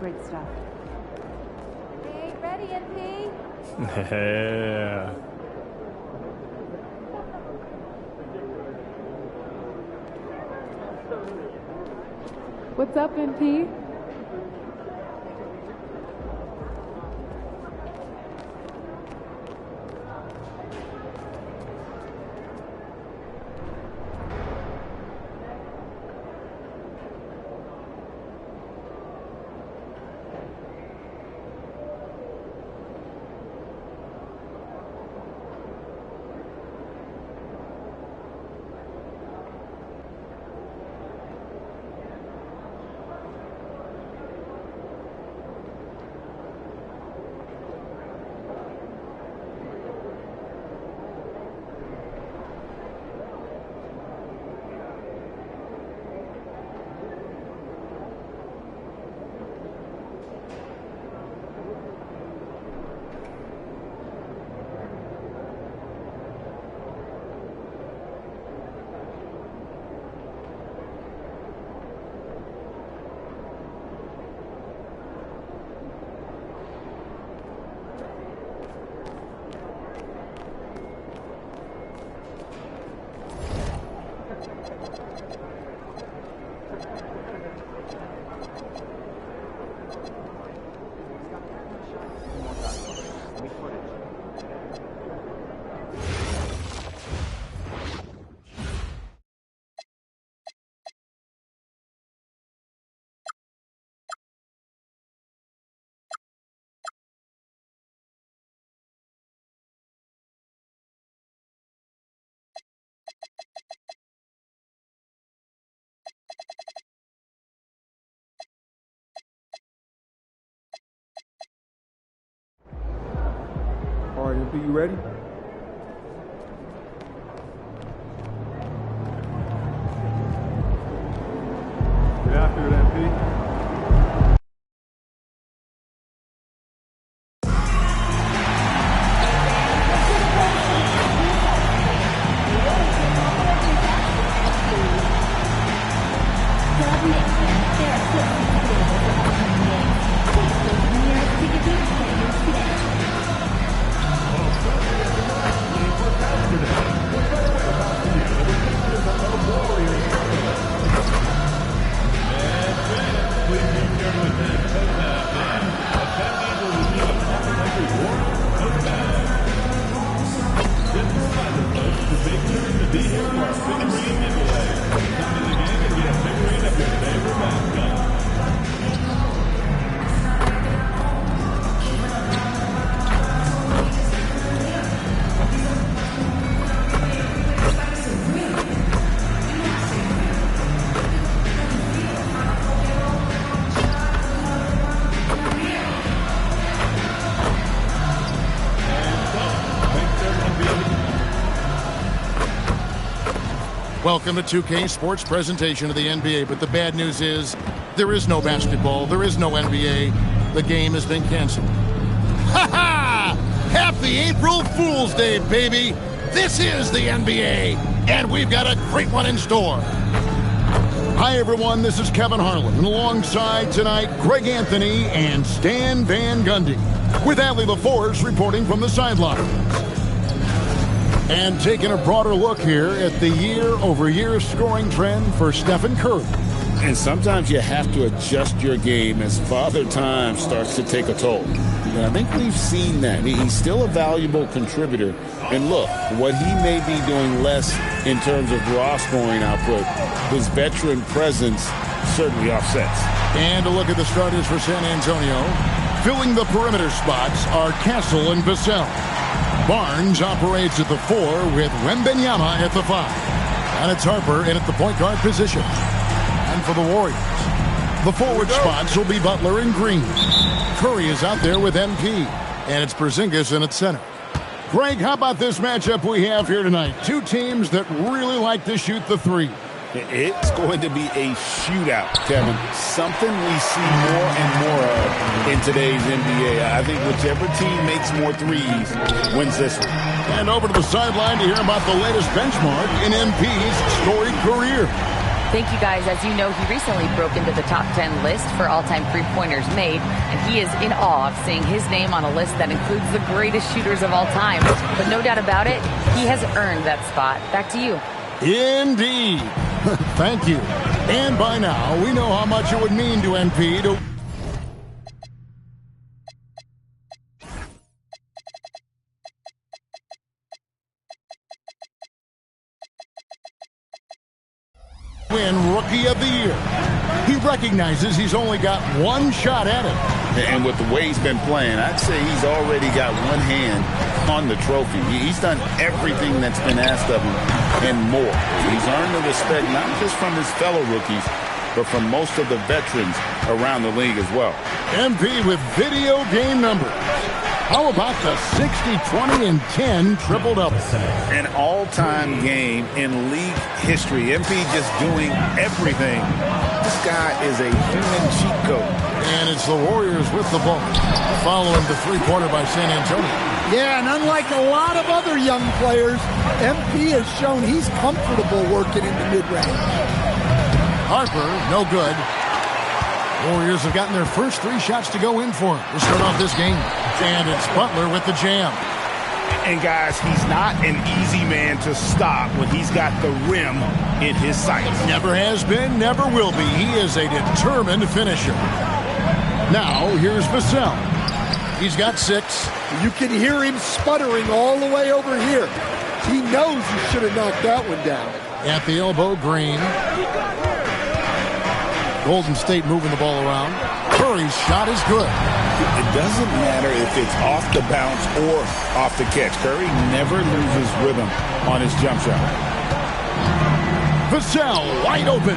great stuff. Hey, ready, MP? Yeah. What's up, MP? All right, MP, you ready? Get after it, MP. Welcome to 2K Sports presentation of the NBA, but the bad news is there is no basketball, there is no NBA. The game has been canceled. Ha ha! Happy April Fool's Day, baby! This is the NBA, and we've got a great one in store. Hi, everyone. This is Kevin Harlan, and alongside tonight, Greg Anthony and Stan Van Gundy, with Allie LaForce reporting from the sidelines. And taking a broader look here at the year-over-year scoring trend for Stephen Curry. And sometimes you have to adjust your game as Father Time starts to take a toll. And I think we've seen that. He's still a valuable contributor. And look, what he may be doing less in terms of raw scoring output, his veteran presence certainly offsets. And a look at the starters for San Antonio. Filling the perimeter spots are Castle and Vassell. Barnes operates at the 4 with Wembenyama at the 5. And it's Harper in at the point guard position. And for the Warriors, the forward spots will be Butler and Green. Curry is out there with MP. And it's Porzingis in at center. Greg, how about this matchup we have here tonight? Two teams that really like to shoot the three. It's going to be a shootout, Kevin. Something we see more and more of in today's NBA. I think whichever team makes more threes wins this one. And over to the sideline to hear about the latest benchmark in MP's storied career. Thank you, guys. As you know, he recently broke into the top 10 list for all-time three-pointers made, and he is in awe of seeing his name on a list that includes the greatest shooters of all time. But no doubt about it, he has earned that spot. Back to you. Indeed. Thank you. And by now, we know how much it would mean to MP to win Rookie of the Year. He recognizes he's only got one shot at it. And with the way he's been playing, I'd say he's already got one hand on the trophy. He's done everything that's been asked of him and more. He's earned the respect not just from his fellow rookies, but from most of the veterans around the league as well. MP with video game numbers. How about the 60, 20, and 10 triple-double? An all-time game in league history. MP just doing everything. This guy is a human cheat code. And it's the Warriors with the ball, following the three-pointer by San Antonio. Yeah, and unlike a lot of other young players, MP has shown he's comfortable working in the mid-range. Harper, no good. Warriors have gotten their first three shots to go in for him to start off this game. And it's Butler with the jam. And guys, he's not an easy man to stop when he's got the rim in his sights. Never has been, never will be. He is a determined finisher. Now, here's Vassell. He's got 6. You can hear him sputtering all the way over here. He knows he should have knocked that one down. At the elbow, Green. Golden State moving the ball around. Curry's shot is good. It doesn't matter if it's off the bounce or off the catch. Curry never loses rhythm on his jump shot. Vassell wide open.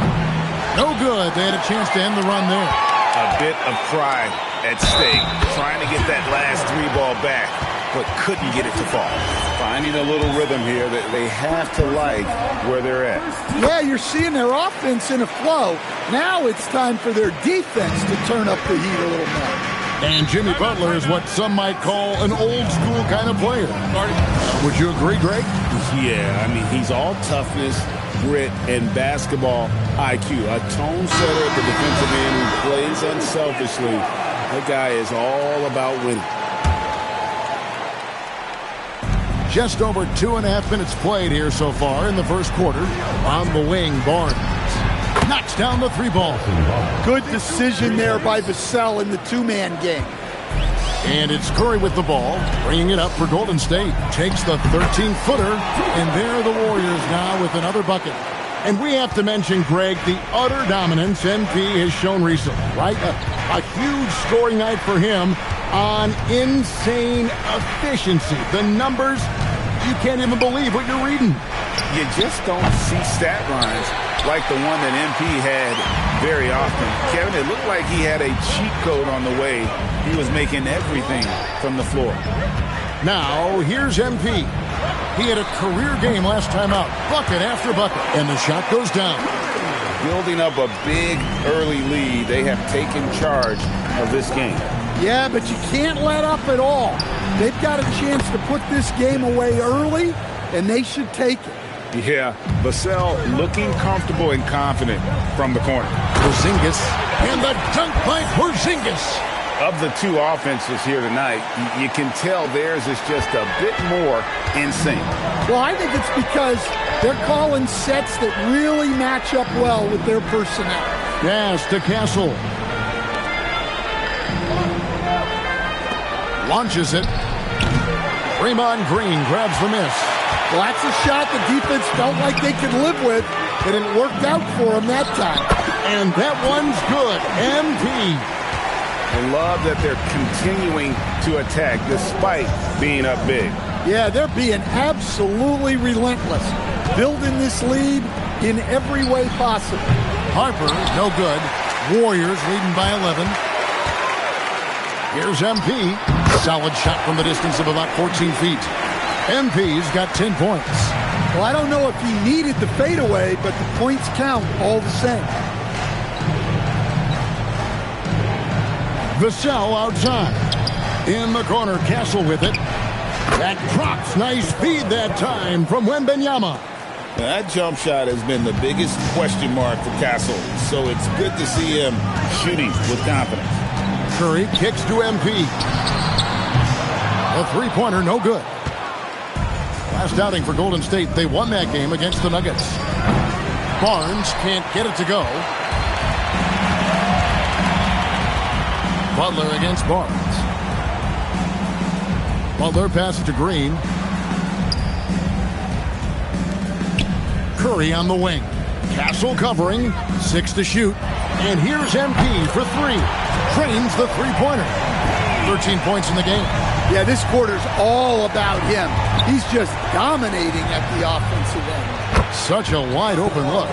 No good. They had a chance to end the run there. A bit of pride at stake, trying to get that last 3 ball back, but couldn't get it to fall. Finding a little rhythm here that they have to like where they're at. Yeah, you're seeing their offense in a flow. Now it's time for their defense to turn up the heat a little more. And Jimmy Butler is what some might call an old-school kind of player. Would you agree, Greg? Yeah, I mean, he's all toughness, grit, and basketball IQ. A tone setter at the defensive end who plays unselfishly. That guy is all about winning. Just over 2.5 minutes played here so far in the first quarter. On the wing, Barnes knocks down the 3-ball. Good decision there by Vassell in the 2-man game. And it's Curry with the ball, bringing it up for Golden State. Takes the 13-footer, and there are the Warriors now with another bucket. And we have to mention, Greg, the utter dominance MP has shown recently, right? A huge scoring night for him on insane efficiency. The numbers, you can't even believe what you're reading. You just don't see stat lines like the one that MP had very often. Kevin, it looked like he had a cheat code on the way. He was making everything from the floor. Now, here's MP. He had a career game last time out, bucket after bucket, and the shot goes down. Building up a big early lead, they have taken charge of this game. Yeah, but you can't let up at all. They've got a chance to put this game away early, and they should take it. Yeah, Vassell looking comfortable and confident from the corner. Porzingis, and the dunk by Porzingis. Of the two offenses here tonight, you can tell theirs is just a bit more in sync. Well, I think it's because they're calling sets that really match up well with their personnel. Yes, to Castle. Launches it. Draymond Green grabs the miss. Well, that's a shot the defense felt like they could live with, and it worked out for them that time. And that one's good. MP. I love that they're continuing to attack despite being up big. Yeah, they're being absolutely relentless, building this lead in every way possible. Harper, no good. Warriors leading by 11. Here's MP. Solid shot from the distance of about 14 feet. MP's got 10 points. Well, I don't know if he needed the fadeaway, but the points count all the same. Vassell outside. In the corner, Castle with it. That drops. Nice feed that time from Wembanyama. That jump shot has been the biggest question mark for Castle, so it's good to see him shooting with confidence. Curry kicks to MP. A three-pointer, no good. Last outing for Golden State, they won that game against the Nuggets. Barnes can't get it to go. Butler against Barnes. Butler passes to Green. Curry on the wing. Castle covering. 6 to shoot. And here's MP for 3. Trains the three-pointer. 13 points in the game. Yeah, this quarter's all about him. He's just dominating at the offensive end. Such a wide-open look.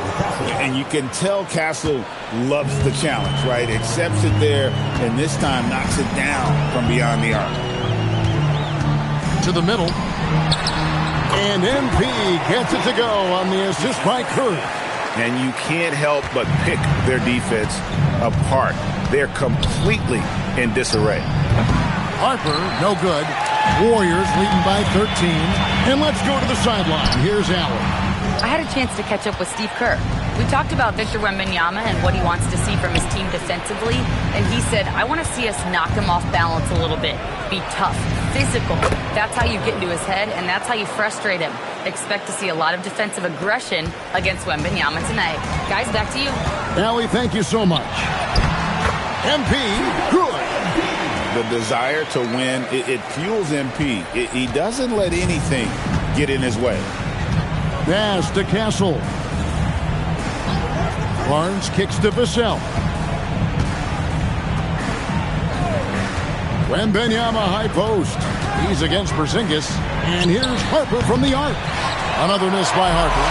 And you can tell Castle loves the challenge, right? Accepts it there, and this time knocks it down from beyond the arc. To the middle. And MP gets it to go on the assist by Curry. And you can't help but pick their defense apart. They're completely in disarray. Harper, no good. Warriors leading by 13. And let's go to the sideline. Here's Allen. I had a chance to catch up with Steve Kerr. We talked about Victor Wembanyama and what he wants to see from his team defensively, and he said, I want to see us knock him off balance a little bit. Be tough, physical. That's how you get into his head, and that's how you frustrate him. Expect to see a lot of defensive aggression against Wembanyama tonight. Guys, back to you. Allie, thank you so much. MP, good. The desire to win, it fuels MP. He doesn't let anything get in his way. Pass to Castle. Barnes kicks to Vassell. Wembanyama high post. He's against Porzingis. And here's Harper from the arc. Another miss by Harper.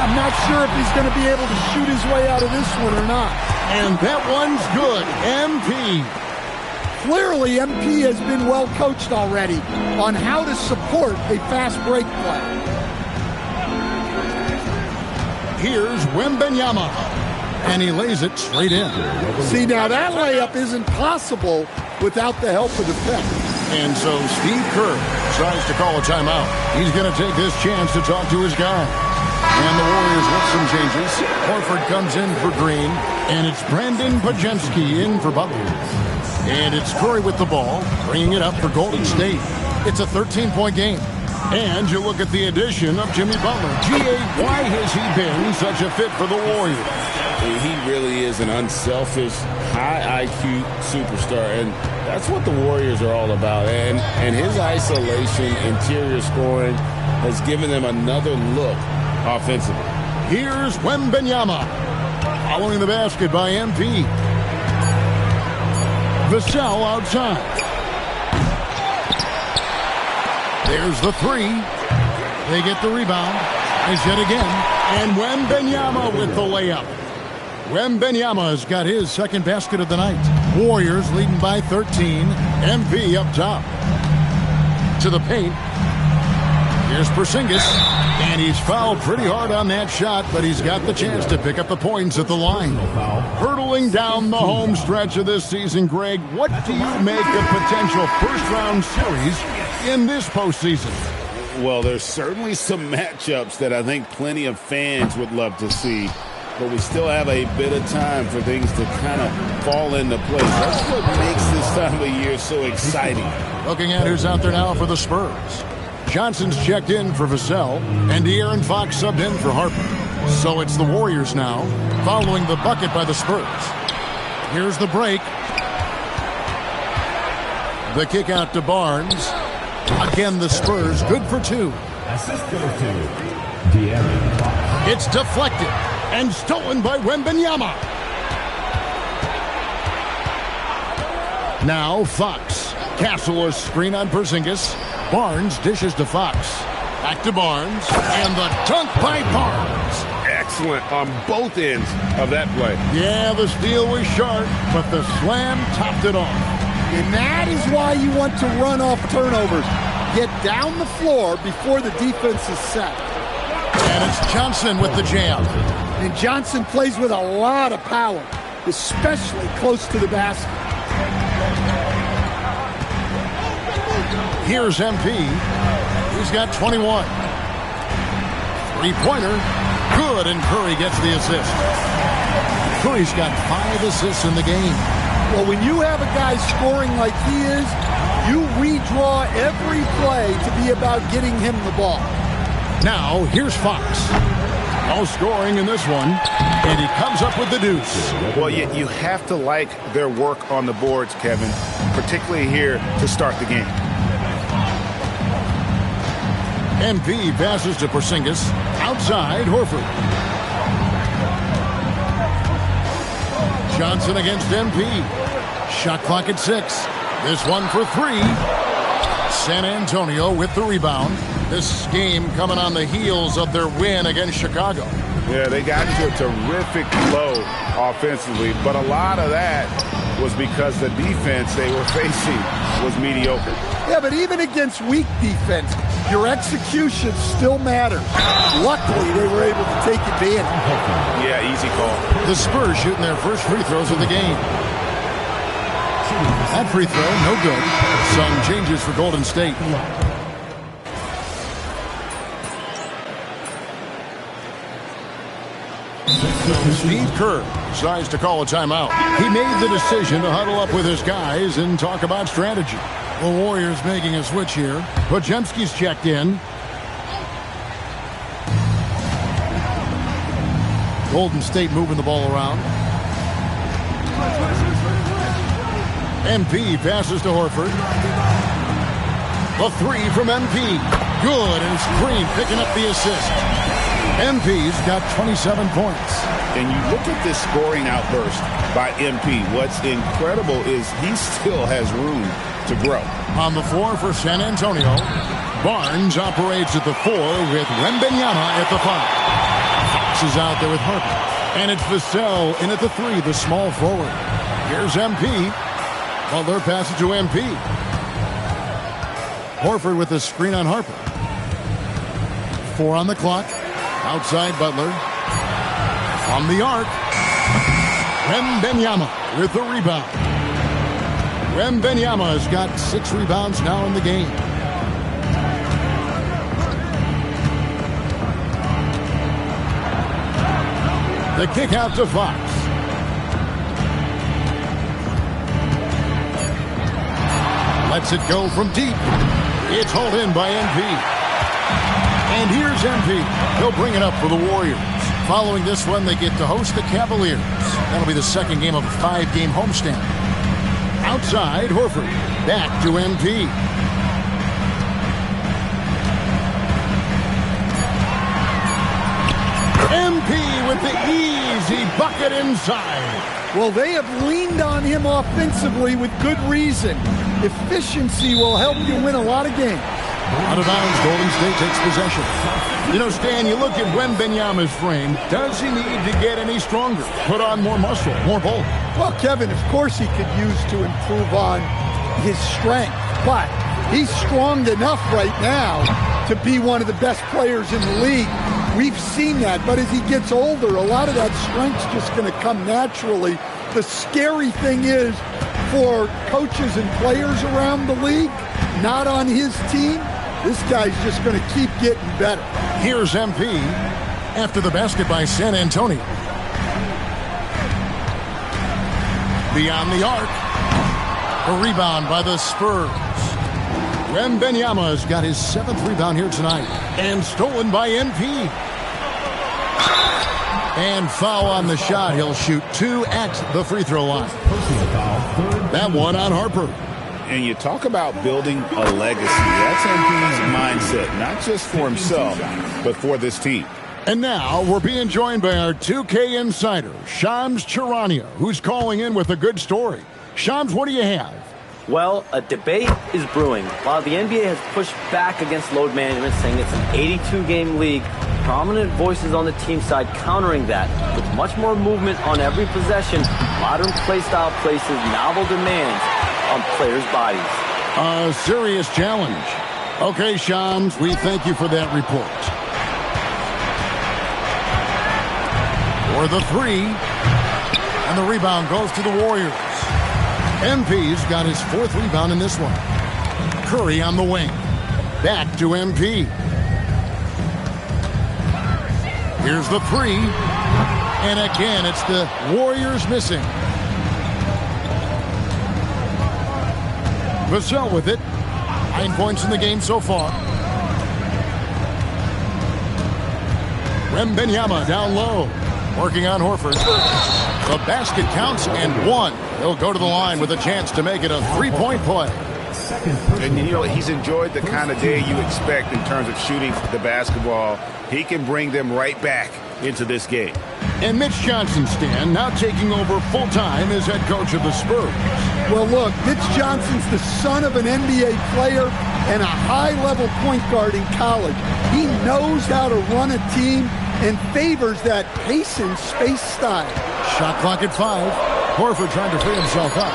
I'm not sure if he's going to be able to shoot his way out of this one or not. And that one's good. MP. Clearly, MP has been well coached already on how to support a fast break play. Here's Wembanyama. And he lays it straight in. See, now that layup isn't possible without the help of the defense. And so Steve Kerr decides to call a timeout. He's going to take this chance to talk to his guy. And the Warriors with some changes. Horford comes in for Green. And it's Brandon Podziemski in for Butler. And it's Curry with the ball, bringing it up for Golden State. It's a 13-point game. And you look at the addition of Jimmy Butler. G.A., why has he been such a fit for the Warriors? He really is an unselfish, high IQ superstar, and that's what the Warriors are all about. And his isolation, interior scoring has given them another look offensively. Here's Wembanyama. Following the basket by MP. Vassell outside. There's the three. They get the rebound. Is yet again. And Wembanyama with the layup. Wembanyama's got his second basket of the night. Warriors leading by 13. MP up top. To the paint. Here's Porzingis. And he's fouled pretty hard on that shot, but he's got the chance to pick up the points at the line. Hurtling down the home stretch of this season, Greg, what do you make of potential first-round series in this postseason? Well, there's certainly some matchups that I think plenty of fans would love to see, but we still have a bit of time for things to kind of fall into place. That's what makes this time of year so exciting. Looking at who's out there now for the Spurs. Johnson's checked in for Vassell, and De'Aaron Fox subbed in for Harper. So it's the Warriors now, following the bucket by the Spurs. Here's the break. The kick out to Barnes. Again, the Spurs, good for two. Assist goes to De'Aaron Fox. It's deflected and stolen by Wembanyama. Now Fox. Castle a screen on Porzingis. Barnes dishes to Fox. Back to Barnes. And the dunk by Barnes. Excellent on both ends of that play. Yeah, the steal was sharp, but the slam topped it off. And that is why you want to run off turnovers. Get down the floor before the defense is set. And it's Johnson with the jam. And Johnson plays with a lot of power, especially close to the basket. Here's MP. He's got 21. Three-pointer. Good, and Curry gets the assist. Curry's got 5 assists in the game. Well, when you have a guy scoring like he is, you redraw every play to be about getting him the ball. Now, here's Fox. No scoring in this one, and he comes up with the deuce. Well, you have to like their work on the boards, Kevin, particularly here to start the game. MP passes to Porzingis. Outside, Horford. Johnson against MP. Shot clock at 6. This one for 3. San Antonio with the rebound. This game coming on the heels of their win against Chicago. Yeah, they got to a terrific flow offensively, but a lot of that was because the defense they were facing was mediocre. Yeah, but even against weak defense, your execution still matters. Luckily, they were able to take advantage. Yeah, easy call. The Spurs shooting their first free throws of the game. That free throw, no good. Some changes for Golden State. Steve Kerr decides to call a timeout. He made the decision to huddle up with his guys and talk about strategy. The Warriors making a switch here. Podziemski's checked in. Golden State moving the ball around. MP passes to Horford. The 3 from MP. Good, and it's Green picking up the assist. MP's got 27 points. And you look at this scoring outburst by MP. What's incredible is he still has room to grow. On the floor for San Antonio, Barnes operates at the 4 with Wembanyama at the 5. Fox is out there with Harper. And it's Vassell in at the 3, the small forward. Here's MP. Butler passes to MP. Horford with the screen on Harper. 4 on the clock. Outside Butler. On the arc. Wembanyama with the rebound. Wembanyama has got 6 rebounds now in the game. The kick out to Fox. Lets it go from deep. It's hauled in by MP. And here's MP. He'll bring it up for the Warriors. Following this one, they get to host the Cavaliers. That'll be the second game of a 5-game homestand. Outside, Horford. Back to MP. MP with the easy bucket inside. Well, they have leaned on him offensively with good reason. Efficiency will help you win a lot of games. Out of bounds, Golden State takes possession. You know, Stan, you look at Wembanyama's frame. Does he need to get any stronger? Put on more muscle, more bulk? Well, Kevin, of course he could use to improve on his strength, but he's strong enough right now to be one of the best players in the league. We've seen that, but as he gets older, a lot of that strength's just going to come naturally. The scary thing is for coaches and players around the league, not on his team, this guy's just going to keep getting better. Here's MP after the basket by San Antonio. Beyond the arc. A rebound by the Spurs. Wembanyama's got his 7th rebound here tonight. And stolen by MP. And foul on the shot. He'll shoot 2 at the free throw line. That one on Harper. And you talk about building a legacy. That's MP's mindset, not just for himself, but for this team. And now we're being joined by our 2K insider, Shams Charania, who's calling in with a good story. Shams, what do you have? Well, a debate is brewing. While the NBA has pushed back against load management, saying it's an 82-game league, prominent voices on the team side countering that with much more movement on every possession, modern play style places novel demands on players' bodies. A serious challenge. Okay, Shams, we thank you for that report. For the 3. And the rebound goes to the Warriors. MP's got his 4th rebound in this one. Curry on the wing. Back to MP. Here's the three. And again, it's the Warriors missing. Vassell with it. 9 points in the game so far. Wembanyama down low. Working on Horford. The basket counts and one. He'll go to the line with a chance to make it a three-point play. And, you know, he's enjoyed the kind of day you expect in terms of shooting the basketball. He can bring them right back into this game. And Mitch Johnson, Stan, now taking over full-time as head coach of the Spurs. Well, look, Mitch Johnson's the son of an NBA player and a high-level point guard in college. He knows how to run a team and favors that pace and space style. Shot clock at 5. Horford trying to free himself up.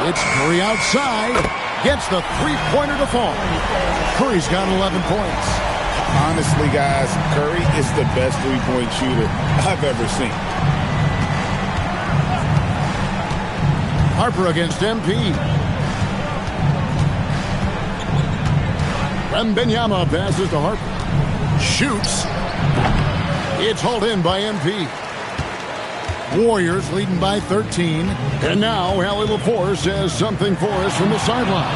It's Curry outside. Gets the three-pointer to fall. Curry's got 11 points. Honestly, guys, Curry is the best three-point shooter I've ever seen. Harper against MP. Wembanyama passes to Harper. Shoots. It's hauled in by MP. Warriors leading by 13. And now Allie Lepore says something for us from the sideline.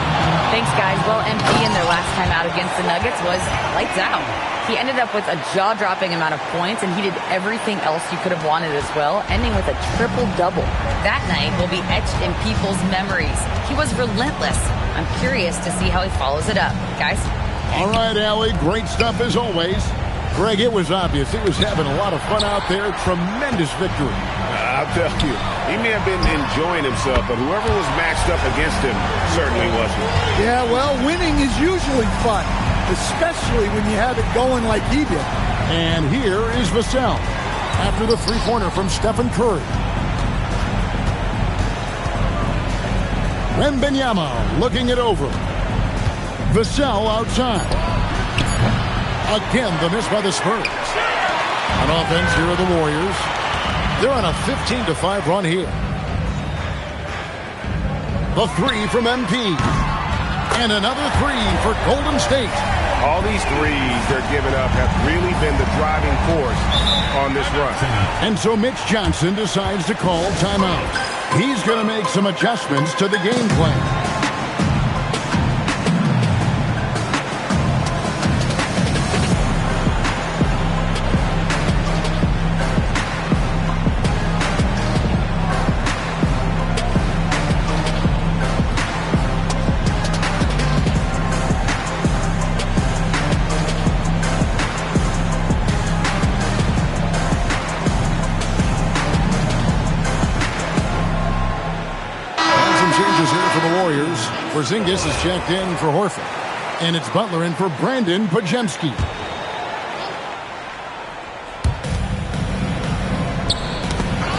Thanks, guys. Well, MP in their last time out against the Nuggets was lights out. He ended up with a jaw-dropping amount of points, and he did everything else you could have wanted as well, ending with a triple-double. That night will be etched in people's memories. He was relentless. I'm curious to see how he follows it up. Guys? All right, Allie. Great stuff as always. Greg, it was obvious he was having a lot of fun out there. Tremendous victory. I'll tell you, he may have been enjoying himself, but whoever was matched up against him certainly wasn't. Yeah, well, winning is usually fun, especially when you have it going like he did. And here is Vassell after the three-pointer from Stephen Curry. Wembanyama looking it over. Vassell outside. Again, the miss by the Spurs. On offense, here are the Warriors. They're on a 15-5 run here. The three from MP. And another three for Golden State. All these threes they're giving up have really been the driving force on this run. And so Mitch Johnson decides to call timeout. He's going to make some adjustments to the game plan. Porzingis is checked in for Horford. And it's Butler in for Brandon Podziemski.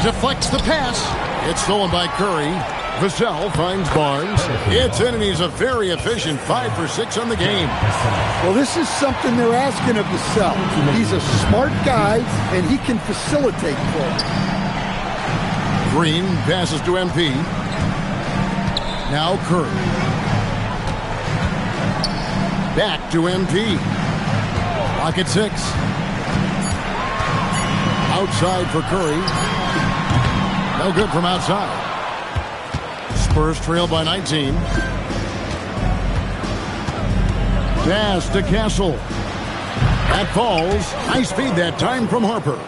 Deflects the pass. It's stolen by Curry. Vassell finds Barnes. It's in, and he's a very efficient 5 for 6 on the game. Well, this is something they're asking of Vassell. He's a smart guy, and he can facilitate for him. Green passes to MP. Now Curry. Back to MP. Clock at 6. Outside for Curry. No good from outside. Spurs trail by 19. Pass to Castle. That falls. High speed that time from Harper.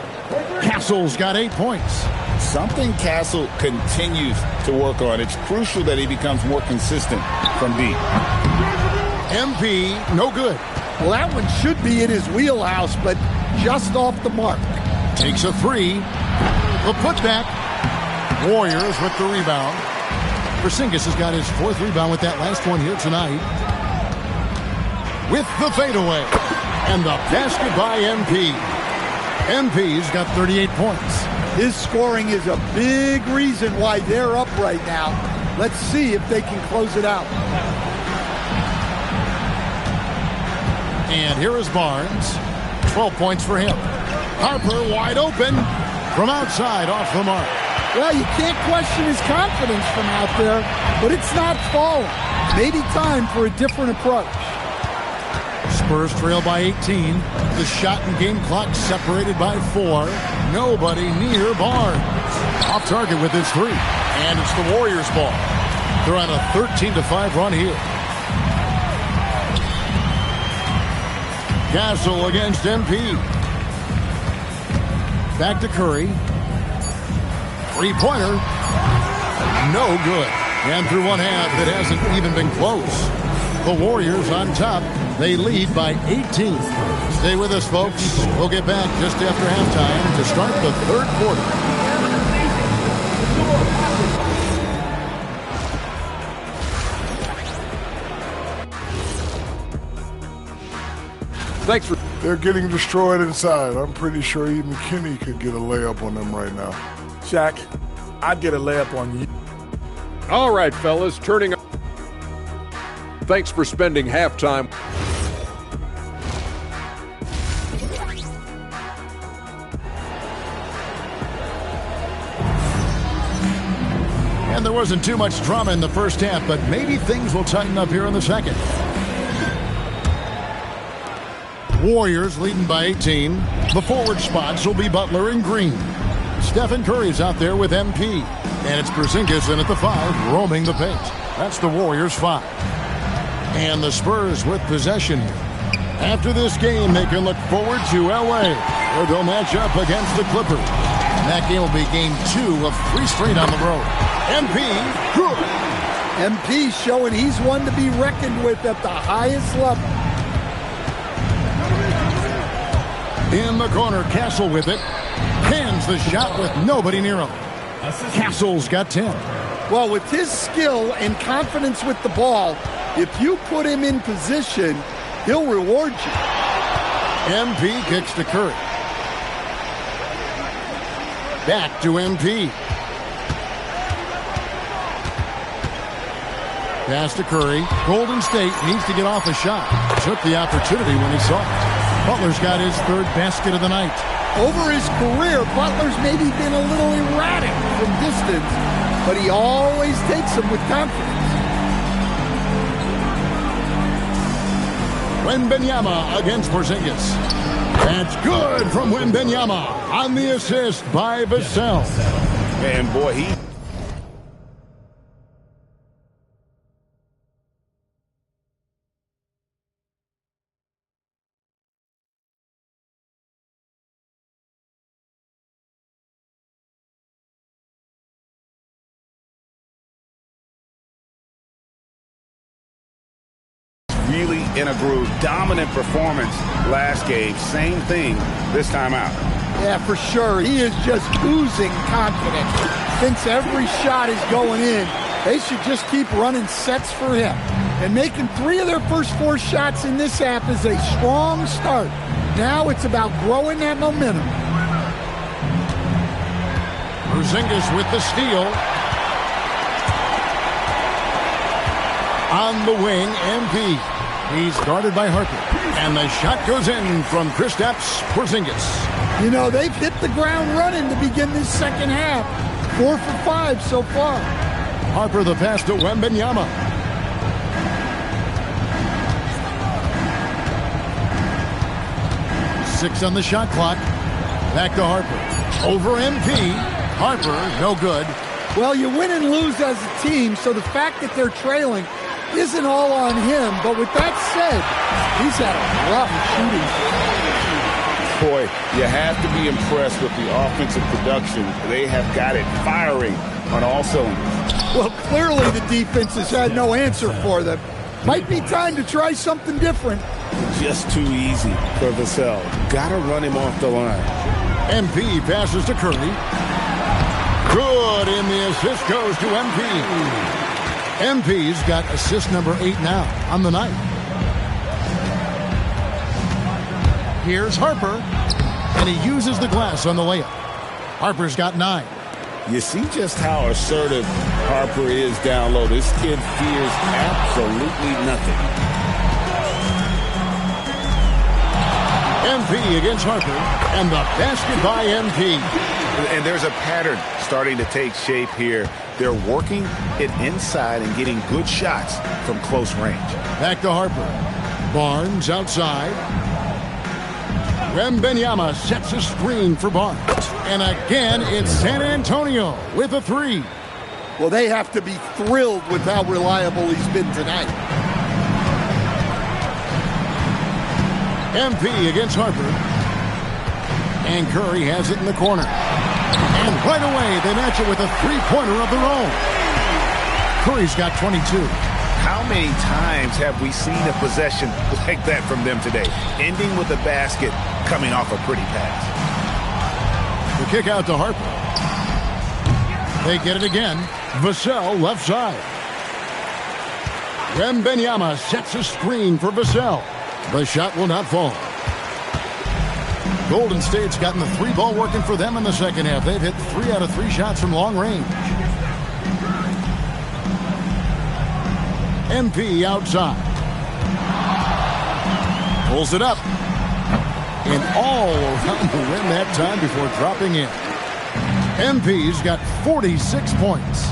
Castle's got 8 points. Something Castle continues to work on. It's crucial that he becomes more consistent from deep. MP, no good. Well, that one should be in his wheelhouse, but just off the mark. Takes a three. The putback. Warriors with the rebound. Porzingis has got his 4th rebound with that last one here tonight. With the fadeaway. And the basket by MP. MP's got 38 points. His scoring is a big reason why they're up right now. Let's see if they can close it out. And here is Barnes. 12 points for him. Harper wide open from outside off the mark. Well, you can't question his confidence from out there, but it's not falling. Maybe time for a different approach. Spurs trail by 18. The shot and game clock separated by 4. Nobody near Barnes. Off target with his 3. And it's the Warriors' ball. They're on a 13-5 run here. Castle against MP. Back to Curry. Three-pointer. No good. And through one half, it hasn't even been close. The Warriors on top. They lead by 18. Stay with us, folks. We'll get back just after halftime to start the third quarter. Thanks for... They're getting destroyed inside. I'm pretty sure even Kenny could get a layup on them right now. Shaq, I'd get a layup on you. All right, fellas, turning... Thanks for spending halftime. And there wasn't too much drama in the first half, but maybe things will tighten up here in the second. Warriors leading by 18. The forward spots will be Butler and Green. Stephen Curry's out there with MP. And it's Porzingis in at the 5, roaming the paint. That's the Warriors' 5. And the Spurs with possession here. After this game, they can look forward to L.A., where they'll match up against the Clippers. And that game will be game 2 of 3 straight on the road. MP, good. MP showing he's one to be reckoned with at the highest level. In the corner, Castle with it. Pins the shot with nobody near him. Castle's got 10. Well, with his skill and confidence with the ball, if you put him in position, he'll reward you. MP kicks to Curry. Back to MP. Pass to Curry. Golden State needs to get off a shot. Took the opportunity when he saw it. Butler's got his 3rd basket of the night. Over his career, Butler's maybe been a little erratic from distance, but he always takes them with confidence. Wembanyama against Porzingis. That's good from Wembanyama on the assist by Vassell. Man, boy, he... really in a groove. Dominant performance last game. Same thing this time out. Yeah, for sure. He is just oozing confidence. Thinks every shot is going in. They should just keep running sets for him. And making 3 of their first 4 shots in this half is a strong start. Now it's about growing that momentum. Porzingis with the steal. On the wing, MP. He's guarded by Harper. And the shot goes in from Kristaps Porzingis. You know, they've hit the ground running to begin this second half. 4 for 5 so far. Harper the pass to Wembanyama. Six on the shot clock. Back to Harper. Over MP. Harper, no good. Well, you win and lose as a team, so the fact that they're trailing isn't all on him. But with that said, he's had a rough shooting. Boy, you have to be impressed with the offensive production. They have got it firing on all cylinders. Well, clearly the defense has had no answer for them. Might be time to try something different. Just too easy for Vassell. Gotta run him off the line. MP passes to Curry. Good, and the assist goes to MP. MP's got assist number 8 now on the night. Here's Harper, and he uses the glass on the layup. Harper's got 9. You see just how assertive Harper is down low. This kid fears absolutely nothing. MP against Harper, and the basket by MP. And there's a pattern starting to take shape here. They're working it inside and getting good shots from close range. Back to Harper. Barnes outside. Wembanyama sets a screen for Barnes. And again, it's San Antonio with a three. Well, they have to be thrilled with how reliable he's been tonight. MP against Harper. And Curry has it in the corner. And right away, they match it with a three-pointer of their own. Curry's got 22. How many times have we seen a possession like that from them today? Ending with a basket, coming off a pretty pass. The kick out to Harper. They get it again. Vassell left side. Wembanyama sets a screen for Vassell. The shot will not fall. Golden State's gotten the three ball working for them in the second half. They've hit 3 out of 3 shots from long range. MP outside. Pulls it up. And all around the rim that time before dropping in. MP's got 46 points.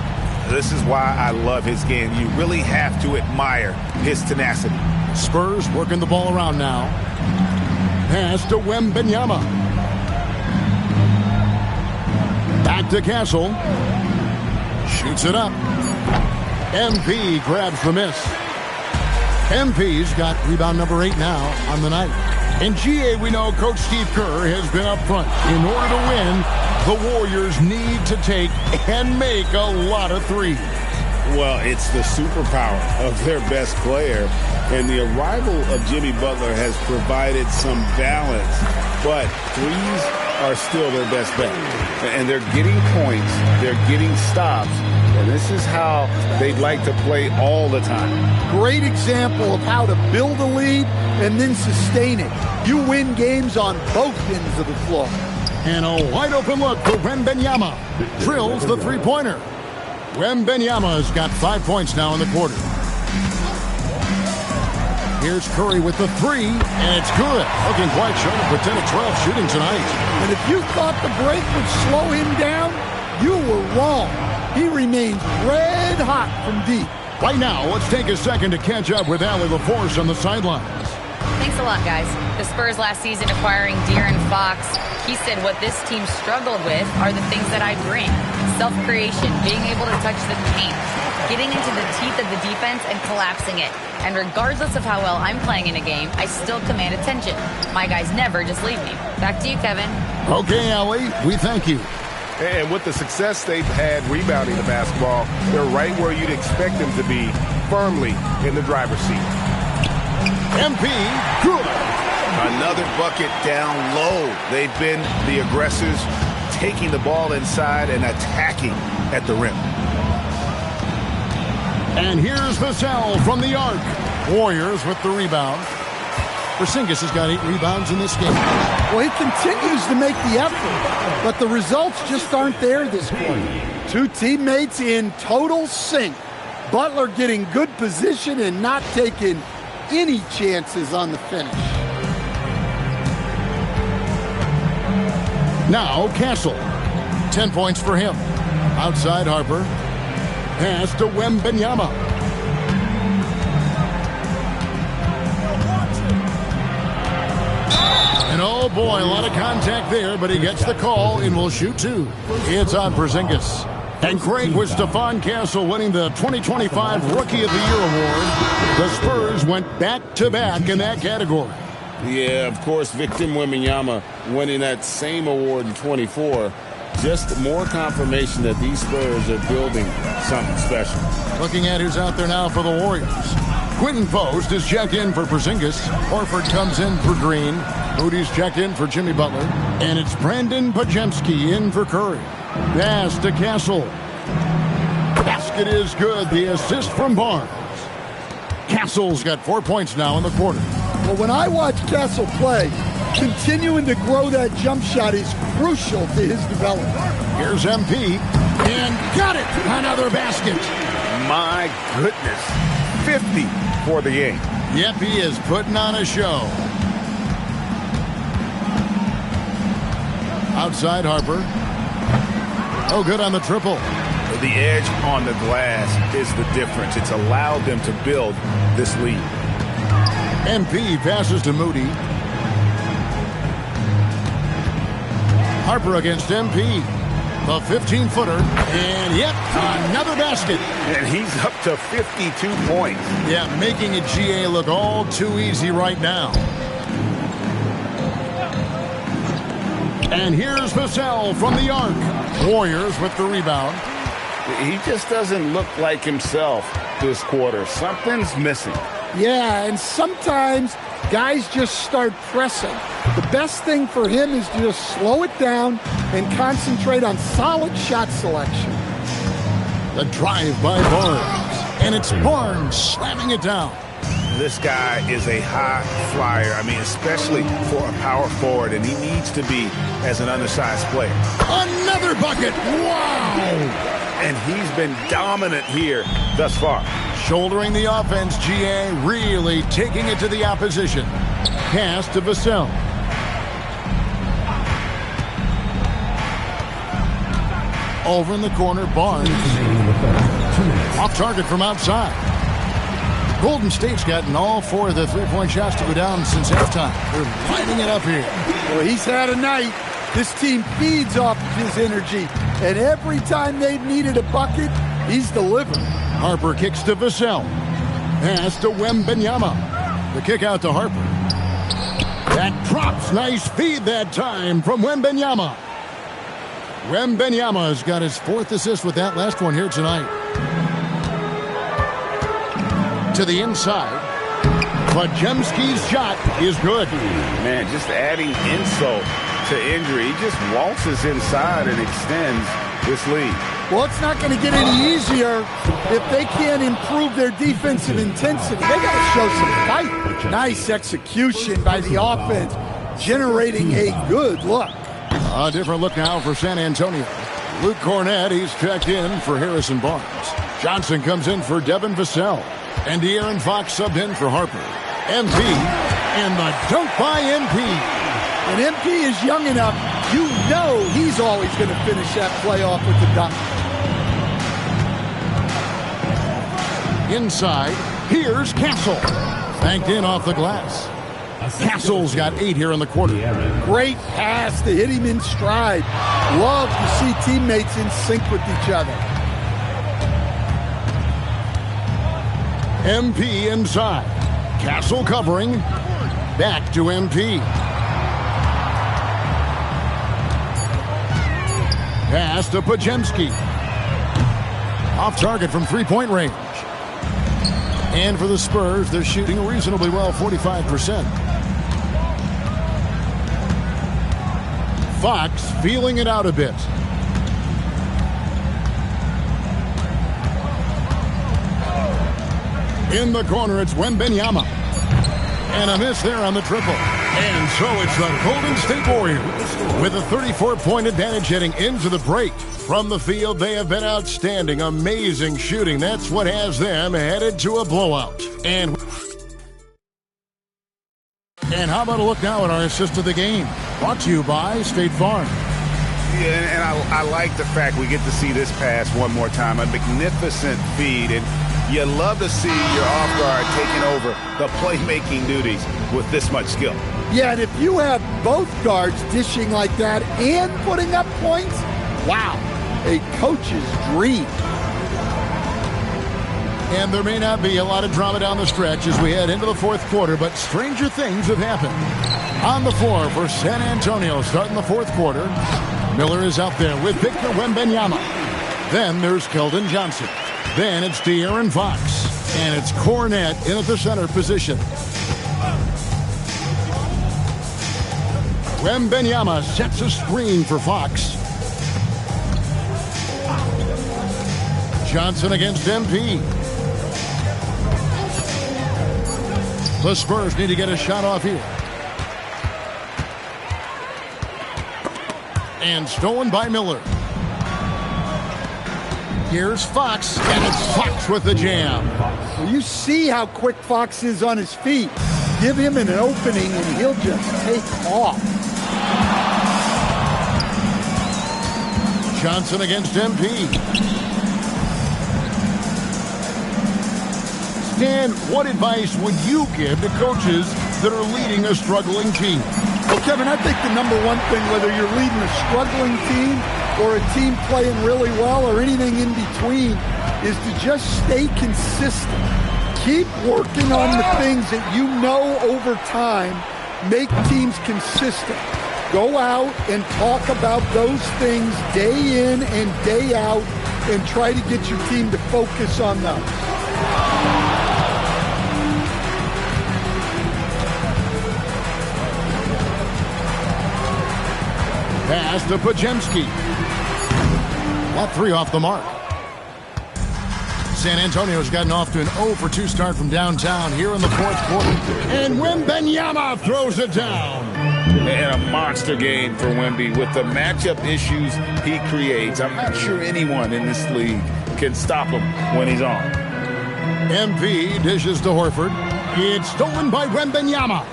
This is why I love his game. You really have to admire his tenacity. Spurs working the ball around now. Pass to Wembanyama. Back to Castle. Shoots it up. MP grabs the miss. MP's got rebound number 8 now on the night. In GA, we know Coach Steve Kerr has been up front. In order to win, the Warriors need to take and make a lot of threes. Well, it's the superpower of their best player. And the arrival of Jimmy Butler has provided some balance. But threes are still their best bet. And they're getting points. They're getting stops. And this is how they'd like to play all the time. Great example of how to build a lead and then sustain it. You win games on both ends of the floor. And a wide open look for Wembanyama. Drills the three-pointer. Wembanyama's got 5 points now in the quarter. Here's Curry with the three, and it's good. Looking quite sharp with 10 of 12 shooting tonight. And if you thought the break would slow him down, you were wrong. He remains red hot from deep. Right now, let's take a second to catch up with Allie LaForce on the sidelines. Thanks a lot, guys. The Spurs last season acquiring De'Aaron Fox, he said what this team struggled with are the things that I bring. Self-creation, being able to touch the paint, getting into the teeth of the defense and collapsing it. And regardless of how well I'm playing in a game, I still command attention. My guys never just leave me. Back to you, Kevin. Okay, Allie, we thank you. And with the success they've had rebounding the basketball, they're right where you'd expect them to be, firmly in the driver's seat. MP, good. Another bucket down low. They've been the aggressors, taking the ball inside and attacking at the rim. And here's Vassell from the arc. Warriors with the rebound. Porzingis has got 8 rebounds in this game. Well, he continues to make the effort, but the results just aren't there this quarter. 2 teammates in total sync. Butler getting good position and not taking any chances on the finish. Now Castle. 10 points for him. Outside Harper. Pass to Wembanyama. And oh boy, a lot of contact there, but he gets the call and will shoot 2. It's on Porzingis. And Craig, with Stephon Castle winning the 2025 Rookie of the Year award, the Spurs went back-to-back in that category. Yeah, of course, Victor Wembanyama winning that same award in 24. Just more confirmation that these Spurs are building something special. Looking at who's out there now for the Warriors. Quentin Post is checked in for Porzingis. Horford comes in for Green. Moody's checked in for Jimmy Butler. And it's Brandon Podziemski in for Curry. Pass to Castle. Basket is good. The assist from Barnes. Castle's got 4 points now in the quarter. Well, when I watch Castle play, continuing to grow that jump shot is crucial to his development. Here's MP. And got it. Another basket. My goodness. 50 for the game. Yep, he is putting on a show. Outside Harper. Oh, good on the triple. The edge on the glass is the difference. It's allowed them to build this lead. MP passes to Moody. Harper against MP. The 15-footer, and yet another basket. And he's up to 52 points. Yeah, making it GA look all too easy right now. And here's Vassell from the arc. Warriors with the rebound. He just doesn't look like himself this quarter. Something's missing. Yeah, and sometimes guys just start pressing. The best thing for him is to just slow it down and concentrate on solid shot selection. The drive by Barnes, and it's Barnes slamming it down. This guy is a high flyer. I mean, especially for a power forward, and he needs to be as an undersized player. Another bucket! Wow! And he's been dominant here thus far. Shouldering the offense, GA really taking it to the opposition. Pass to Vassell. Over in the corner, Barnes. Off target from outside. Golden State's gotten all 4 of the three-point shots to go down since halftime. They're lighting it up here. Well, he's had a night. This team feeds off of his energy. And every time they've needed a bucket, he's delivered. Harper kicks to Vassell. Pass to Wembanyama. The kick out to Harper. That drops. Nice feed that time from Wembanyama. Wembanyama's got his 4th assist with that last one here tonight. To the inside. Podziemski's shot is good. Man, just adding insult to injury. He just waltzes inside and extends this lead. Well, it's not going to get any easier if they can't improve their defensive intensity. They got to show some fight. Nice execution by the offense, generating a good look. A different look now for San Antonio. Luke Cornett, he's checked in for Harrison Barnes. Johnson comes in for Devin Vassell. And De'Aaron Fox subbed in for Harper. MP, and the dunk by MP. And MP is young enough, you know he's always going to finish that play off with the dunk. Inside, here's Castle. Banked in off the glass. Castle's got 8 here in the quarter. Great pass to hit him in stride. Love to see teammates in sync with each other. MP inside. Castle covering. Back to MP. Pass to Podziemski. Off target from three-point range. And for the Spurs, they're shooting reasonably well, 45%. Fox feeling it out a bit. In the corner, it's Wembanyama. And a miss there on the triple. And so it's the Golden State Warriors with a 34-point advantage heading into the break. From the field, they have been outstanding, amazing shooting. That's what has them headed to a blowout. And how about a look now at our assist of the game? Brought to you by State Farm. Yeah, and I like the fact we get to see this pass one more time. A magnificent feed, and you love to see your off guard taking over the playmaking duties with this much skill. Yeah, and if you have both guards dishing like that and putting up points, wow, a coach's dream. And there may not be a lot of drama down the stretch as we head into the fourth quarter, but stranger things have happened. On the floor for San Antonio starting the fourth quarter, Miller is out there with Victor Wembanyama. Then there's Keldon Johnson. Then it's De'Aaron Fox. And it's Cornett in at the center position. Wembanyama sets a screen for Fox. Johnson against MP. The Spurs need to get a shot off here. And stolen by Miller. Here's Fox, and it's Fox with the jam. Well, you see how quick Fox is on his feet. Give him an opening, and he'll just take off. Johnson against MP. Dan, what advice would you give to coaches that are leading a struggling team? Well, Kevin, I think the number one thing, whether you're leading a struggling team or a team playing really well or anything in between, is to just stay consistent. Keep working on the things that you know over time make teams consistent. Go out and talk about those things day in and day out and try to get your team to focus on them. Pass to Pajemski. That 3 off the mark. San Antonio's gotten off to an 0-for-2 start from downtown here in the fourth quarter. And Wembanyama throws it down. And a monster game for Wemby with the matchup issues he creates. I'm not sure anyone in this league can stop him when he's on. MP dishes to Horford. It's stolen by Wembanyama.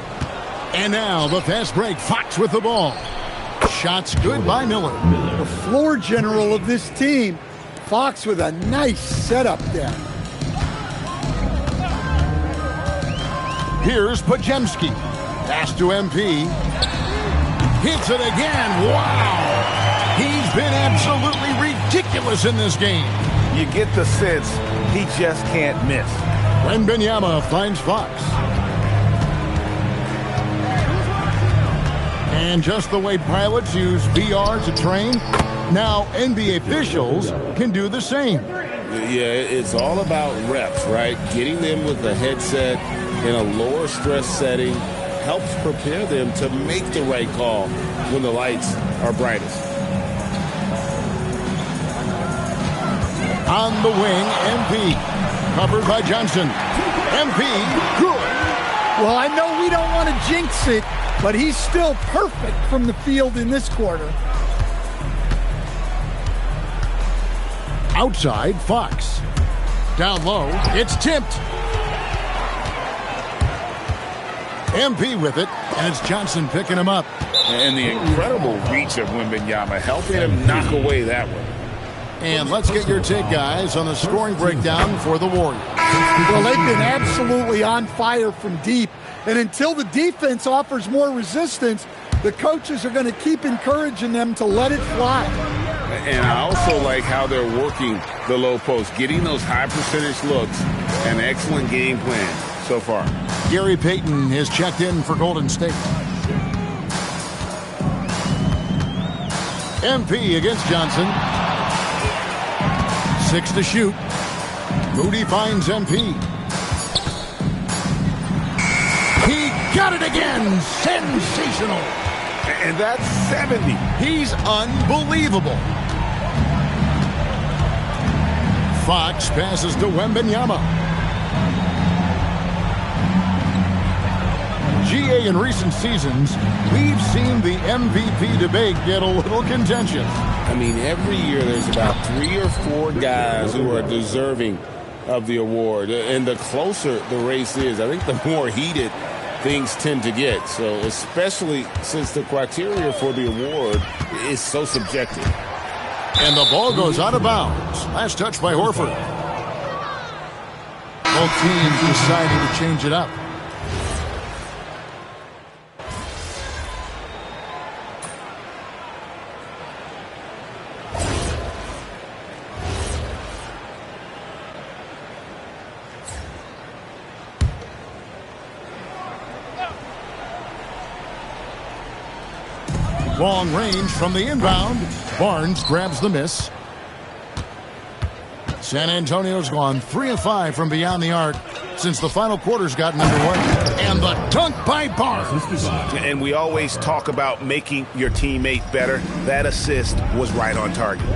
And now the fast break. Fox with the ball. Shots good by Miller. The floor general of this team. Fox with a nice setup there. Here's Pajemski. Pass to MP. Hits it again. Wow. He's been absolutely ridiculous in this game. You get the sense he just can't miss. Wembanyama finds Fox. And just the way pilots use VR to train, now NBA officials can do the same. Yeah, it's all about reps, right? Getting them with a headset in a lower stress setting helps prepare them to make the right call when the lights are brightest. On the wing, MP. Covered by Johnson. MP, good. Well, I know we don't want to jinx it, but he's still perfect from the field in this quarter. Outside, Fox. Down low, it's tipped. MP with it, and it's Johnson picking him up. And the incredible reach of Wembanyama helping him knock away that one. And let's get your take, guys, on the scoring breakdown for the Warriors. Well, they've been absolutely on fire from deep. And until the defense offers more resistance, the coaches are going to keep encouraging them to let it fly. And I also like how they're working the low post, getting those high percentage looks, an excellent game plan so far. Gary Payton has checked in for Golden State. MP against Johnson. 6 to shoot. Moody finds MP. He got it again. Sensational. And that's 70. He's unbelievable. Fox passes to Wembanyama. GA, in recent seasons, we've seen the MVP debate get a little contentious. I mean, every year there's about 3 or 4 guys who are deserving of the award. And the closer the race is, I think the more heated things tend to get. So especially since the criteria for the award is so subjective. And the ball goes out of bounds. Last touch by Horford. Both teams deciding to change it up. Long range from the inbound. Barnes grabs the miss. San Antonio's gone 3 of 5 from beyond the arc since the final quarter's gotten underway. And the dunk by Barnes. And we always talk about making your teammate better. That assist was right on target.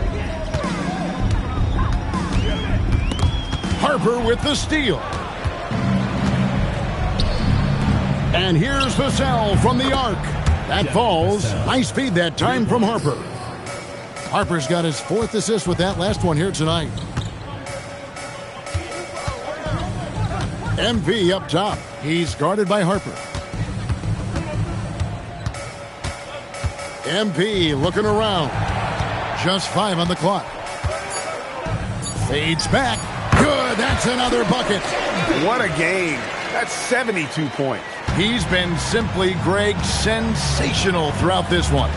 Harper with the steal. And here's Vassell from the arc. That falls. Nice feed that time from Harper. Harper's got his 4th assist with that last one here tonight. MV up top. He's guarded by Harper. MP looking around. Just 5 on the clock. Fades back. Good. Good. That's another bucket. What a game. That's 72 points. He's been simply, Greg, sensational throughout this one.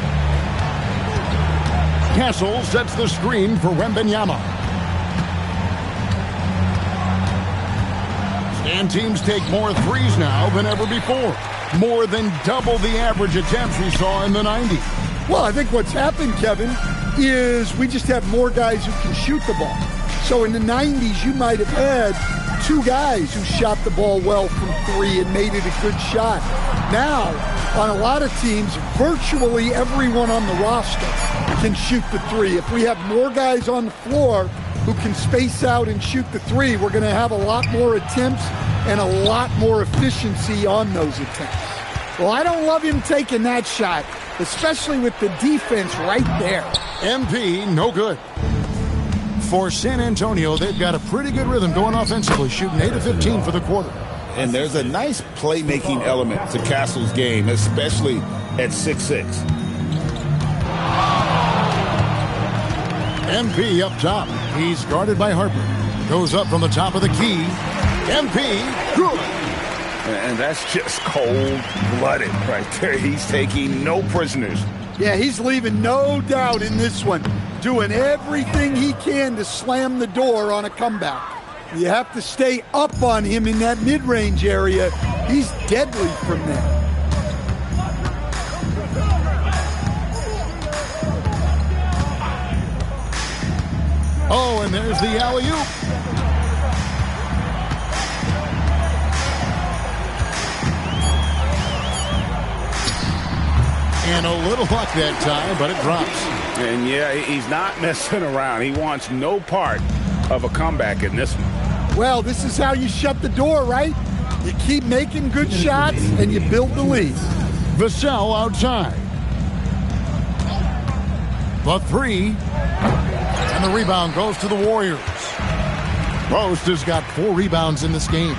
Castle sets the screen for Wembanyama. And teams take more threes now than ever before. More than double the average attempts we saw in the 90s. Well, I think what's happened, Kevin, is we just have more guys who can shoot the ball. So in the 90s, you might have had two guys who shot the ball well from three and made it a good shot. Now, on a lot of teams, virtually everyone on the roster can shoot the three. If we have more guys on the floor who can space out and shoot the three, we're going to have a lot more attempts and a lot more efficiency on those attempts. Well, I don't love him taking that shot, especially with the defense right there. MP, no good. For San Antonio, they've got a pretty good rhythm going offensively, shooting 8 of 15 for the quarter. And there's a nice playmaking element to Castle's game, especially at 6'6". MP up top. He's guarded by Harper. Goes up from the top of the key. MP, good. And that's just cold-blooded right there. He's taking no prisoners. Yeah, he's leaving no doubt in this one. Doing everything he can to slam the door on a comeback. You have to stay up on him in that mid-range area. He's deadly from there. Oh, and there's the alley-oop. And a little luck that time, but it drops. And yeah, he's not messing around. He wants no part of a comeback in this one. Well, this is how you shut the door, right? You keep making good shots and you build the lead. Vassell outside. The three. And the rebound goes to the Warriors. Most has got 4 rebounds in this game.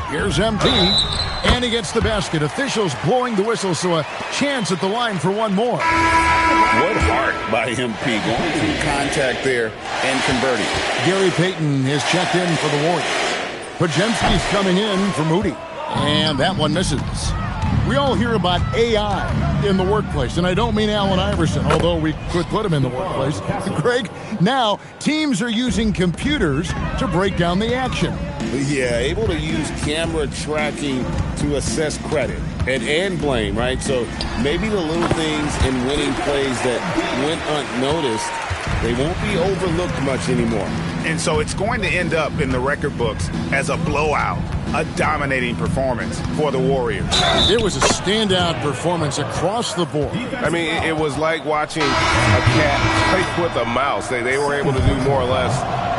Here's MP. And he gets the basket. Officials blowing the whistle, so a chance at the line for one more. What heart by MP, going through contact there and converting. Gary Payton is checked in for the Warriors. Pajemski's coming in for Moody. And that one misses. We all hear about AI in the workplace, and I don't mean Allen Iverson, although we could put him in the workplace. Greg, now teams are using computers to break down the action. Yeah, able to use camera tracking to assess credit and blame, right? So maybe the little things in winning plays that went unnoticed, they won't be overlooked much anymore. And so it's going to end up in the record books as a blowout, a dominating performance for the Warriors. It was a standout performance across the board. I mean, it was like watching a cat play with a mouse. They were able to do more or less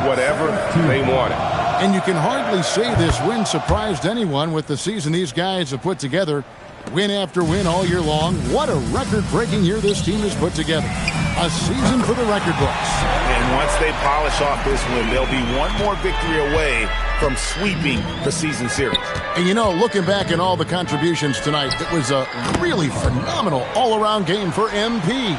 whatever they wanted. And you can hardly say this win surprised anyone with the season these guys have put together. Win after win all year long. What a record-breaking year this team has put together. A season for the record books. And once they polish off this win, they'll be one more victory away from sweeping the season series. And you know, looking back at all the contributions tonight, it was a really phenomenal all-around game for MP.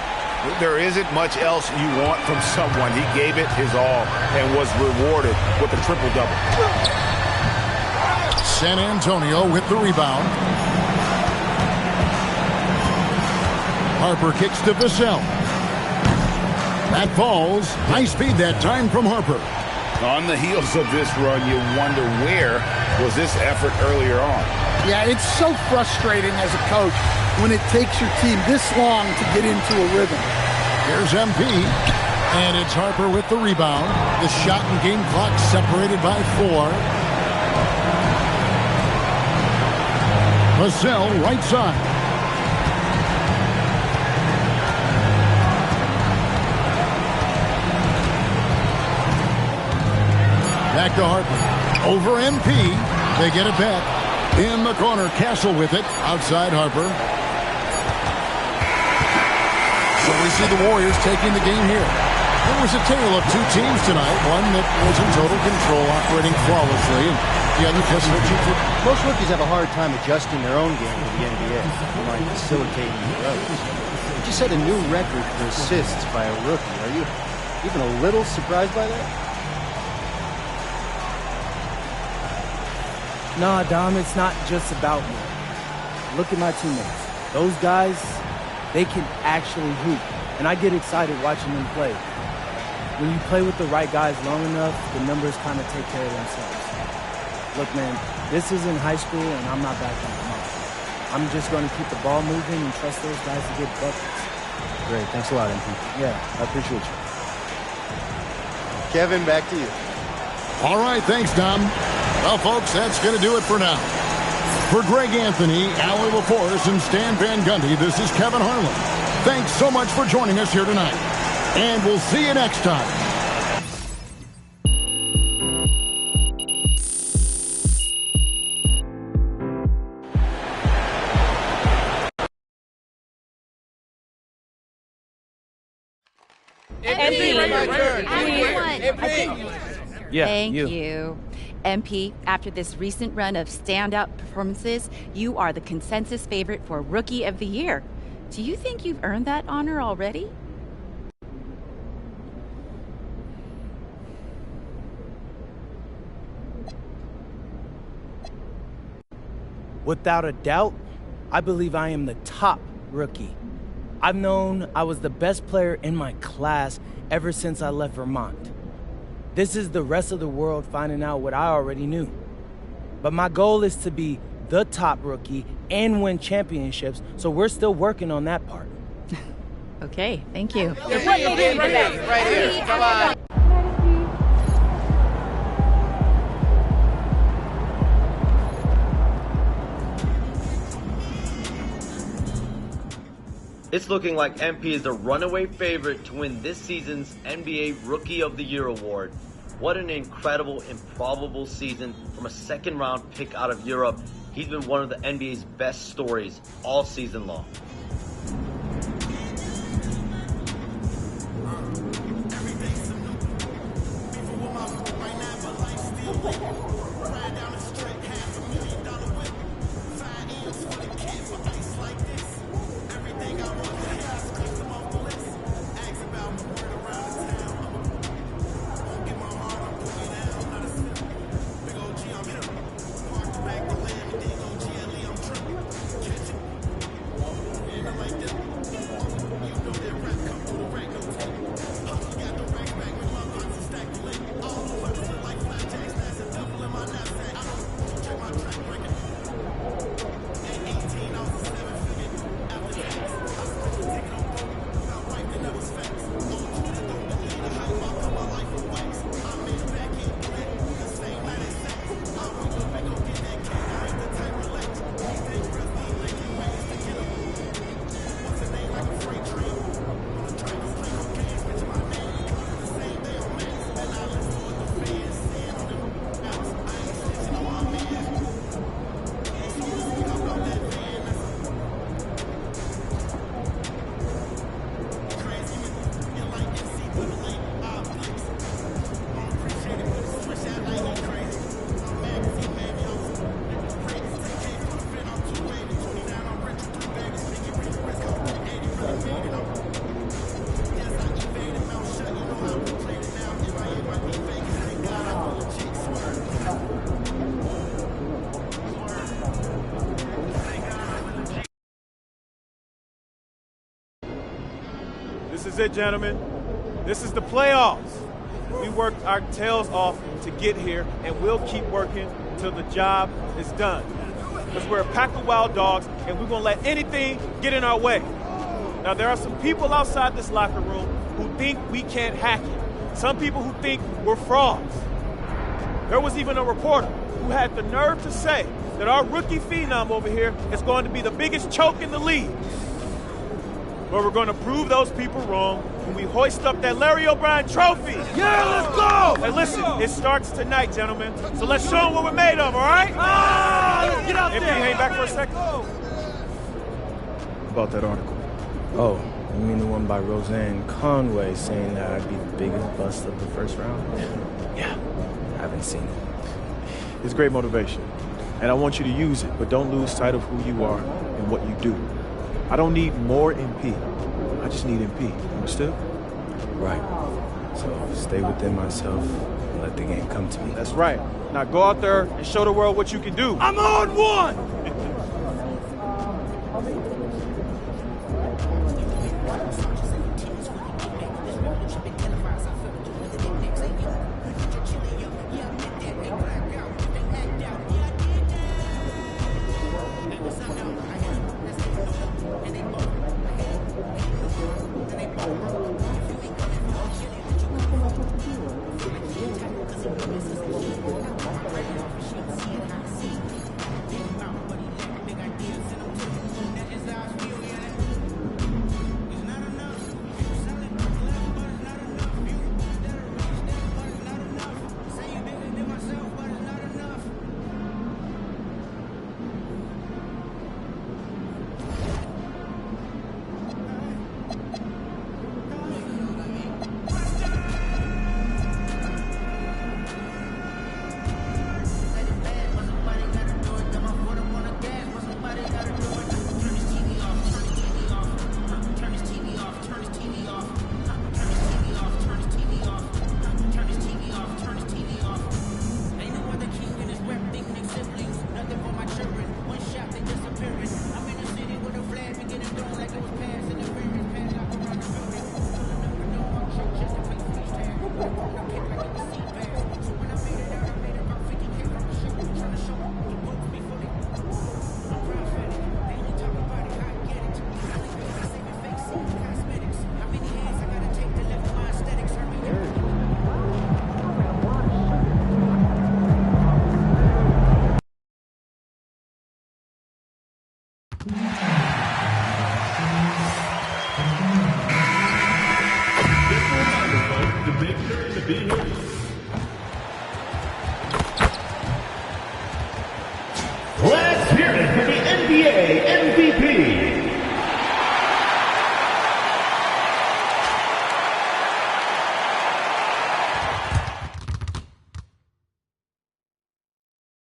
There isn't much else you want from someone. He gave it his all and was rewarded with a triple-double. San Antonio with the rebound. Harper kicks to Vassell. That falls. High speed that time from Harper. On the heels of this run, you wonder where was this effort earlier on. Yeah, it's so frustrating as a coach when it takes your team this long to get into a rhythm. Here's MP. And it's Harper with the rebound. The shot and game clock separated by 4. Vassell right side. Back to Harper. Over MP. They get it back. In the corner, Castle with it. Outside Harper. So we see the Warriors taking the game here. It was a tale of two teams tonight. One that was in total control, operating flawlessly. And the other just most rookies have a hard time adjusting their own game to the NBA. They mind facilitating their others. You just set a new record for assists by a rookie. Are you even a little surprised by that? Nah, Dom, it's not just about me. Look at my teammates. Those guys, they can actually hoop, and I get excited watching them play. When you play with the right guys long enough, the numbers kind of take care of themselves. Look, man, this isn't high school, and I'm not backing them up. I'm just going to keep the ball moving and trust those guys to get buckets. Great. Thanks a lot, MP. Yeah, I appreciate you. Kevin, back to you. All right, thanks, Dom. Well, folks, that's going to do it for now. For Greg Anthony, Allie LaForce, and Stan Van Gundy, this is Kevin Harlan. Thanks so much for joining us here tonight. And we'll see you next time. Thank you. MP, after this recent run of standout performances, you are the consensus favorite for Rookie of the Year. Do you think you've earned that honor already? Without a doubt, I believe I am the top rookie. I've known I was the best player in my class ever since I left Vermont. This is the rest of the world finding out what I already knew. But my goal is to be the top rookie and win championships, so we're still working on that part. Okay, thank you. Right here. Come on. It's looking like MP is the runaway favorite to win this season's NBA Rookie of the Year award. What an incredible, improbable season from a second-round pick out of Europe. He's been one of the NBA's best stories all season long. This is it, gentlemen. This is the playoffs. We worked our tails off to get here, and we'll keep working till the job is done. Because we're a pack of wild dogs, and we won't let anything get in our way. Now, there are some people outside this locker room who think we can't hack it. Some people who think we're frauds. There was even a reporter who had the nerve to say that our rookie phenom over here is going to be the biggest choke in the league. But we're going to prove those people wrong when we hoist up that Larry O'Brien trophy. Yeah, let's go! Hey, listen, it starts tonight, gentlemen. So let's show them what we're made of, all right? Let's get out there. Hang back for a second. About that article. Oh, you mean the one by Roseanne Conway saying that I'd be the biggest bust of the first round? Yeah, haven't seen it. It's great motivation, and I want you to use it, but don't lose sight of who you are and what you do. I don't need more MP. I just need MP. Understood? Right. So stay within myself and let the game come to me. That's right. Now go out there and show the world what you can do. I'm on one! Let's hear it for the NBA MVP.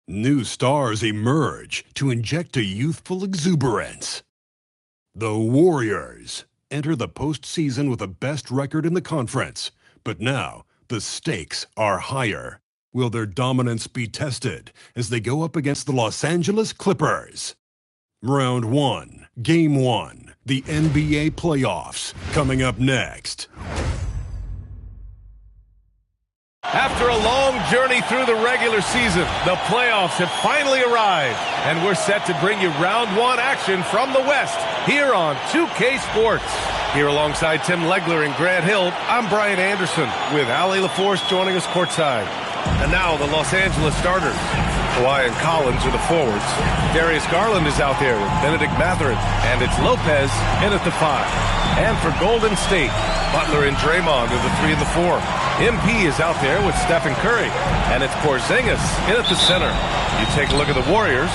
New stars emerge to inject a youthful exuberance. The Warriors enter the postseason with the best record in the conference, but now the stakes are higher. Will their dominance be tested as they go up against the Los Angeles Clippers? Round 1, Game 1, the NBA playoffs, coming up next. After a long journey through the regular season, the playoffs have finally arrived, and we're set to bring you round 1 action from the West here on 2K Sports. Here alongside Tim Legler and Grant Hill, I'm Brian Anderson with Ali LaForce joining us courtside. And now the Los Angeles starters. Kawhi and Collins are the forwards. Darius Garland is out there with Benedict Mathurin, and it's Lopez in at the 5. And for Golden State, Butler and Draymond are the 3 and the 4. MP is out there with Stephen Curry, and it's Porzingis in at the center. You take a look at the Warriors.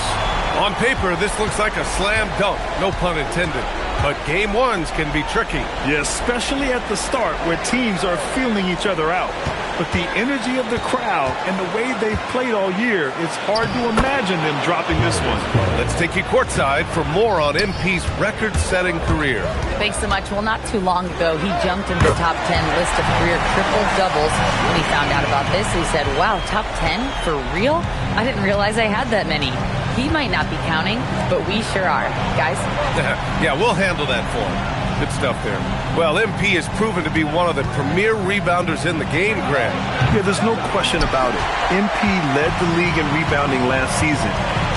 On paper, this looks like a slam dunk, no pun intended. But game 1s can be tricky. Yeah, especially at the start where teams are feeling each other out. But the energy of the crowd and the way they've played all year, it's hard to imagine them dropping this one. Let's take you courtside for more on MP's record-setting career. Thanks so much. Well, not too long ago, he jumped into the top 10 list of career triple-doubles. When he found out about this, he said, wow, top 10? For real? I didn't realize I had that many. He might not be counting, but we sure are. Guys? Yeah, we'll handle that for him. Good stuff there. Well, MP has proven to be one of the premier rebounders in the game, Grant. Yeah, there's no question about it. MP led the league in rebounding last season.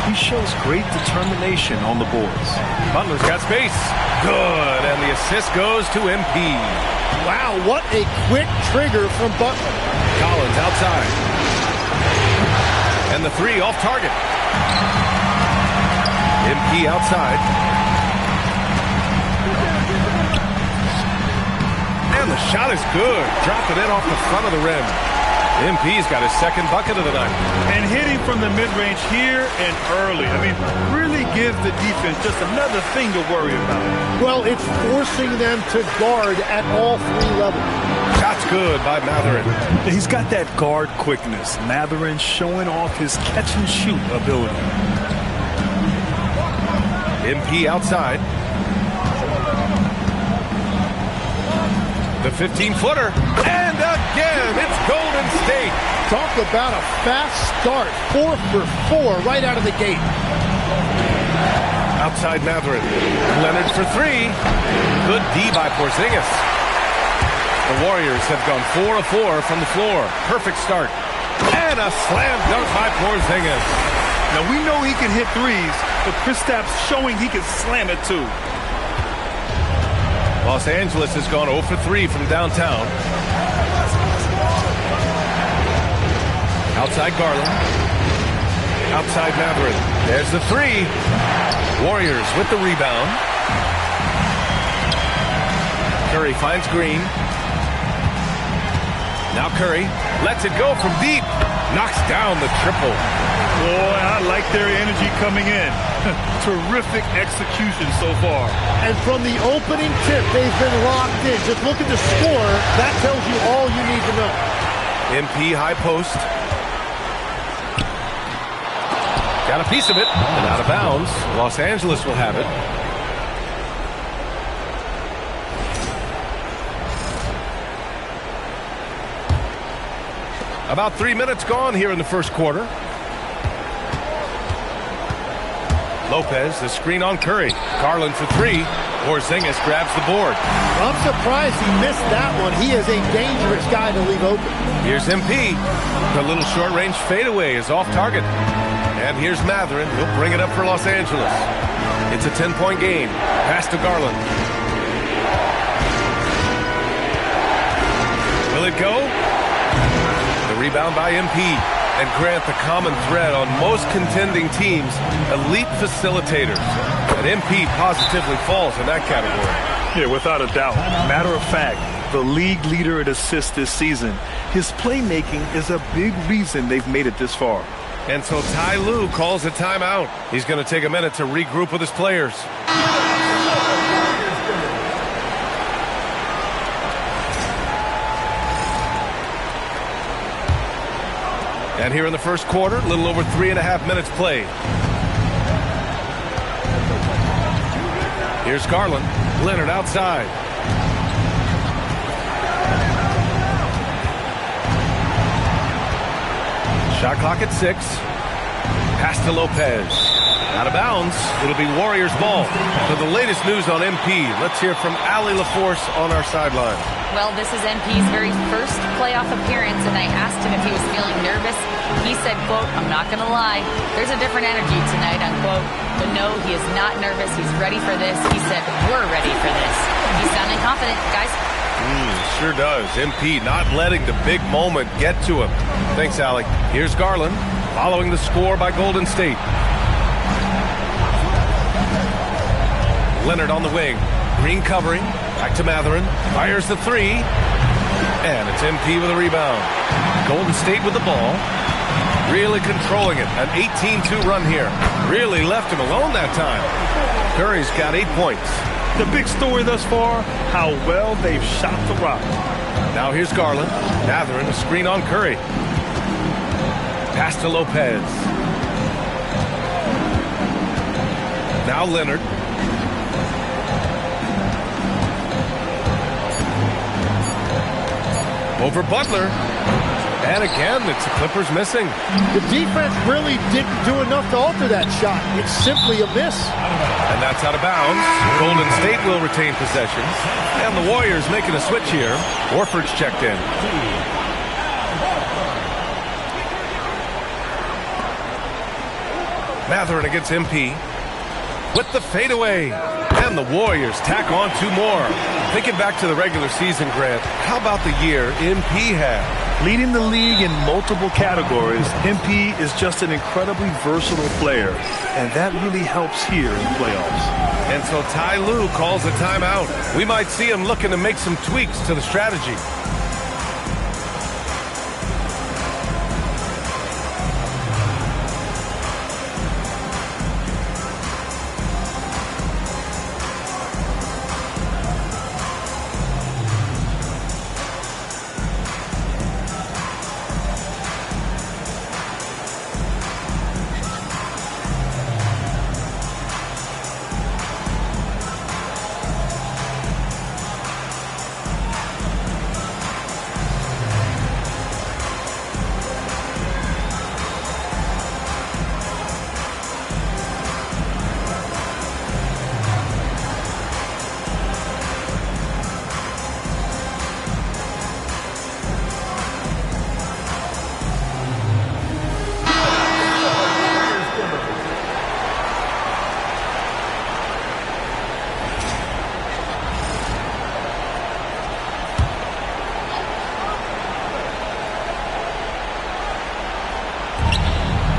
He shows great determination on the boards. Butler's got space. Good, and the assist goes to MP. Wow, what a quick trigger from Butler. Collins outside. And the 3 off target. MP outside. And the shot is good. Dropping it off the front of the rim. MP's got his second bucket of the night. And hitting from the mid-range here and early. I mean, really gives the defense just another thing to worry about. Well, it's forcing them to guard at all 3 levels. Shot's good by Mathurin. He's got that guard quickness. Mathurin showing off his catch-and-shoot ability. MP outside. The 15-footer. And again, it's Golden State. Talk about a fast start. 4 for 4 right out of the gate. Outside Matherin. Leonard for 3. Good D by Porzingis. The Warriors have gone 4 of 4 from the floor. Perfect start. And a slam dunk by Porzingis. Now, we know he can hit threes, but Kristaps showing he can slam it too. Los Angeles has gone 0 for 3 from downtown. Outside Garland. Outside Matherin. There's the 3. Warriors with the rebound. Curry finds Green. Now Curry lets it go from deep. Knocks down the triple. Boy, I like their energy coming in. Terrific execution so far. And from the opening tip, they've been locked in. Just look at the score. That tells you all you need to know. MP high post. Got a piece of it, and out of bounds. Los Angeles will have it. About 3 minutes gone here in the first quarter. Lopez, the screen on Curry. Garland for 3. Porzingis grabs the board. I'm surprised he missed that one. He is a dangerous guy to leave open. Here's MP. The little short-range fadeaway is off target. And here's Matherin. He'll bring it up for Los Angeles. It's a 10-point game. Pass to Garland. Will it go? The rebound by MP. And Grant, the common thread on most contending teams, elite facilitators. And MP positively falls in that category. Yeah, without a doubt. Matter of fact, the league leader in assists this season. His playmaking is a big reason they've made it this far. And so Ty Lue calls a timeout. He's going to take a minute to regroup with his players. And here in the first quarter, a little over 3.5 minutes played. Here's Garland. Leonard outside. Shot clock at 6. Pass to Lopez. Out of bounds. It'll be Warriors ball. So the latest news on MP. Let's hear from Allie LaForce on our sideline. Well, this is MP's very first playoff appearance, and I asked him if he was feeling nervous. He said, quote, "I'm not going to lie. There's a different energy tonight," unquote. But no, he is not nervous. He's ready for this. He said, "We're ready for this." He's sounding confident, guys. Sure does. MP not letting the big moment get to him. Thanks, Allie. Here's Garland following the score by Golden State. Leonard on the wing. Green covering. Back to Matherin. Fires the 3. And it's MP with a rebound. Golden State with the ball. Really controlling it. An 18-2 run here. Really left him alone that time. Curry's got 8 points. The big story thus far, how well they've shot the rock. Now here's Garland. Matherin, a screen on Curry. Pass to Lopez. Now Leonard. Over Butler. And again, it's the Clippers missing. The defense really didn't do enough to alter that shot. It's simply a miss. And that's out of bounds. Golden State will retain possession. And the Warriors making a switch here. Horford's checked in. Matherin against MP. With the fadeaway. And the Warriors tack on 2 more. Thinking back to the regular season, Grant, how about the year MP had? Leading the league in multiple categories, MP is just an incredibly versatile player, and that really helps here in the playoffs. And so Ty Lue calls a timeout. We might see him looking to make some tweaks to the strategy.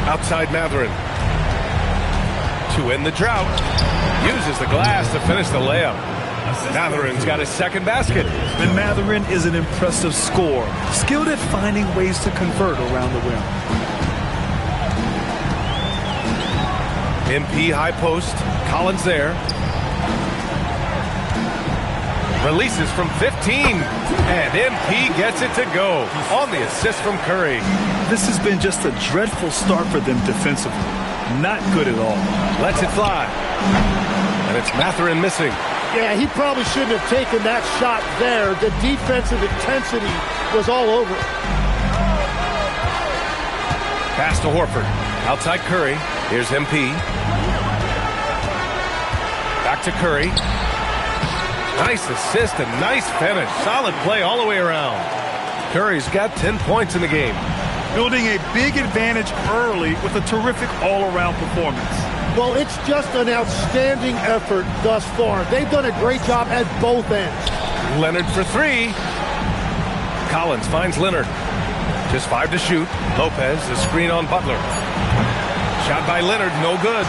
Outside Matherin. To end the drought. Uses the glass to finish the layup. Matherin's got his second basket. And Matherin is an impressive scorer, skilled at finding ways to convert around the rim. MP high post. Collins there. Releases from 15. And MP gets it to go on the assist from Curry. This has been just a dreadful start for them defensively. Not good at all. Lets it fly. And it's Matherin missing. Yeah, he probably shouldn't have taken that shot there. The defensive intensity was all over it. Pass to Horford. Outside Curry. Here's MP. Back to Curry. Nice assist and nice finish. Solid play all the way around. Curry's got 10 points in the game. Building a big advantage early with a terrific all-around performance. Well, it's just an outstanding effort thus far. They've done a great job at both ends. Leonard for three. Collins finds Leonard. Just 5 to shoot. Lopez, the screen on Butler. Shot by Leonard, no good.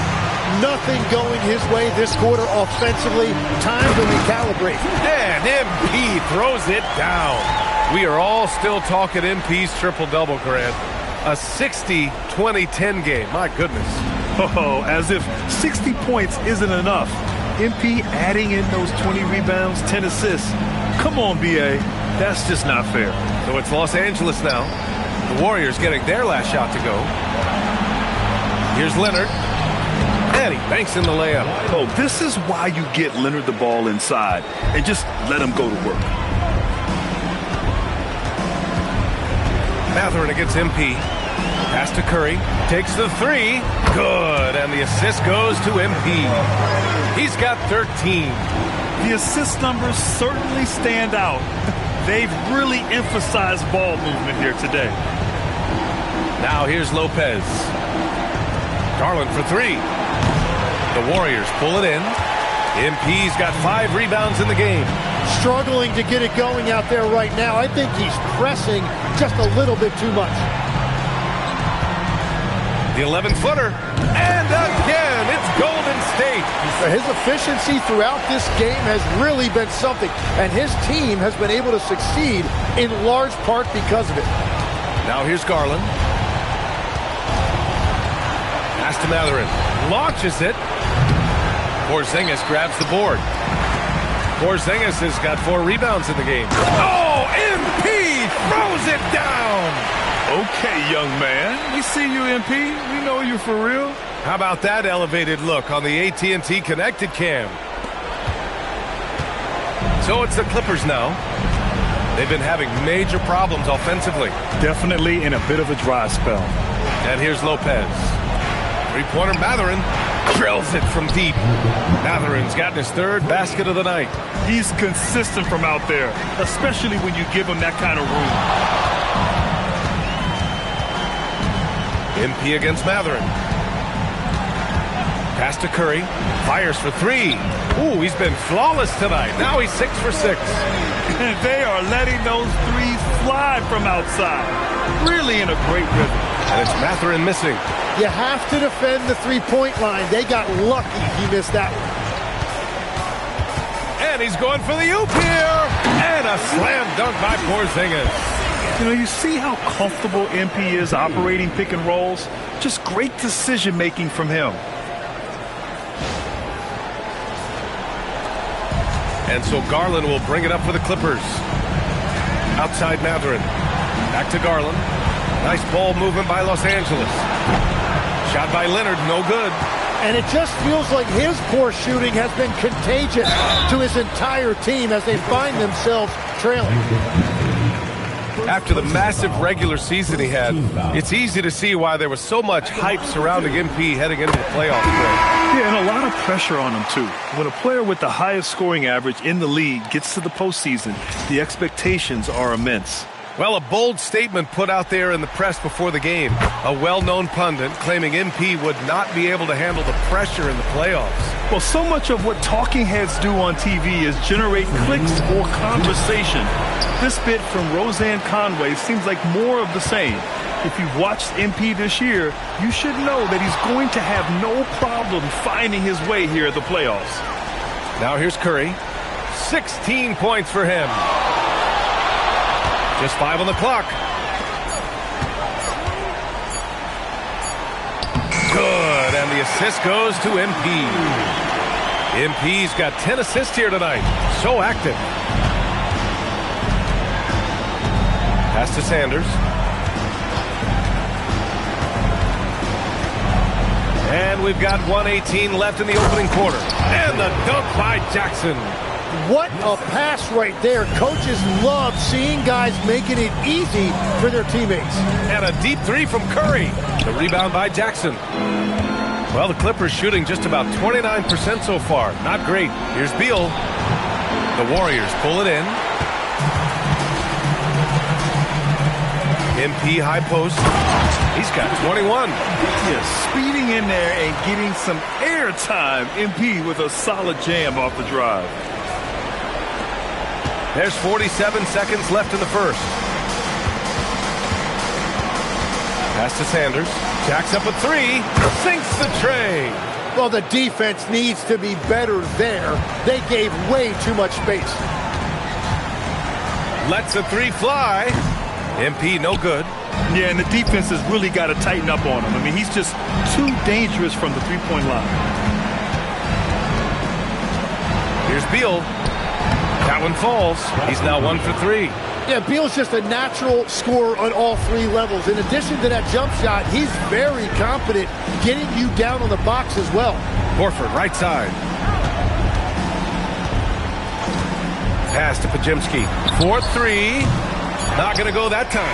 Nothing going his way this quarter offensively. Time to recalibrate. And MP throws it down. We are all still talking MP's triple-double, Grant. A 60-20-10 game. My goodness. Oh, as if 60 points isn't enough. MP adding in those 20 rebounds, 10 assists. Come on, BA. That's just not fair. So it's Los Angeles now. The Warriors getting their last shot to go. Here's Leonard. And he banks in the layup. Oh, this is why you get Leonard the ball inside and just let him go to work. Matherin against MP. Pass to Curry. Takes the three. Good. And the assist goes to MP. He's got 13. The assist numbers certainly stand out. They've really emphasized ball movement here today. Now here's Lopez. Garland for three. The Warriors pull it in. MP's got 5 rebounds in the game. Struggling to get it going out there right now. I think he's pressing just a little bit too much. The 11-footer. And again, it's Golden State. His efficiency throughout this game has really been something. And his team has been able to succeed in large part because of it. Now here's Garland. Pass to Matherin. Launches it. Porzingis grabs the board. Porzingis has got 4 rebounds in the game. Oh, MP throws it down. Okay, young man. We see you, MP. We know you for real. How about that elevated look on the AT&T connected cam? So it's the Clippers now. They've been having major problems offensively. Definitely in a bit of a dry spell. And here's Lopez. Three-pointer Matherin. Drills it from deep. Matherin's gotten his 3rd basket of the night. He's consistent from out there, especially when you give him that kind of room. MP against Matherin. Pass to Curry. Fires for 3. Ooh, he's been flawless tonight. Now he's 6 for 6. And they are letting those threes fly from outside. Really in a great rhythm. And it's Matherin missing. You have to defend the three-point line. They got lucky he missed that one. And he's going for the oop here. And a slam dunk by Porzingis. You know, you see how comfortable MP is operating pick and rolls? Just great decision-making from him. And so Garland will bring it up for the Clippers. Outside Matherin. Back to Garland. Nice ball movement by Los Angeles. Shot by Leonard, no good. And it just feels like his poor shooting has been contagious to his entire team as they find themselves trailing. After the massive regular season he had, it's easy to see why there was so much hype surrounding MP heading into the playoffs. Yeah, and a lot of pressure on him, too. When a player with the highest scoring average in the league gets to the postseason, the expectations are immense. Well, a bold statement put out there in the press before the game. A well-known pundit claiming MP would not be able to handle the pressure in the playoffs. Well, so much of what talking heads do on TV is generate clicks or conversation. This bit from Roseanne Conway seems like more of the same. If you've watched MP this year, you should know that he's going to have no problem finding his way here at the playoffs. Now here's Curry. 16 points for him. Just 5 on the clock. Good, and the assist goes to MP. MP's got 10 assists here tonight. So active. Pass to Sanders. And we've got 1:18 left in the opening quarter. And the dunk by Jackson. What a pass right there. Coaches love seeing guys making it easy for their teammates. And a deep three from Curry. The rebound by Jackson. Well, the Clippers shooting just about 29% so far. Not great. Here's Beal. The Warriors pull it in. MP high post. He's got 21. Yeah, speeding in there and getting some air time. MP with a solid jam off the drive. There's 47 seconds left in the first. Pass to Sanders. Jacks up a three. Sinks the tray. Well, the defense needs to be better there. They gave way too much space. Lets a three fly. MP no good. Yeah, and the defense has really got to tighten up on him. I mean, he's just too dangerous from the three-point line. Here's Beal. That one falls. He's now 1 for 3. Yeah, Beal's just a natural scorer on all three levels. In addition to that jump shot, he's very competent getting you down on the box as well. Horford, right side. Pass to Pajemski. 4-3. Not going to go that time.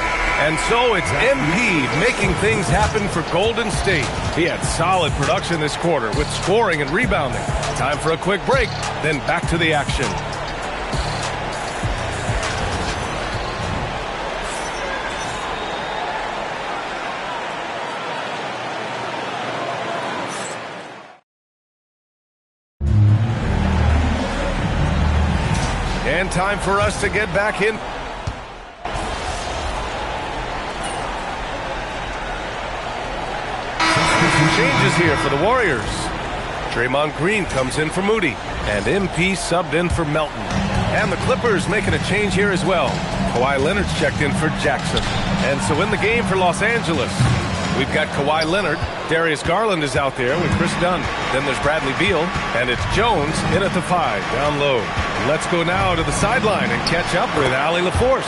And so it's MP making things happen for Golden State. He had solid production this quarter with scoring and rebounding. Time for a quick break, then back to the action. And time for us to get back in. Changes here for the Warriors. Draymond Green comes in for Moody, and MP subbed in for Melton. And the Clippers making a change here as well. Kawhi Leonard's checked in for Jackson. And so in the game for Los Angeles, we've got Kawhi Leonard. Darius Garland is out there with Chris Dunn. Then there's Bradley Beal, and it's Jones in at the 5, down low. Let's go now to the sideline and catch up with Allie LaForce.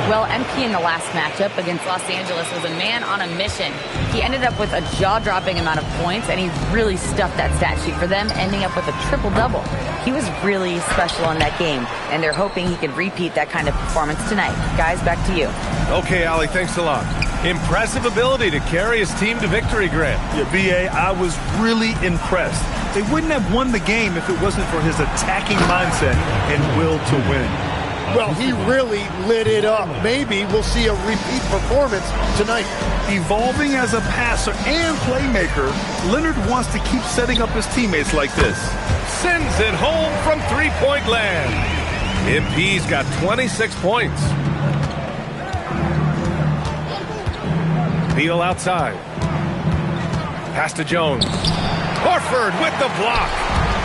Well, MP in the last matchup against Los Angeles was a man on a mission. He ended up with a jaw-dropping amount of points, and he really stuffed that stat sheet for them, ending up with a triple-double. He was really special in that game, and they're hoping he can repeat that kind of performance tonight. Guys, back to you. Okay, Allie, thanks a lot. Impressive ability to carry his team to victory, Grant. Yeah, B.A., I was really impressed. They wouldn't have won the game if it wasn't for his attacking mindset and will to win. Well, he really lit it up. Maybe we'll see a repeat performance tonight. Evolving as a passer and playmaker, Leonard wants to keep setting up his teammates like this. Sends it home from three-point land. MP's got 26 points. Beal outside. Pass to Jones. Horford with the block.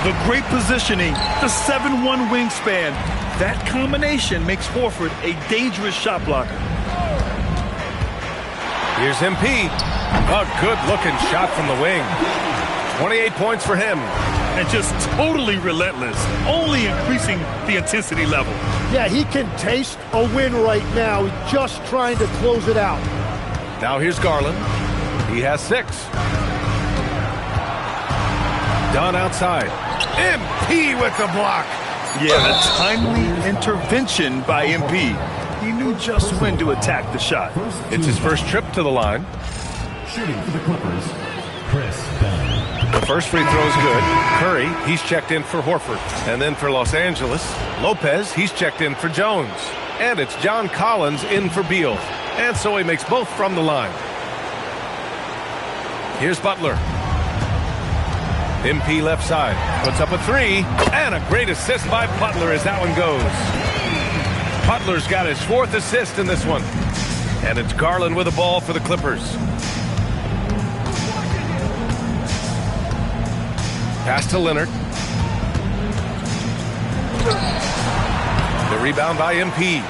The great positioning, the 7'1" wingspan. That combination makes Horford a dangerous shot blocker. Here's MP. A good-looking shot from the wing. 28 points for him. And just totally relentless, only increasing the intensity level. Yeah, he can taste a win right now, just trying to close it out. Now here's Garland. He has 6. Dunn outside. MP with the block. Yeah, the timely intervention by MP. He knew just when to attack the shot. It's his first trip to the line. Shooting for the Clippers, Chris Dunn. The first free throw is good. Curry, he's checked in for Horford. And then for Los Angeles, Lopez, he's checked in for Jones. And it's John Collins in for Beal. And so he makes both from the line. Here's Butler. MP left side. Puts up a 3. And a great assist by Butler as that one goes. Butler's got his 4th assist in this one. And it's Garland with the ball for the Clippers. Pass to Leonard. The rebound by MP.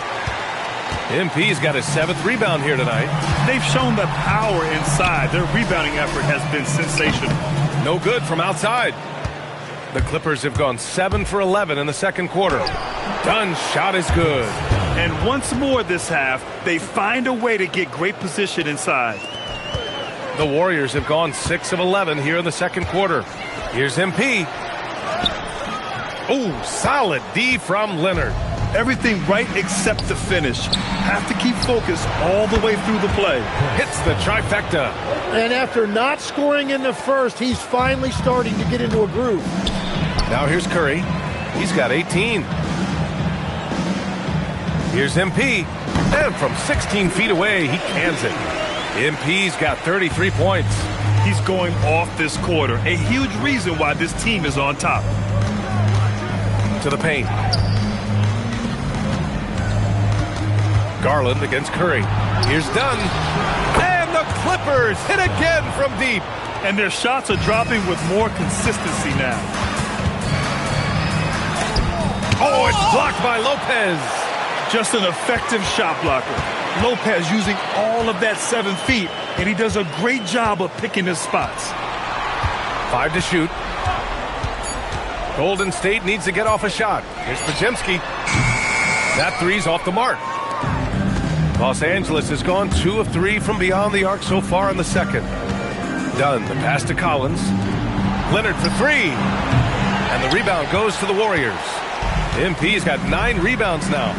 MP's got his 7th rebound here tonight. They've shown the power inside. Their rebounding effort has been sensational. No good from outside. The Clippers have gone 7 for 11 in the second quarter. Dunn's shot is good. And once more this half, they find a way to get great position inside. The Warriors have gone 6 of 11 here in the second quarter. Here's MP. Oh, solid D from Leonard. Everything right except the finish. Have to keep focused all the way through the play. Hits the trifecta. And after not scoring in the first, he's finally starting to get into a groove. Now here's Curry. He's got 18. Here's MP. And from 16 feet away, he cans it. MP's got 33 points. He's going off this quarter. A huge reason why this team is on top. To the paint. Garland against Curry. Here's Dunn. And the Clippers hit again from deep. And their shots are dropping with more consistency now. Oh, it's blocked by Lopez. Just an effective shot blocker. Lopez using all of that 7 feet, and he does a great job of picking his spots. 5 to shoot. Golden State needs to get off a shot. Here's Podziemski. That three's off the mark. Los Angeles has gone 2 of 3 from beyond the arc so far in the second. Dunn, the pass to Collins. Leonard for 3. And the rebound goes to the Warriors. MP's got 9 rebounds now.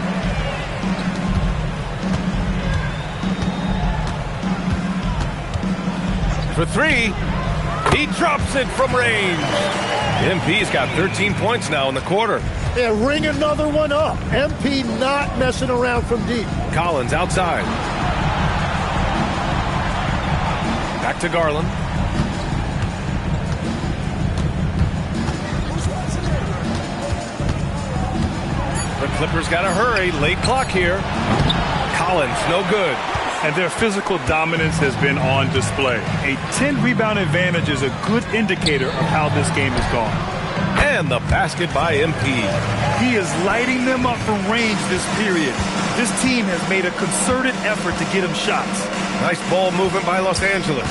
For 3. He drops it from range. MP's got 13 points now in the quarter. Yeah, ring another one up. MP not messing around from deep. Collins outside. Back to Garland. The Clippers got to hurry. Late clock here. Collins, no good. And their physical dominance has been on display. A 10-rebound advantage is a good indicator of how this game has gone. And the basket by MP. He is lighting them up from range this period. This team has made a concerted effort to get him shots. Nice ball movement by Los Angeles.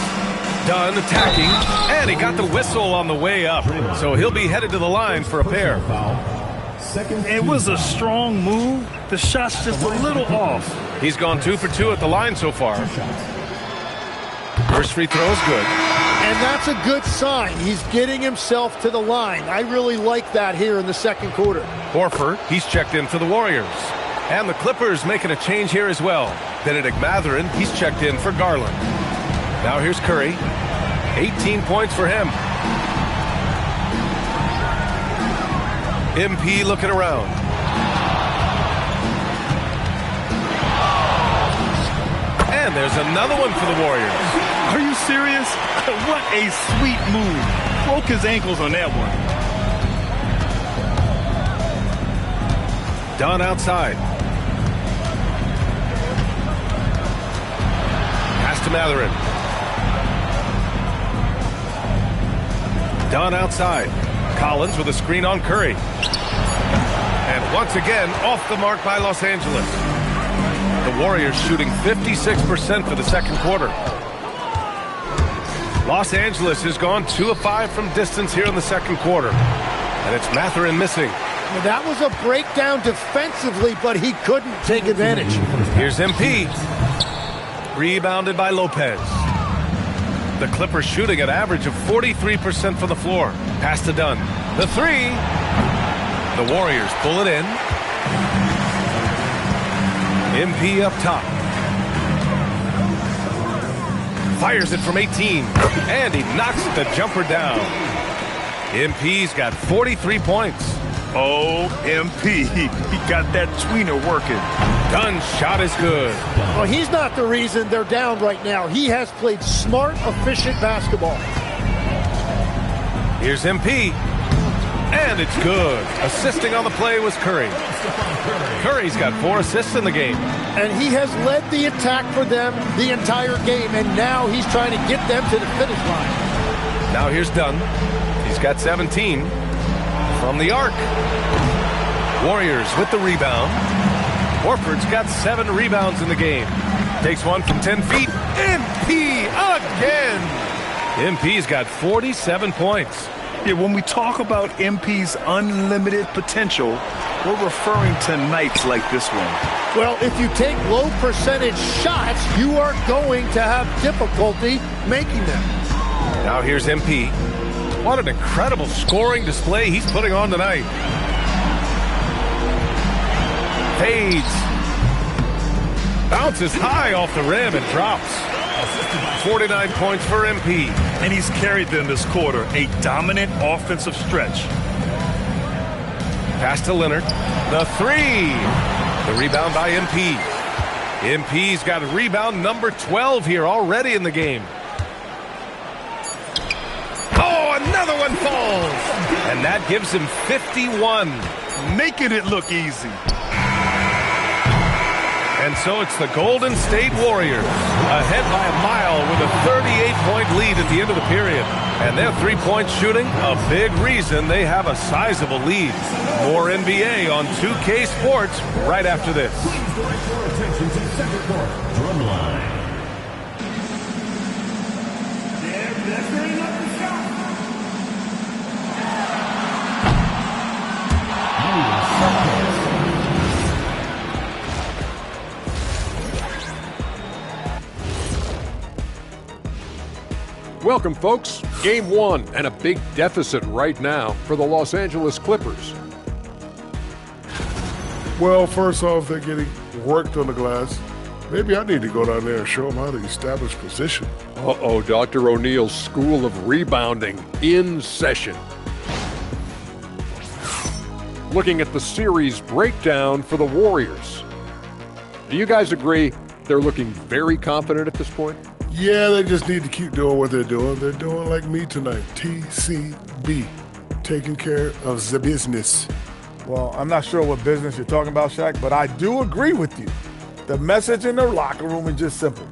Dunn attacking, and he got the whistle on the way up. So he'll be headed to the line for a pair. It was a strong move. The shot's just a little off. He's gone 2 for 2 at the line so far. First free throw is good. And that's a good sign. He's getting himself to the line. I really like that here in the second quarter. Horford, he's checked in for the Warriors. And the Clippers making a change here as well. Benedict Mathurin, he's checked in for Garland. Now here's Curry. 18 points for him. MP looking around. And there's another one for the Warriors. Are you serious? What a sweet move. Broke his ankles on that one. Dunn outside. Pass to Mathurin. Dunn outside. Collins with a screen on Curry. And once again, off the mark by Los Angeles. The Warriors shooting 56% for the second quarter. Los Angeles has gone 2 of 5 from distance here in the second quarter. And it's Mathurin missing. Well, that was a breakdown defensively, but he couldn't take advantage. Here's MP. Rebounded by Lopez. The Clippers shooting an average of 43% from the floor. Pass to Dunn. The 3. The Warriors pull it in. MP up top. Fires it from 18. And he knocks the jumper down. MP's got 43 points. Oh, MP. He got that tweener working. Dunn's shot is good. Well, he's not the reason they're down right now. He has played smart, efficient basketball. Here's MP. And it's good. Assisting on the play was Curry. Curry's got 4 assists in the game. And he has led the attack for them the entire game, and now he's trying to get them to the finish line. Now here's Dunn. He's got 17 from the arc. Warriors with the rebound. Horford's got 7 rebounds in the game. Takes one from 10 feet. MP again. MP's got 47 points. Yeah, when we talk about MP's unlimited potential, we're referring to nights like this one. Well, if you take low percentage shots, you are going to have difficulty making them. Now here's MP. What an incredible scoring display he's putting on tonight. Fades. Bounces high off the rim and drops. 49 points for MP. And he's carried them this quarter, a dominant offensive stretch. Pass to Leonard. The 3. The rebound by MP. MP's got rebound number 12 here already in the game. Oh, another one falls. And that gives him 51. Making it look easy. And so it's the Golden State Warriors ahead by a mile with a 38-point lead at the end of the period. And their three-point shooting, a big reason they have a sizable lead. More NBA on 2K Sports right after this. Welcome, folks. Game 1 and a big deficit right now for the Los Angeles Clippers. Well, first off, they're getting worked on the glass. Maybe I need to go down there and show them how to establish position. Uh-oh, Dr. O'Neill's School of Rebounding in session. Looking at the series breakdown for the Warriors. Do you guys agree they're looking very confident at this point? Yeah, they just need to keep doing what they're doing. They're doing like me tonight, TCB, taking care of the business. Well, I'm not sure what business you're talking about, Shaq, but I do agree with you. The message in the locker room is just simple.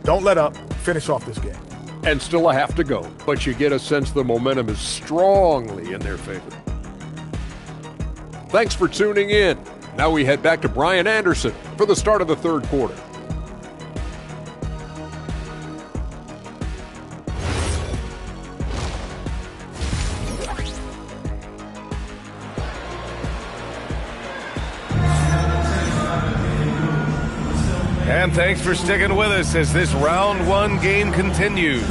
Don't let up. Finish off this game. And still a half to go, but you get a sense the momentum is strongly in their favor. Thanks for tuning in. Now we head back to Brian Anderson for the start of the third quarter. And thanks for sticking with us as this round 1 game continues.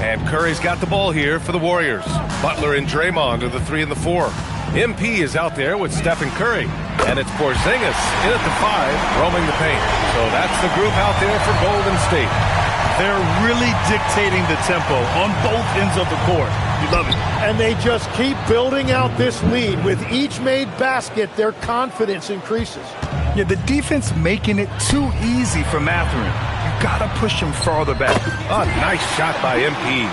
And Curry's got the ball here for the Warriors. Butler and Draymond are the 3 and the 4. MP is out there with Stephen Curry. And it's Porzingis in at the 5, roaming the paint. So that's the group out there for Golden State. They're really dictating the tempo on both ends of the court. You love it. And they just keep building out this lead. With each made basket, their confidence increases. Yeah, the defense making it too easy for Mathurin. You got to push him farther back. Oh, nice shot by MP.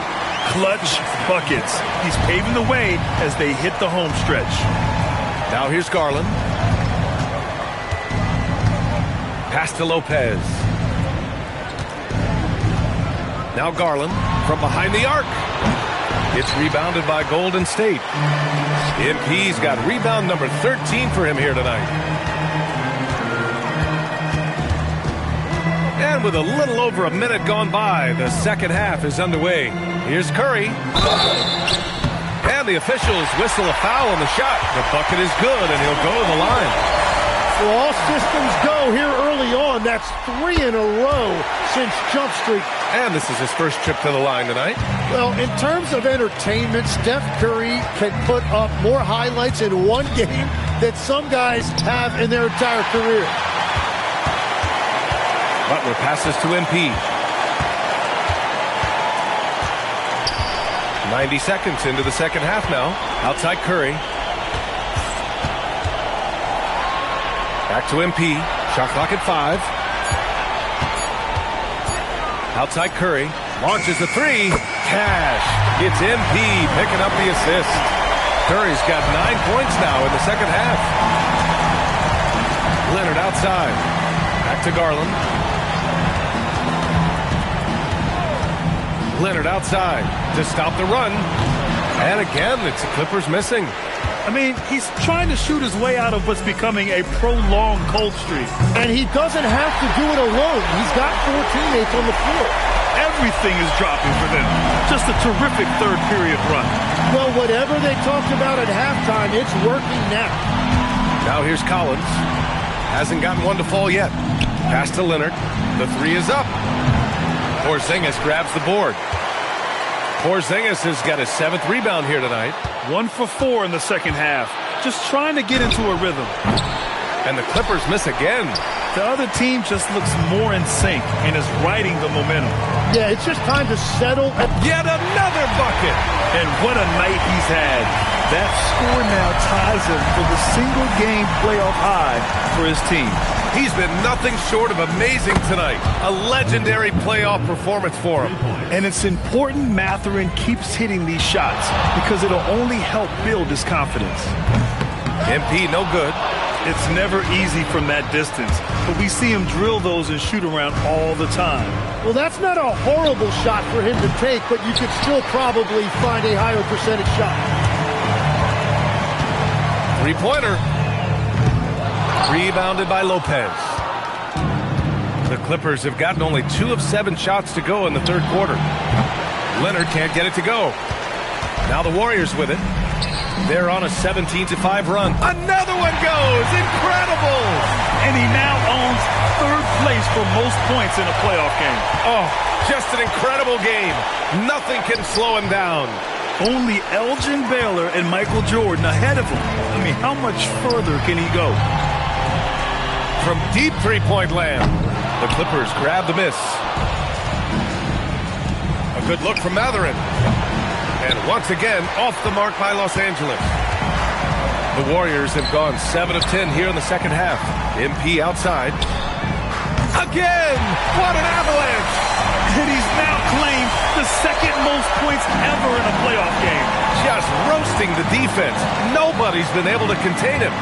Clutch buckets. He's paving the way as they hit the home stretch. Now here's Garland. Pass to Lopez. Now Garland from behind the arc. It's rebounded by Golden State. MP's got rebound number 13 for him here tonight. And with a little over a minute gone by, the second half is underway. Here's Curry. And the officials whistle a foul on the shot. The bucket is good, and he'll go to the line. Well, all systems go here early on. That's 3 in a row since Jump Street. And this is his first trip to the line tonight. Well, in terms of entertainment, Steph Curry can put up more highlights in one game than some guys have in their entire career. Butler passes to MP. 90 seconds into the second half now. Outside Curry. Back to MP. Shot clock at 5. Outside Curry. Launches the 3. Cash. It's MP picking up the assist. Curry's got 9 points now in the second half. Leonard outside. Back to Garland. Leonard outside to stop the run. And again, it's the Clippers missing. I mean, he's trying to shoot his way out of what's becoming a prolonged cold streak. And he doesn't have to do it alone. He's got 4 teammates on the floor. Everything is dropping for them. Just a terrific third period run. Well, whatever they talked about at halftime, it's working now. Now here's Collins. Hasn't gotten one to fall yet. Pass to Leonard. The 3 is up. Porzingis grabs the board. Porzingis has got his 7th rebound here tonight. 1 for 4 in the second half. Just trying to get into a rhythm. And the Clippers miss again. The other team just looks more in sync and is riding the momentum. Yeah, it's just time to settle. Yet another bucket. And what a night he's had. That score now ties him for the single-game playoff high for his team. He's been nothing short of amazing tonight. A legendary playoff performance for him. And it's important Mathurin keeps hitting these shots because it'll only help build his confidence. MP no good. It's never easy from that distance, but we see him drill those and shoot around all the time. Well, that's not a horrible shot for him to take, but you could still probably find a higher percentage shot. 3-pointer. Rebounded by Lopez. The Clippers have gotten only 2 of 7 shots to go in the third quarter. Leonard can't get it to go. Now the Warriors with it. They're on a 17-5 run. Another one goes! Incredible! And he now owns 3rd place for most points in a playoff game. Oh, just an incredible game. Nothing can slow him down. Only Elgin Baylor and Michael Jordan ahead of him. I mean, how much further can he go? From deep three-point land, the Clippers grab the miss. A good look from Mathurin. And once again, off the mark by Los Angeles. The Warriors have gone 7 of 10 here in the second half. MP outside. Again! What an avalanche! And he's now claimed the 2nd most points ever in a playoff game. Just roasting the defense. Nobody's been able to contain him.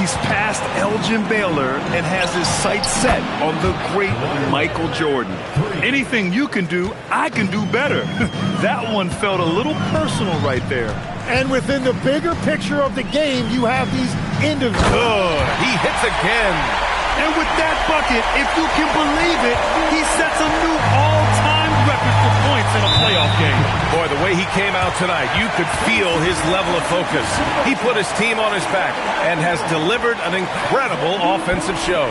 He's passed Elgin Baylor and has his sights set on the great Michael Jordan. Anything you can do, I can do better. That one felt a little personal right there. And within the bigger picture of the game, you have these individuals. Good. He hits again. And with that bucket, if you can believe it, he sets a new all-time record for points in a playoff game. Boy, the way he came out tonight, you could feel his level of focus. He put his team on his back and has delivered an incredible offensive show.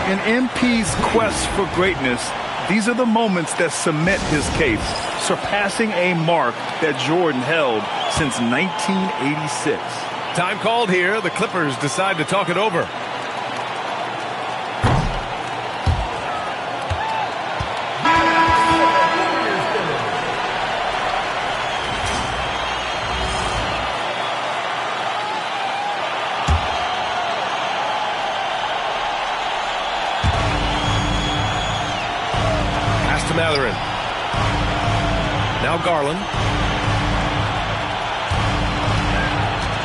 In MP's quest for greatness, these are the moments that cement his case, surpassing a mark that Jordan held since 1986. Time called here. The Clippers decide to talk it over. Mathurin. Now Garland.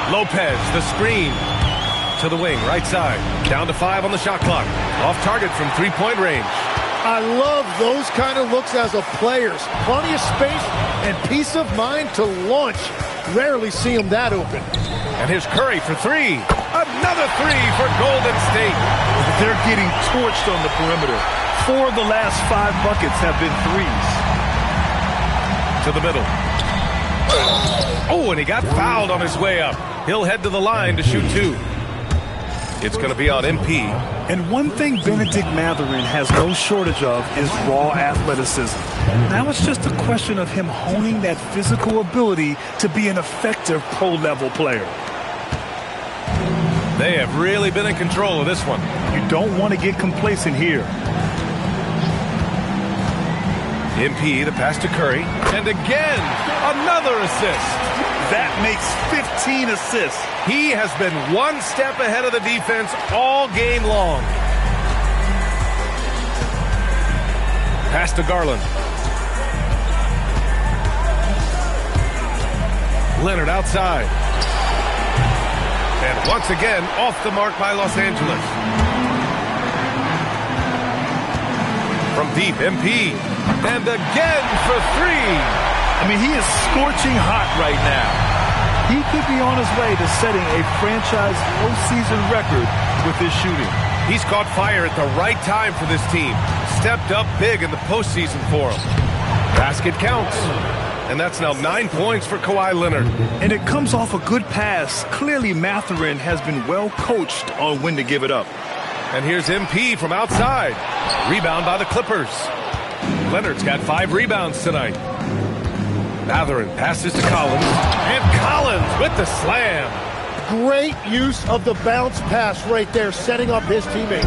Lopez, the screen. To the wing, right side. Down to 5 on the shot clock. Off target from 3-point range. I love those kind of looks as a player. Plenty of space and peace of mind to launch. Rarely see him that open. And here's Curry for 3. Another 3 for Golden State. They're getting torched on the perimeter. 4 of the last 5 buckets have been 3s. To the middle. Oh, and he got fouled on his way up. He'll head to the line to shoot 2. It's going to be on MP. And one thing Benedict Mathurin has no shortage of is raw athleticism. Now it's just a question of him honing that physical ability to be an effective pro-level player. They have really been in control of this one. You don't want to get complacent here. MP, the pass to Curry. And again, another assist. That makes 15 assists. He has been one step ahead of the defense all game long. Pass to Garland. Leonard outside. And once again, off the mark by Los Angeles. From deep, MP. And again for three. I mean, he is scorching hot right now. He could be on his way to setting a franchise postseason record with his shooting. He's caught fire at the right time for this team. Stepped up big in the postseason for him. Basket counts. And that's now 9 points for Kawhi Leonard. And it comes off a good pass. Clearly, Mathurin has been well coached on when to give it up. And here's MP from outside. Rebound by the Clippers. Leonard's got 5 rebounds tonight. Mathurin passes to Collins. And Collins with the slam. Great use of the bounce pass right there, setting up his teammate.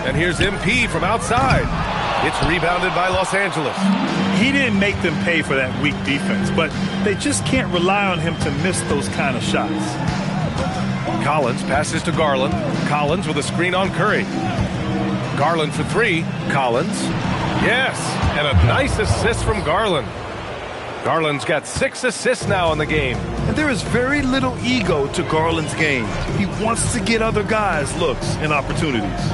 And here's MP from outside. It's rebounded by Los Angeles. He didn't make them pay for that weak defense, but they just can't rely on him to miss those kind of shots. Collins passes to Garland. Collins with a screen on Curry. Garland for 3. Collins. Yes, and a nice assist from Garland. Garland's got 6 assists now in the game. And there is very little ego to Garland's game. He wants to get other guys looks and opportunities.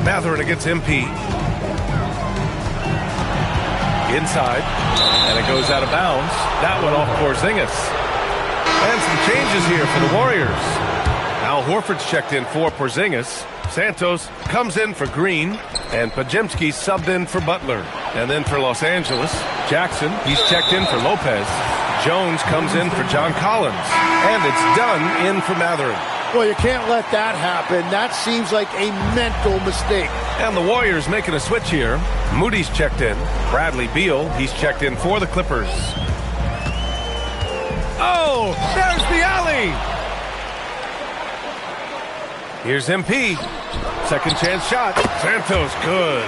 Mathurin against MP. Inside. And it goes out of bounds. That one off Porzingis. And some changes here for the Warriors. Al Horford's checked in for Porzingis. Santos comes in for Green. And Pajemski subbed in for Butler. And then for Los Angeles, Jackson, he's checked in for Lopez. Jones comes in for John Collins. And it's done in for Mathurin. Well, you can't let that happen. That seems like a mental mistake. And the Warriors making a switch here. Moody's checked in. Bradley Beal, he's checked in for the Clippers. Oh, there's the alley. Here's MP. Second chance shot. Santos, good.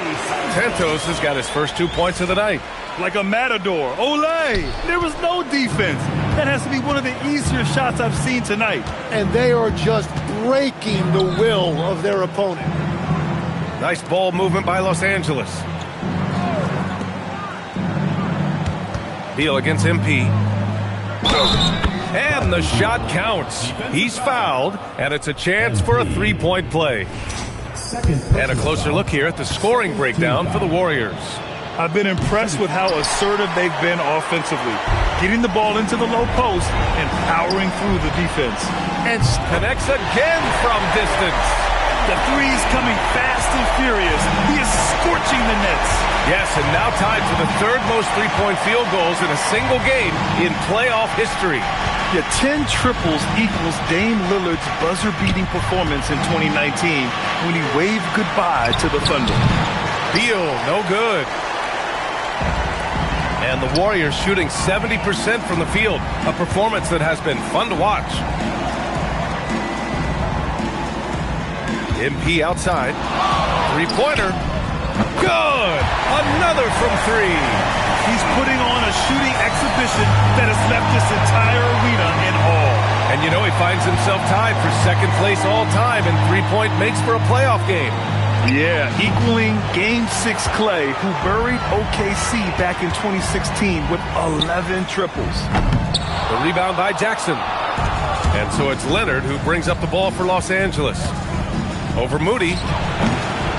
Santos has got his first 2 points of the night. Like a matador. Olé! There was no defense. That has to be one of the easier shots I've seen tonight. And they are just breaking the will of their opponent. Nice ball movement by Los Angeles. Beal against MP. And the shot counts. He's fouled, and it's a chance for a three-point play. And a closer look here at the scoring breakdown for the Warriors. I've been impressed with how assertive they've been offensively, getting the ball into the low post and powering through the defense. And connects again from distance. The three's coming fast and furious. He is scorching the nets. Yes, and now tied for the third most three-point field goals in a single game in playoff history. Yeah, 10 triples equals Dame Lillard's buzzer-beating performance in 2019 when he waved goodbye to the Thunder. Beal, no good. And the Warriors shooting 70% from the field, a performance that has been fun to watch. MP outside. Three-pointer. Good! Another from 3. He's putting on a shooting exhibition that has left this entire arena in awe. And you know he finds himself tied for second place all time in three-point makes for a playoff game. Yeah, equaling Game 6 Clay, who buried OKC back in 2016 with 11 triples. The rebound by Jackson. And so it's Leonard who brings up the ball for Los Angeles. Over Moody.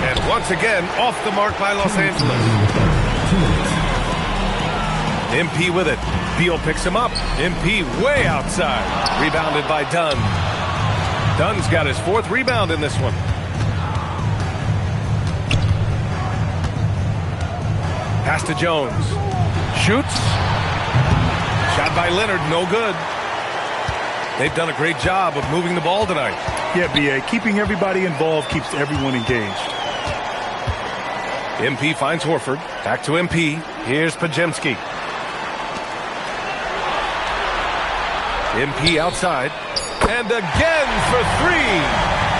And once again, off the mark by Los Angeles. MP with it. Beal picks him up. MP way outside. Rebounded by Dunn. Dunn's got his 4th rebound in this one. Pass to Jones. Shoots. Shot by Leonard, no good. They've done a great job of moving the ball tonight. Yeah, B.A., keeping everybody involved keeps everyone engaged. MP finds Horford. Back to MP. Here's Pajemski. MP outside. And again for three.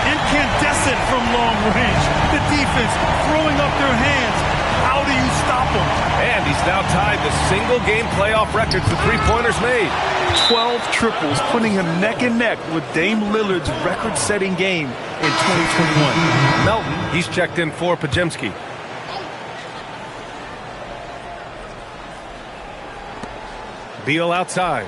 Incandescent from long range. The defense throwing up their hands. How do you stop him? And he's now tied the single-game playoff record for three-pointers made. 12 triples, putting him neck and neck with Dame Lillard's record-setting game in 2021. Melton, he's checked in for Pajemski. Beal outside.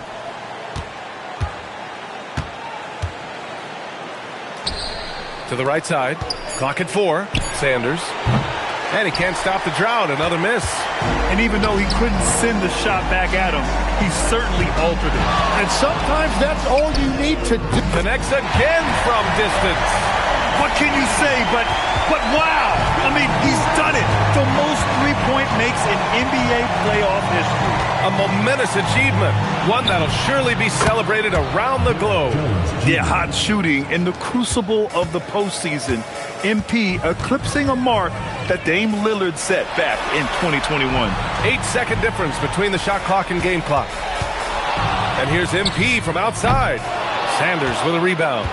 To the right side. Clock at 4. Sanders. And he can't stop the drought. Another miss. And even though he couldn't send the shot back at him, he certainly altered it. And sometimes that's all you need to do. Connects again from distance. What can you say? But wow. I mean, he's done it. The most three-point makes in NBA playoff history. A momentous achievement. One that'll surely be celebrated around the globe. Yeah, hot shooting in the crucible of the postseason. MP eclipsing a mark that Dame Lillard set back in 2021. 8-second difference between the shot clock and game clock. And here's MP from outside. Sanders with a rebound.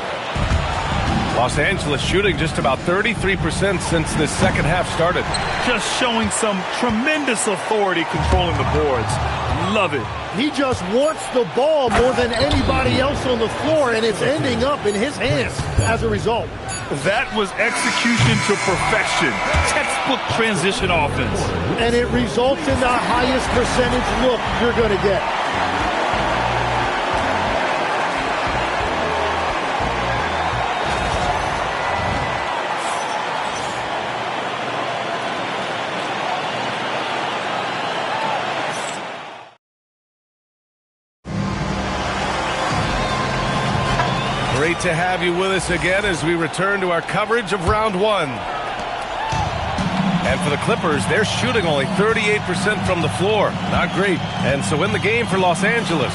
Los Angeles shooting just about 33% since this second half started. Just showing some tremendous authority controlling the boards. Love it. He just wants the ball more than anybody else on the floor, and it's ending up in his hands as a result. That was execution to perfection. Textbook transition offense. And it results in the highest percentage look you're going to get. Great to have you with us again as we return to our coverage of round one. And for the Clippers, they're shooting only 38% from the floor. Not great. And so in the game for Los Angeles,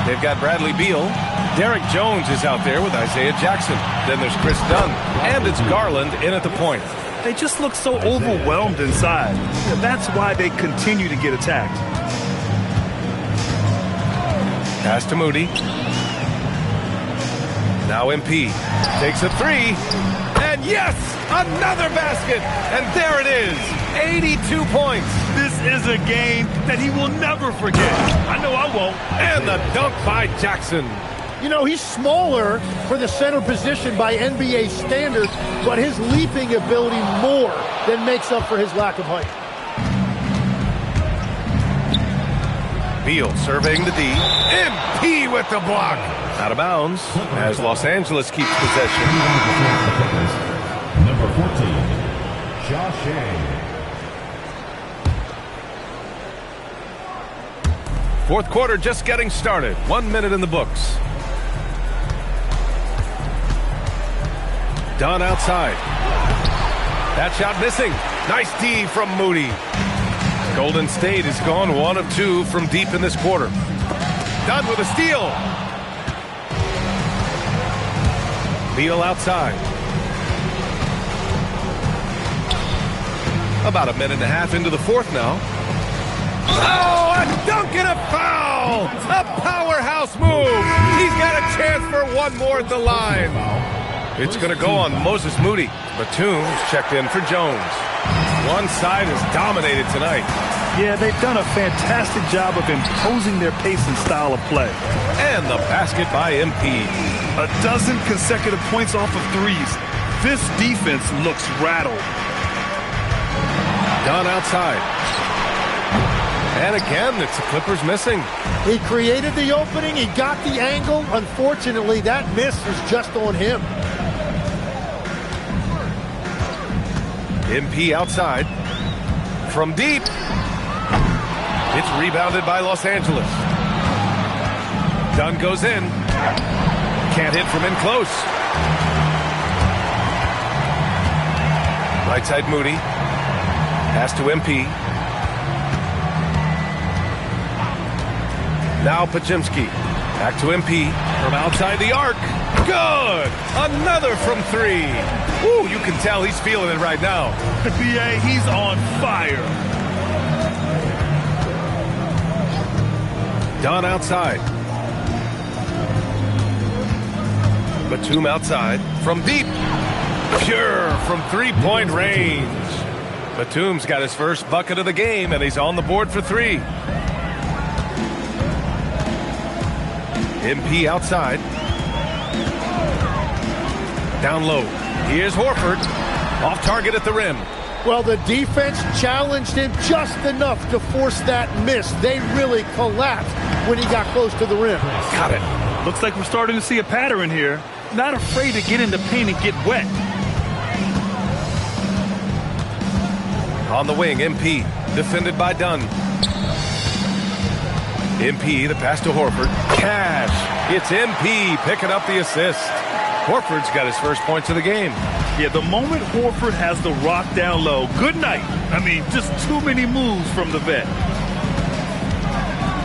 they've got Bradley Beal. Derek Jones is out there with Isaiah Jackson. Then there's Chris Dunn. And it's Garland in at the point. They just look so overwhelmed inside. That's why they continue to get attacked. Pass to Moody. Now MP takes a three, and yes, another basket, and there it is, 82 points. This is a game that he will never forget. I know I won't. And the dunk by Jackson. You know, he's smaller for the center position by NBA standards, but his leaping ability more than makes up for his lack of height. Beal surveying the D. MP with the block. Out of bounds as Los Angeles keeps possession. Number 14, Josh Yang. Fourth quarter just getting started. 1 minute in the books. Dunn outside. That shot missing. Nice D from Moody. Golden State has gone 1 of 2 from deep in this quarter. Dunn with a steal. Beal outside. About a minute and a half into the fourth now. Oh, a dunk and a foul! A powerhouse move! He's got a chance for one more at the line. It's going to go on Moses Moody. Batum's checked in for Jones. One side is dominated tonight. Yeah, they've done a fantastic job of imposing their pace and style of play. And the basket by MP. A dozen consecutive points off of threes. This defense looks rattled. Dunn outside. And again, it's the Clippers missing. He created the opening. He got the angle. Unfortunately, that miss was just on him. MP outside. From deep. It's rebounded by Los Angeles. Dunn goes in. Can't hit from in close. Right side Moody. Pass to MP. Now Pajemski. Back to MP. From outside the arc. Good! Another from three. Ooh, you can tell he's feeling it right now. BA, he's on fire. Dunn outside. Batum outside from deep. Pure from three-point range. Batum's got his first bucket of the game, and he's on the board for 3. MP outside. Down low. Here's Horford. Off target at the rim. Well, the defense challenged him just enough to force that miss. They really collapsed when he got close to the rim. Got it. Looks like we're starting to see a pattern here. Not afraid to get in the paint and get wet. On the wing, MP, defended by Dunn. MP, the pass to Horford. Cash. It's MP picking up the assist. Horford's got his first points of the game. Yeah, the moment Horford has the rock down low, good night. I mean, just too many moves from the vet.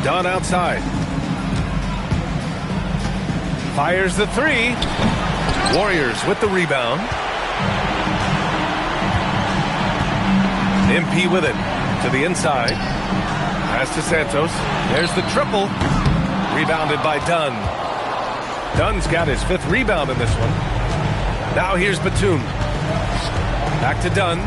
Dunn outside. Fires the 3. Warriors with the rebound. MP with it to the inside. Pass to Santos. There's the triple. Rebounded by Dunn. Dunn's got his 5th rebound in this one. Now here's Batum. Back to Dunn.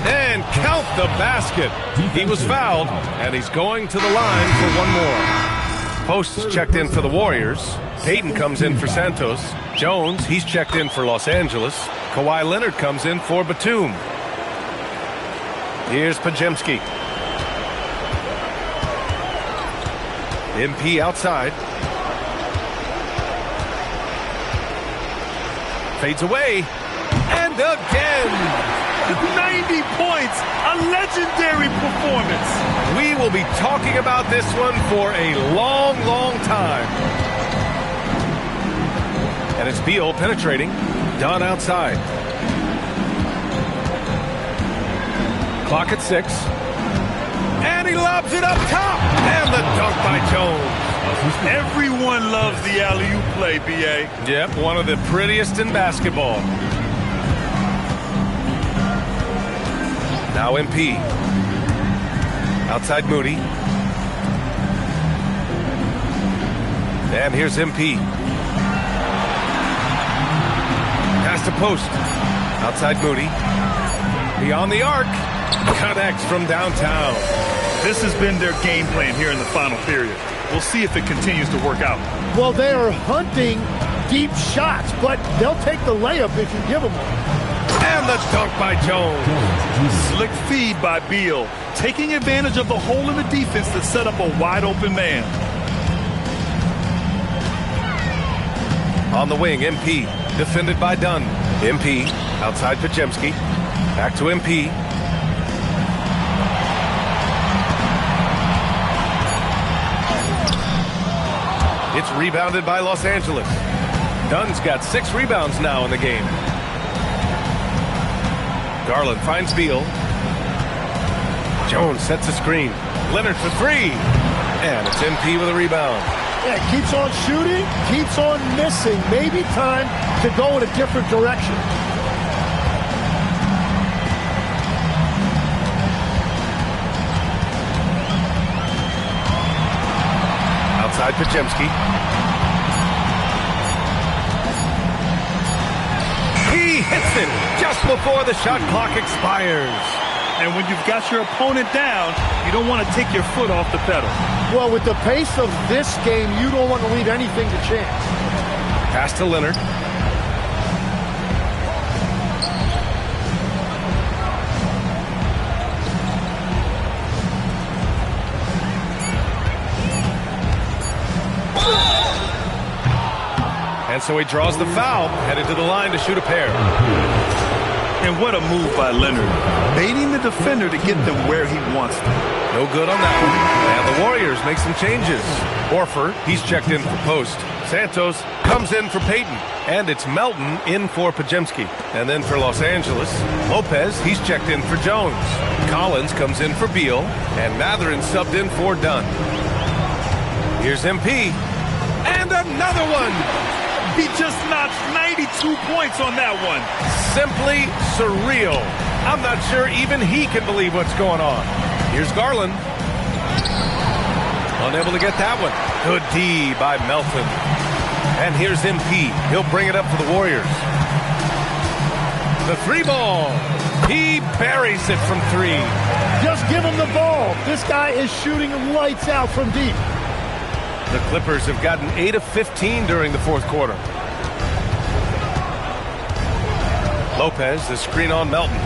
And count the basket. He was fouled, and he's going to the line for one more. Posts checked in for the Warriors. Payton comes in for Santos. Jones, he's checked in for Los Angeles. Kawhi Leonard comes in for Batum. Here's Podziemski. MP outside. Fades away. And again. 90 points. A legendary performance. We will be talking about this one for a long, long time. And it's Beal penetrating. Dunn outside. Clock at 6. And he lobs it up top. And the dunk by Jones. Everyone loves the alley-oop play, B.A. Yep, one of the prettiest in basketball. Now MP. Outside Moody. And here's MP. Pass to post. Outside Moody. Beyond the arc. Connects from downtown. This has been their game plan here in the final period. We'll see if it continues to work out. Well, they are hunting deep shots, but they'll take the layup if you give them one. And the dunk by Jones. Slick feed by Beal, taking advantage of the hole in the defense to set up a wide open man. On the wing, MP, defended by Dunn. MP, outside Podziemski. Back to MP. It's rebounded by Los Angeles. Dunn's got 6 rebounds now in the game. Garland finds Beal. Jones sets a screen. Leonard for 3. And it's MP with a rebound. Yeah, keeps on shooting, keeps on missing. Maybe time to go in a different direction. Outside Podziemski. He hits it just before the shot clock expires. And when you've got your opponent down, you don't want to take your foot off the pedal. Well, with the pace of this game, you don't want to leave anything to chance. Pass to Leonard. And so he draws the foul, headed to the line to shoot a pair. And what a move by Leonard. Baiting the defender to get them where he wants them. No good on that one. And the Warriors make some changes. Horford, he's checked in for post. Santos comes in for Payton. And it's Melton in for Podziemski. And then for Los Angeles, Lopez, he's checked in for Jones. Collins comes in for Beal. And Mathurin subbed in for Dunn. Here's MP. And another one. He just notched 92 points on that one. Simply surreal. I'm not sure even he can believe what's going on. Here's Garland. Unable to get that one. Good D by Melton. And here's MP. He'll bring it up for the Warriors. The 3-ball. He buries it from 3. Just give him the ball. This guy is shooting lights out from deep. The Clippers have gotten 8 of 15 during the fourth quarter. Lopez, the screen on Melton.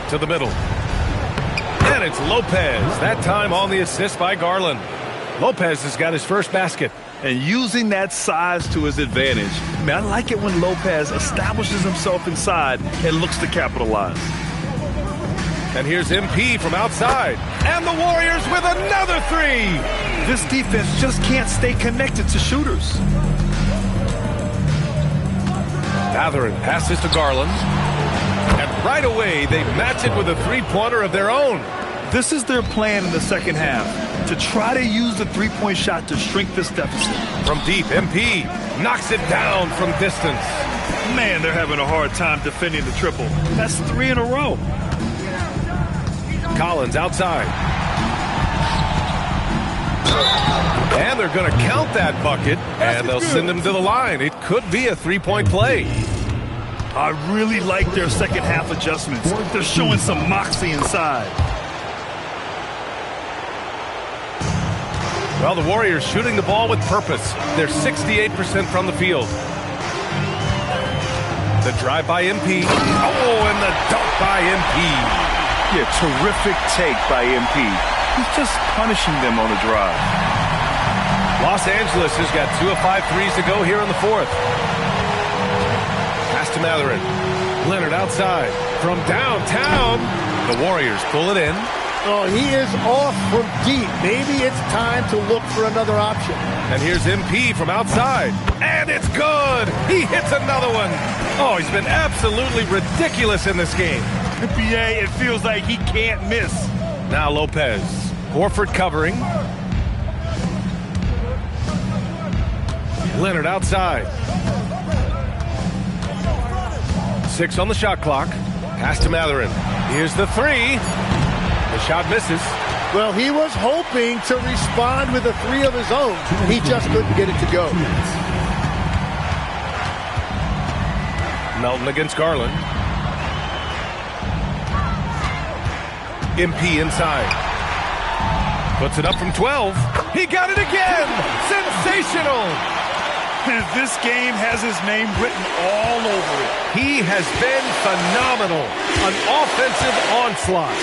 To the middle. And it's Lopez. That time on the assist by Garland. Lopez has got his first basket. And using that size to his advantage. Man, I like it when Lopez establishes himself inside and looks to capitalize. And here's MP from outside. And the Warriors with another 3. This defense just can't stay connected to shooters. Mathurin passes to Garland. And right away, they match it with a 3-pointer of their own. This is their plan in the second half, to try to use the 3-point shot to shrink this deficit. From deep, MP knocks it down from distance. Man, they're having a hard time defending the triple. That's 3 in a row. Collins outside. And they're going to count that bucket, and they'll send him to the line. It could be a 3-point play. I really like their second half adjustments. They're showing some moxie inside. Well, the Warriors shooting the ball with purpose. They're 68% from the field. The drive by MP. Oh, and the dunk by MP. Yeah, terrific take by MP. He's just punishing them on the drive. Los Angeles has got 2 of 5 threes to go here in the fourth. Pass to Mathurin. Leonard outside. From downtown. The Warriors pull it in. Oh, he is off from deep. Maybe it's time to look for another option. And here's MP from outside. And it's good. He hits another one. Oh, he's been absolutely ridiculous in this game. NBA, it feels like he can't miss. Now Lopez. Horford covering. Leonard outside. 6 on the shot clock. Pass to Mathurin. Here's the 3. The shot misses. Well, he was hoping to respond with a 3 of his own. He just couldn't get it to go. Melton against Garland. MP inside. Puts it up from 12. He got it again! Sensational! This game has his name written all over it. He has been phenomenal. An offensive onslaught.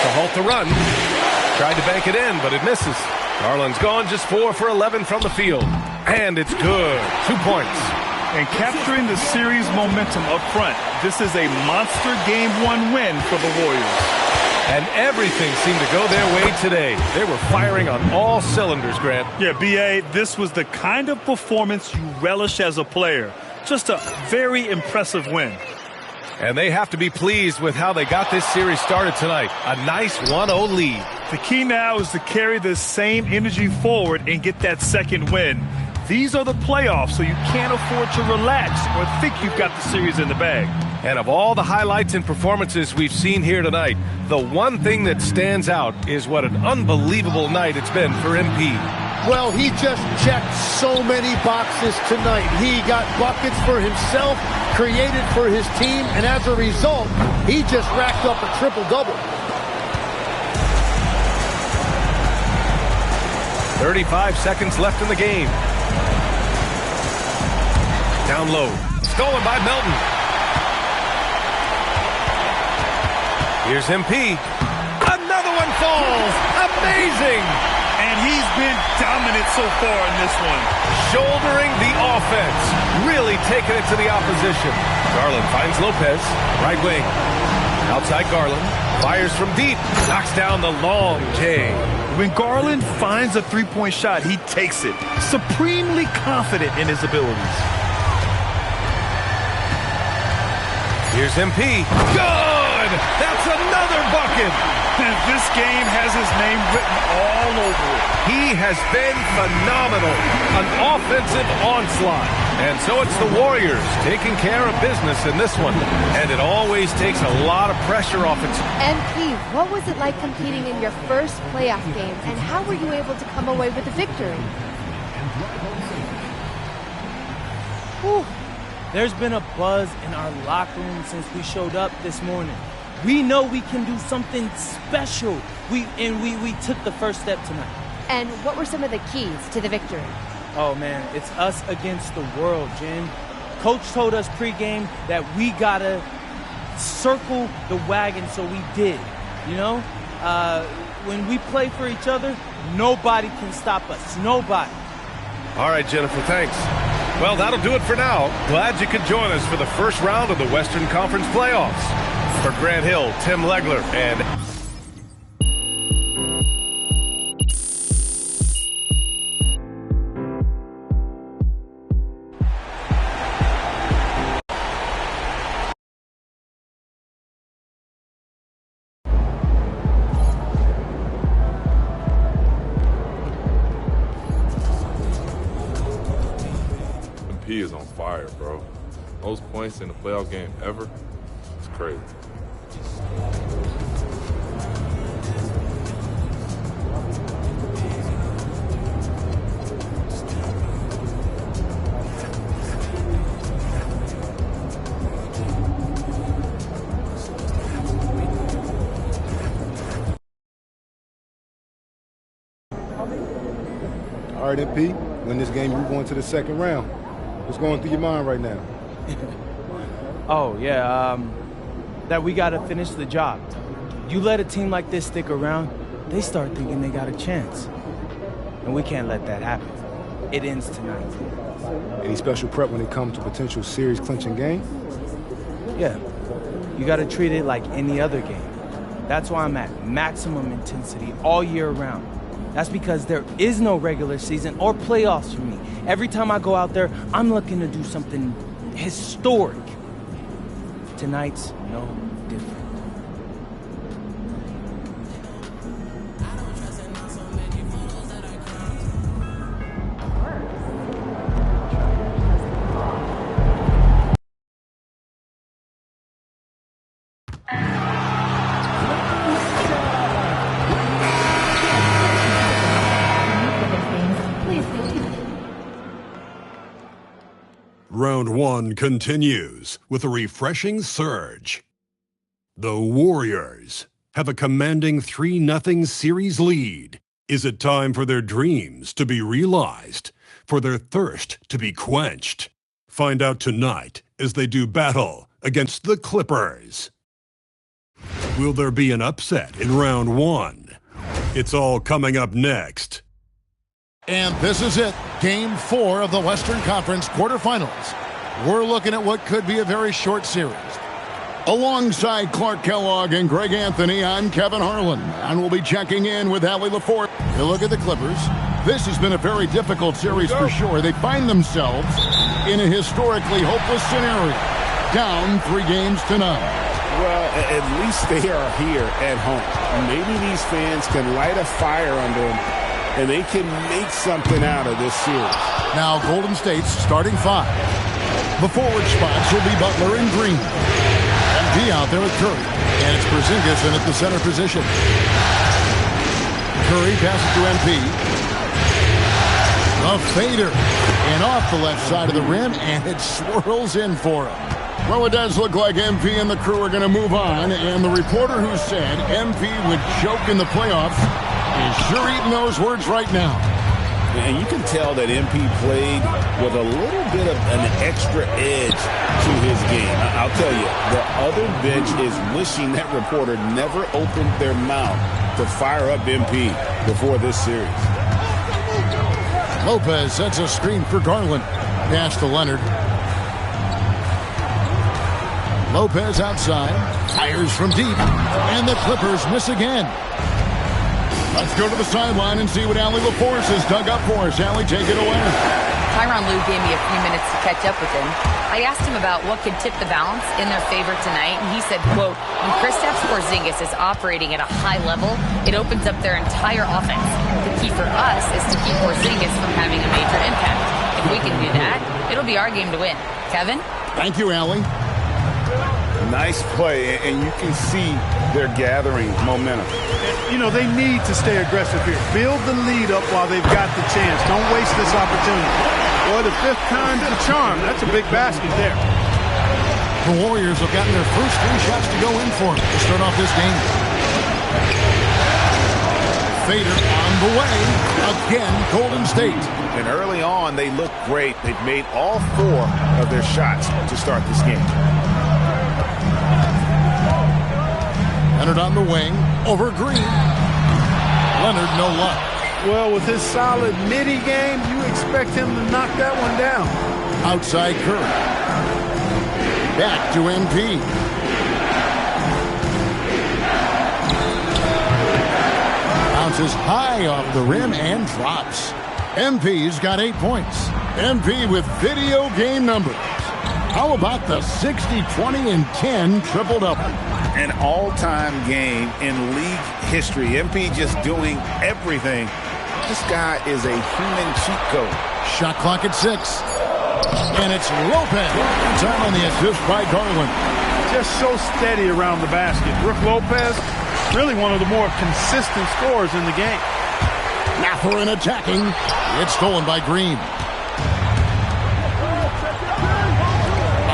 To halt the run. Tried to bank it in, but it misses. Garland's gone just 4 for 11 from the field. And it's good. 2 points. And capturing the series momentum up front. This is a monster Game 1 win for the Warriors. And everything seemed to go their way today. They were firing on all cylinders, Grant. Yeah, B.A., this was the kind of performance you relish as a player. Just a very impressive win. And they have to be pleased with how they got this series started tonight. A nice 1-0 lead. The key now is to carry this same energy forward and get that second win. These are the playoffs, so you can't afford to relax or think you've got the series in the bag. And of all the highlights and performances we've seen here tonight, the one thing that stands out is what an unbelievable night it's been for MP. Well, he just checked so many boxes tonight. He got buckets for himself, created for his team, and as a result, he just racked up a triple-double. 35 seconds left in the game. Down low. Stolen by Melton. Here's MP. Another one falls. Amazing. And he's been dominant so far in this one. Shouldering the offense. Really taking it to the opposition. Garland finds Lopez. Right wing. Outside Garland. Fires from deep. Knocks down the long J. When Garland finds a three-point shot, he takes it. Supremely confident in his abilities. Here's MP. Good! That's another bucket! And this game has his name written all over it. He has been phenomenal. An offensive onslaught. And so it's the Warriors taking care of business in this one. And it always takes a lot of pressure off its... MP, what was it like competing in your first playoff game? And how were you able to come away with a victory? Whew. There's been a buzz in our locker room since we showed up this morning. We know we can do something special. We took the first step tonight. And what were some of the keys to the victory? Oh, man, it's us against the world, Jen. Coach told us pregame that we got to circle the wagon, so we did. You know, when we play for each other, nobody can stop us. Nobody. All right, Jennifer, thanks. Well, that'll do it for now. Glad you could join us for the first round of the Western Conference playoffs. For Grant Hill, Tim Legler, and MP is on fire, bro. Most points in a playoff game ever. It's crazy. All right, MP, win this game, you're going to the second round. What's going through your mind right now? Oh, yeah, that we got to finish the job. You let a team like this stick around, they start thinking they got a chance. And we can't let that happen. It ends tonight. Any special prep when it comes to potential series clinching game? Yeah, you got to treat it like any other game. That's why I'm at maximum intensity all year round. That's because there is no regular season or playoffs for me. Every time I go out there, I'm looking to do something historic. Tonight's no different. Round one continues with a refreshing surge. The Warriors have a commanding 3-0 series lead. Is it time for their dreams to be realized, for their thirst to be quenched? Find out tonight as they do battle against the Clippers. Will there be an upset in round one? It's all coming up next. And this is it, Game 4 of the Western Conference quarterfinals. We're looking at what could be a very short series. Alongside Clark Kellogg and Greg Anthony, I'm Kevin Harlan, and we'll be checking in with Allie LaForce. You look at the Clippers. This has been a very difficult series for sure. They find themselves in a historically hopeless scenario, down 3 games to none. Well, at least they are here at home. Maybe these fans can light a fire under them, and they can make something out of this series. Now Golden State's starting 5. The forward spots will be Butler and Green. MP out there with Curry. And it's Porzingis in at the center position. Curry passes to MP. A fader. And off the left side of the rim, and it swirls in for him. Well, it does look like MP and the crew are going to move on. And the reporter who said MP would choke in the playoffs is sure eating those words right now. And you can tell that MP played with a little bit of an extra edge to his game. I'll tell you, the other bench is wishing that reporter never opened their mouth to fire up MP before this series. Lopez sets a screen for Garland. Pass to Leonard. Lopez outside. Fires from deep. And the Clippers miss again. Let's go to the sideline and see what Allie LaForce has dug up for us. Allie, take it away. Tyronn Lue gave me a few minutes to catch up with him. I asked him about what could tip the balance in their favor tonight, and he said, quote, when Kristaps Porzingis is operating at a high level, it opens up their entire offense. The key for us is to keep Porzingis from having a major impact. If we can do that, it'll be our game to win. Kevin? Thank you, Allie. Nice play, and you can see they're gathering momentum. You know, they need to stay aggressive here. Build the lead up while they've got the chance. Don't waste this opportunity. Boy, the fifth time's the charm. That's a big basket there. The Warriors have gotten their first 3 shots to go in for them to start off this game. Fader on the way. Again, Golden State. And early on, they look great. They've made all 4 of their shots to start this game. Leonard on the wing. Over Green. Leonard, no luck. Well, with his solid midi game, you expect him to knock that one down. Outside Curry. Back to MP. Bounces high off the rim and drops. MP's got 8 points. MP with video game numbers. How about the 60, 20, and 10 triple-double? An all-time game in league history. MP just doing everything. This guy is a human cheat code. Shot clock at 6. And it's Lopez. Time on the assist by Garland. Just so steady around the basket. Brook Lopez, really one of the more consistent scorers in the game. Mathurin attacking. It's stolen by Green.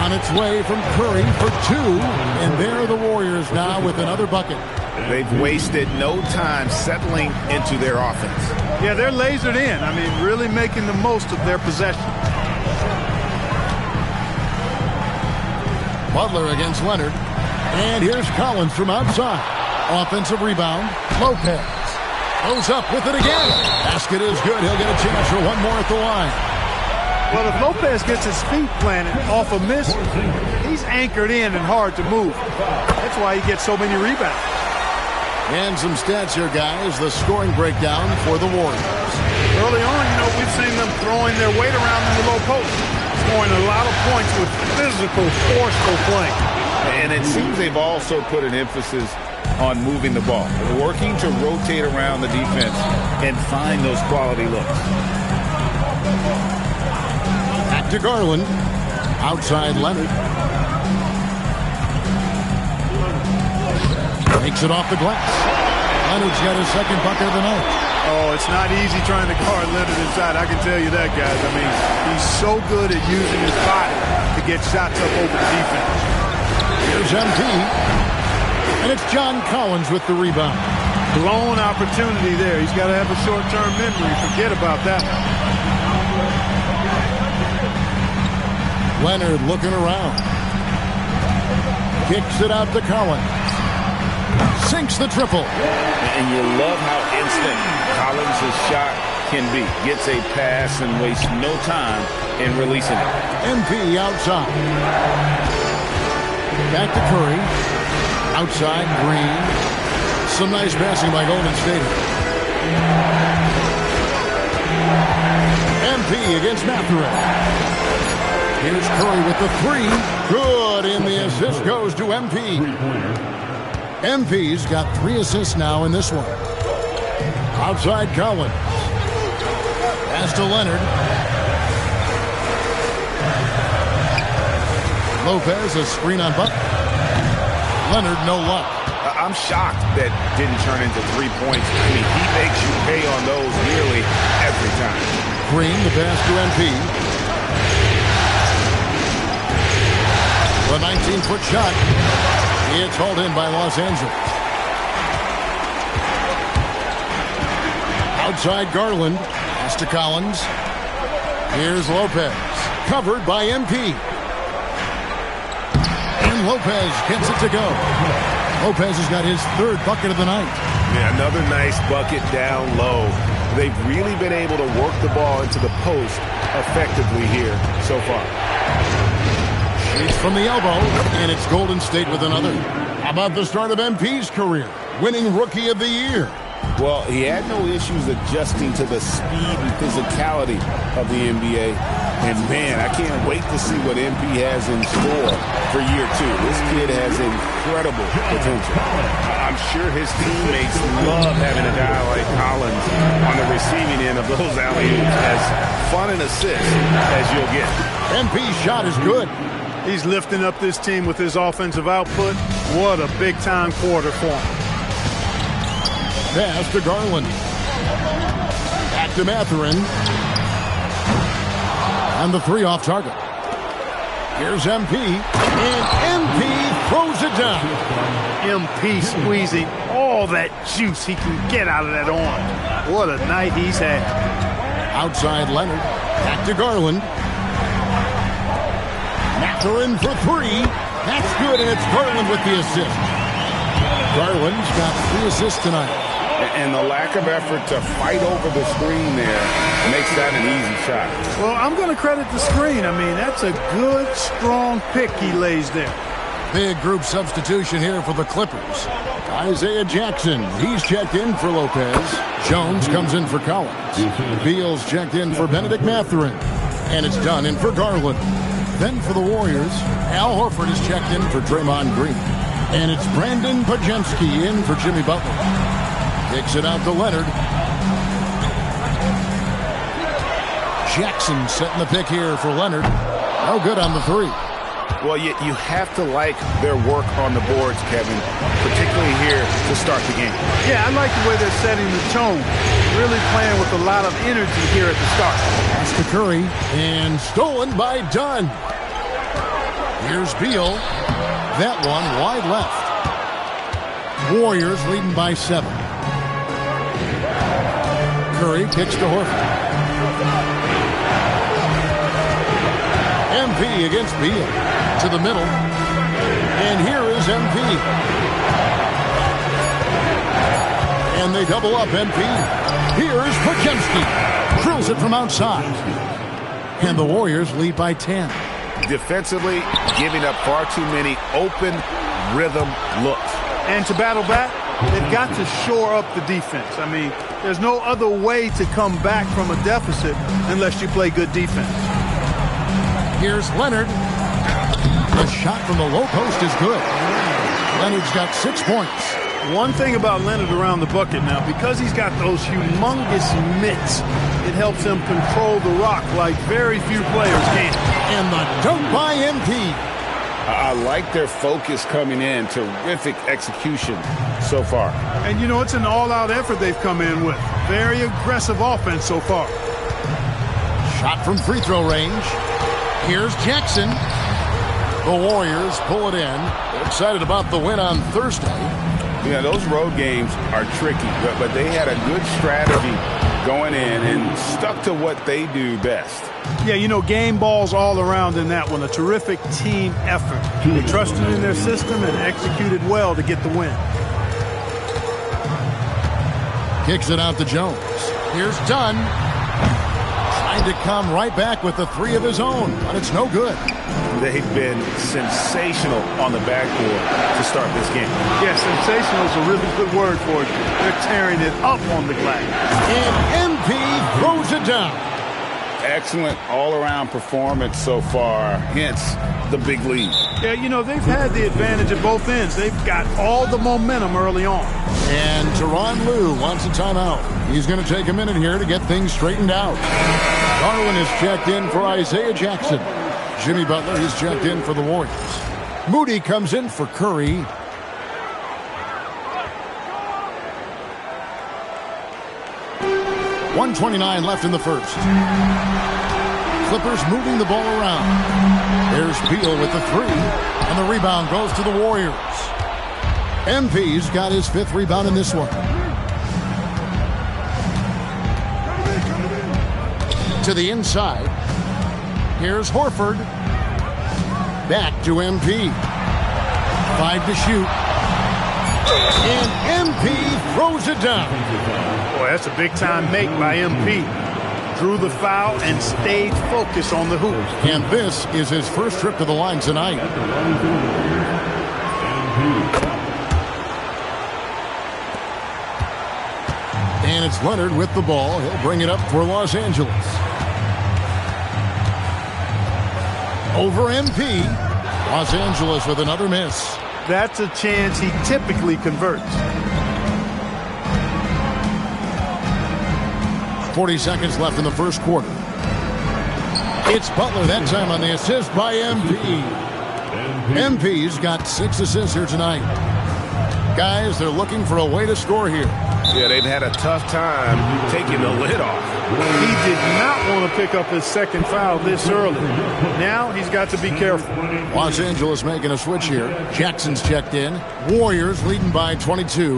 On its way from Curry for 2. And there are the Warriors now with another bucket. They've wasted no time settling into their offense. Yeah, they're lasered in. I mean, really making the most of their possession. Butler against Leonard. And here's Collins from outside. Offensive rebound. Lopez goes up with it again. Basket is good. He'll get a chance for one more at the line. Well, if Lopez gets his feet planted off a miss, he's anchored in and hard to move. That's why he gets so many rebounds. And some stats here, guys. The scoring breakdown for the Warriors. Early on, we've seen them throwing their weight around in the low post, scoring a lot of points with physical, forceful play. And it seems they've also put an emphasis on moving the ball, working to rotate around the defense and find those quality looks. Back to Garland. Outside Leonard. Takes it off the glass. Leonard's got his second bucket of the night. Oh, it's not easy trying to guard Leonard inside. I can tell you that, guys. I mean, he's so good at using his body to get shots up over the defense. Here's MP. And it's John Collins with the rebound. Blown opportunity there. He's got to have a short-term memory. Forget about that. Leonard looking around. Kicks it out to Collins. Sinks the triple. And you love how instant Collins' shot can be. Gets a pass and wastes no time in releasing it. MP outside. Back to Curry. Outside Green. Some nice passing by Golden State. MP against Mathurin. Here's Curry with the 3. Good, and the assist goes to MP. MP's got 3 assists now in this one. Outside Collins. Pass to Leonard. Lopez, a screen on Butler. Leonard, no luck. I'm shocked that didn't turn into 3 points. I mean, he makes you pay on those nearly every time. Green, the pass to MP. The 19-foot shot. It's hauled in by Los Angeles. Outside Garland. Pass to Collins. Here's Lopez. Covered by MP. And Lopez gets it to go. Lopez has got his 3rd bucket of the night. Yeah, another nice bucket down low. They've really been able to work the ball into the post effectively here so far. It's from the elbow, and it's Golden State with another. How about the start of MP's career? Winning Rookie of the Year. Well, he had no issues adjusting to the speed and physicality of the NBA. And, man, I can't wait to see what MP has in store for year 2. This kid has incredible potential. I'm sure his teammates love having a guy like Collins on the receiving end of those alley-oops. As fun an assist as you'll get. MP's shot is good. He's lifting up this team with his offensive output. What a big-time quarter for him. Pass to Garland. Back to Mathurin. And the three off target. Here's MP, and MP throws it down. MP squeezing all that juice he can get out of that arm. What a night he's had. Outside Leonard, back to Garland. Mathurin for three. That's good, and it's Garland with the assist. Garland's got 3 assists tonight. And the lack of effort to fight over the screen there makes that an easy shot. Well, I'm going to credit the screen. I mean, that's a good, strong pick he lays there. Big group substitution here for the Clippers. Isaiah Jackson, he's checked in for Lopez. Jones comes in for Collins. Beal's checked in for Benedict Mathurin. And it's done in for Garland. Then for the Warriors, Al Horford is checked in for Draymond Green. And it's Brandon Pajemski in for Jimmy Butler. Kicks it out to Leonard. Jackson setting the pick here for Leonard. No good on the three. Well, you have to like their work on the boards, Kevin, particularly here to start the game. Yeah, I like the way they're setting the tone. Really playing with a lot of energy here at the start. Pass to Curry, and stolen by Dunn. Here's Beal. That one wide left. Warriors leading by 7. Curry kicks to Horford. MP against Beal. To the middle. And here is MP. And they double up MP. Here's Pajemski. Drills it from outside. And the Warriors lead by 10. Defensively, giving up far too many open rhythm looks. And to battle back, they've got to shore up the defense. I mean, there's no other way to come back from a deficit unless you play good defense. Here's Leonard. The shot from the low post is good. Leonard's got 6 points. One thing about Leonard around the bucket now, because he's got those humongous mitts, it helps him control the rock like very few players can. And the dunk by MP. I like their focus coming in. Terrific execution so far. And, you know, it's an all-out effort they've come in with. Very aggressive offense so far. Shot from free throw range. Here's Jackson. The Warriors pull it in. They're excited about the win on Thursday. Yeah, those road games are tricky, but they had a good strategy going in and stuck to what they do best. Yeah, you know, game balls all around in that one. A terrific team effort. They trusted in their system and executed well to get the win. Kicks it out to Jones. Here's Dunn. Trying to come right back with the 3 of his own, but it's no good. They've been sensational on the backboard to start this game. Yeah, sensational is a really good word for it. They're tearing it up on the glass. And MP throws it down. Excellent all-around performance so far, hence the big lead. Yeah, you know, they've had the advantage at both ends. They've got all the momentum early on. And Tyronn Lue wants a timeout. He's going to take a minute here to get things straightened out. Darwin is checked in for Isaiah Jackson. Jimmy Butler is checked in for the Warriors. Moody comes in for Curry. .129 left in the first. Clippers moving the ball around. There's Beal with the 3, and the rebound goes to the Warriors. MP's got his 5th rebound in this one. To the inside. Here's Horford. Back to MP. 5 to shoot. And MP throws it down. Boy, that's a big-time make by MP. Drew the foul and stayed focused on the hoop. And this is his first trip to the line tonight. And it's Leonard with the ball. He'll bring it up for Los Angeles. Over MP. Los Angeles with another miss. That's a chance he typically converts. 40 seconds left in the first quarter. It's Butler that time on the assist by MP. MP's got 6 assists here tonight. Guys, they're looking for a way to score here. Yeah, they've had a tough time taking the lid off. He did not want to pick up his second foul this early. Now he's got to be careful. Los Angeles making a switch here. Jackson's checked in. Warriors leading by 22.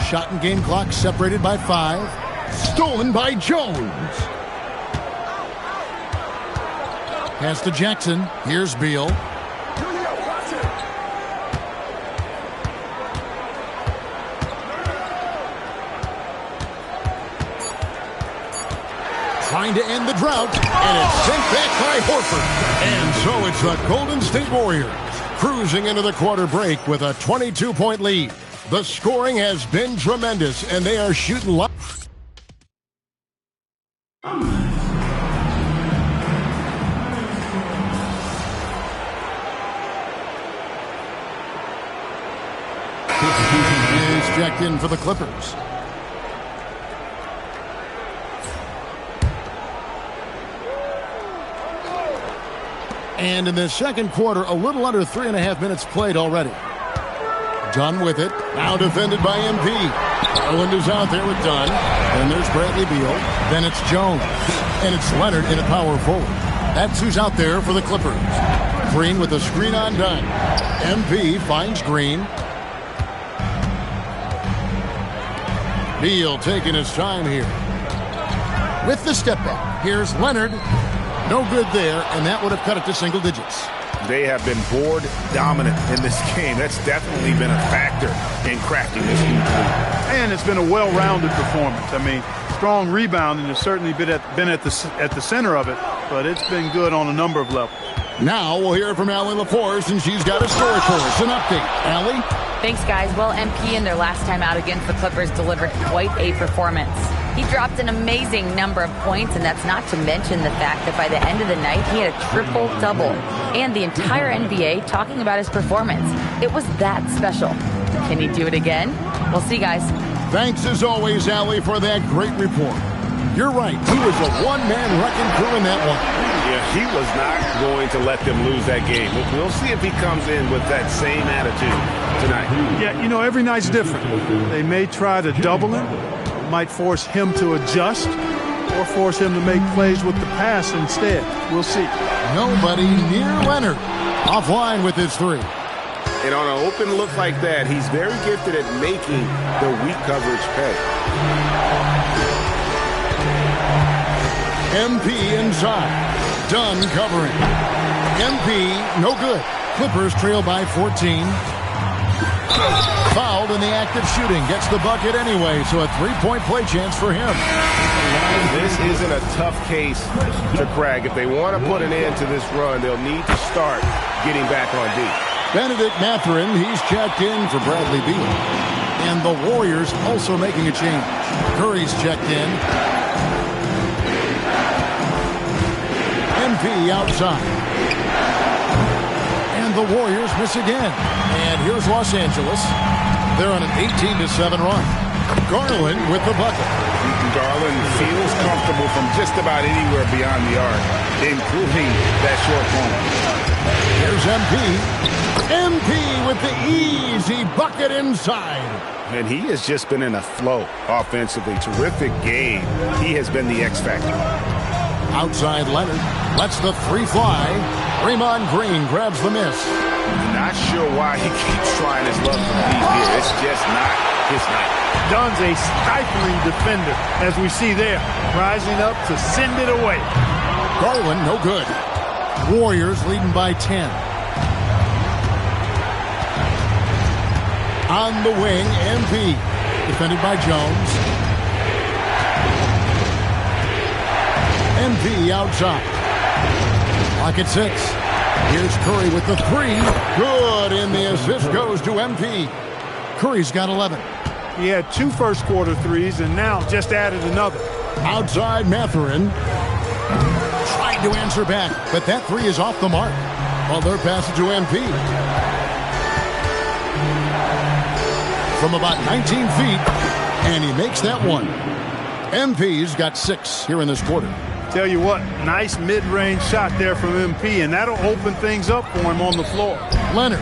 Shot and game clock separated by 5. Stolen by Jones. Pass to Jackson. Here's Beal. Trying to end the drought, and it's sent back by Horford. And so it's the Golden State Warriors cruising into the quarter break with a 22-point lead. The scoring has been tremendous, and they are shooting live. Is checked in for the Clippers. And in the second quarter, a little under 3.5 minutes played already. Dunn with it. Now defended by MP. Garland is out there with Dunn. Then there's Bradley Beal. Then it's Jones. And it's Leonard in a power forward. That's who's out there for the Clippers. Green with the screen on Dunn. MP finds Green. Beal taking his time here. With the step back. Here's Leonard. No good there, and that would have cut it to single digits. They have been board dominant in this game. That's definitely been a factor in crafting this huge lead. And it's been a well-rounded performance. I mean, strong rebounding has certainly been at the center of it, but it's been good on a number of levels. Now we'll hear from Allie LaForce, and she's got a story for us. An update. Allie? Thanks, guys. Well, MP in their last time out against the Clippers delivered quite a performance. He dropped an amazing number of points, and that's not to mention the fact that by the end of the night, he had a triple-double. And the entire NBA talking about his performance. It was that special. Can he do it again? We'll see, guys. Thanks, as always, Allie, for that great report. You're right. He was a one-man wrecking crew in that one. Yeah, he was not going to let them lose that game. We'll see if he comes in with that same attitude tonight. Yeah, you know, every night's different. They may try to double him, might force him to adjust, or force him to make plays with the pass instead. We'll see. Nobody near Leonard. Offline with his three. And on an open look like that, he's very gifted at making the weak coverage pay. MP inside. Dunn covering. MP, no good. Clippers trail by 14. Fouled in the act of shooting. Gets the bucket anyway, so a three-point play chance for him. This isn't a tough case to crack. If they want to put an end to this run, they'll need to start getting back on D. Benedict Mathurin, he's checked in for Bradley Beal. And the Warriors also making a change. Curry's checked in. MP outside. And the Warriors miss again. And here's Los Angeles. They're on an 18-7 run. Garland with the bucket. Garland feels comfortable from just about anywhere beyond the arc, including that short corner. Here's MP. MP with the easy bucket inside. And he has just been in a flow offensively. Terrific game. He has been the X factor. Outside Leonard lets the three fly. Draymond Green grabs the miss. Not sure why he keeps trying his luck from deep here. It's just not his night. Dunn's a stifling defender, as we see there, rising up to send it away. Garland, no good. Warriors leading by 10. On the wing, MP. Defended by Jones. MP outside. Lock at 6. Here's Curry with the three. Good, and the assist goes to MP. Curry's got 11. He had 2 first-quarter threes and now just added another. Outside Mathurin. Tried to answer back, but that three is off the mark. Well, they're passing to MP. From about 19 feet, and he makes that one. MP's got 6 here in this quarter. Tell you what, nice mid-range shot there from MP, and that'll open things up for him on the floor. Leonard.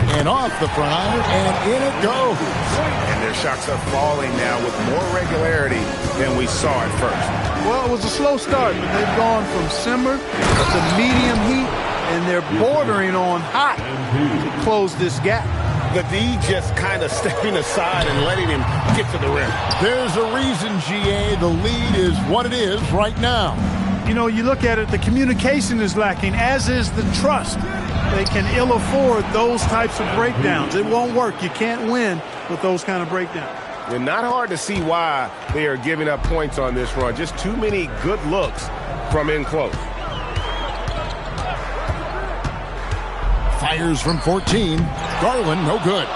And off the front iron, and in it goes. And their shots are falling now with more regularity than we saw at first. Well, it was a slow start, but they've gone from simmer to medium heat, and they're bordering on hot to close this gap. The D just kind of stepping aside and letting him get to the rim. There's a reason, GA, the lead is what it is right now. You know, you look at it, the communication is lacking, as is the trust. They can ill afford those types of breakdowns. It won't work. You can't win with those kind of breakdowns. And not hard to see why they are giving up points on this run. Just too many good looks from in close. Fires from 14. Garland, no good.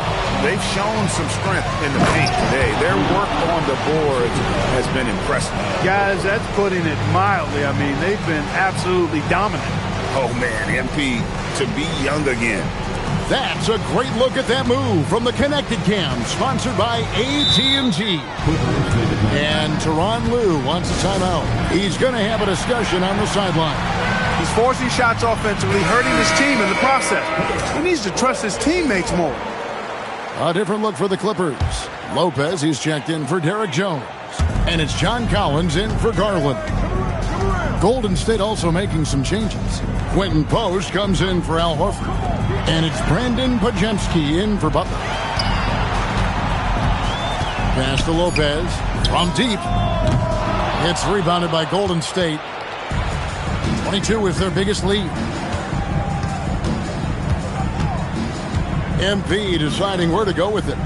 They've shown some strength in the paint today. Their work on the boards has been impressive. Guys, that's putting it mildly. I mean, they've been absolutely dominant. Oh, man, MP to be young again. That's a great look at that move from the Connected Cam, sponsored by AT&T. And Tyronn Lue wants a timeout. He's going to have a discussion on the sideline. He's forcing shots offensively, hurting his team in the process. He needs to trust his teammates more. A different look for the Clippers. Lopez, he's checked in for Derek Jones. And it's John Collins in for Garland. Golden State also making some changes. Quentin Post comes in for Al Horford. And it's Brandon Podziemski in for Butler. Pass to Lopez from deep. It's rebounded by Golden State. 22 is their biggest lead. MP deciding where to go with it.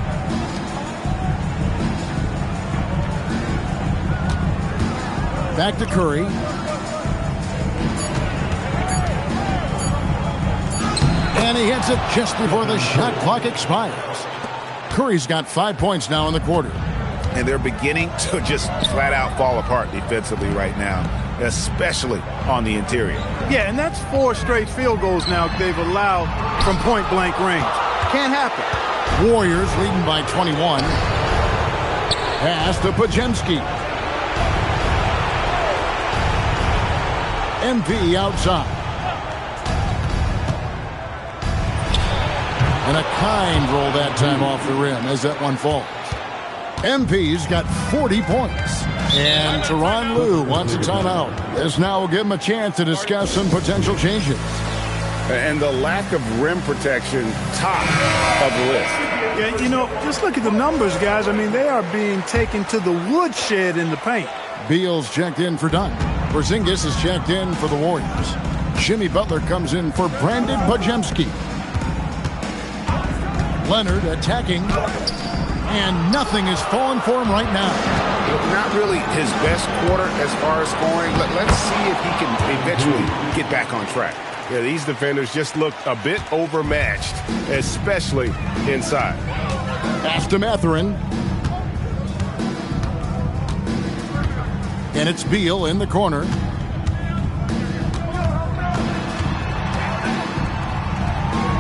Back to Curry. And he hits it just before the shot clock expires. Curry's got 5 points now in the quarter. And they're beginning to just flat out fall apart defensively right now, especially on the interior. Yeah, and that's 4 straight field goals now they've allowed from point-blank range. Can't happen. Warriors leading by 21. Pass to Podziemski. MP outside. And a kind roll that time off the rim as that one falls. MP's got 40 points. And Tyronn Lue wants a timeout. This now will give him a chance to discuss some potential changes. And the lack of rim protection, top of the list. Yeah, you know, just look at the numbers, guys. I mean, they are being taken to the woodshed in the paint. Beal's checked in for Dunn. Porzingis is checked in for the Warriors. Jimmy Butler comes in for Brandon Podziemski. Leonard attacking. And nothing is falling for him right now. Not really his best quarter as far as scoring. Let's see if he can eventually get back on track. Yeah, these defenders just look a bit overmatched, especially inside. Pass to Mathurin. And it's Beal in the corner.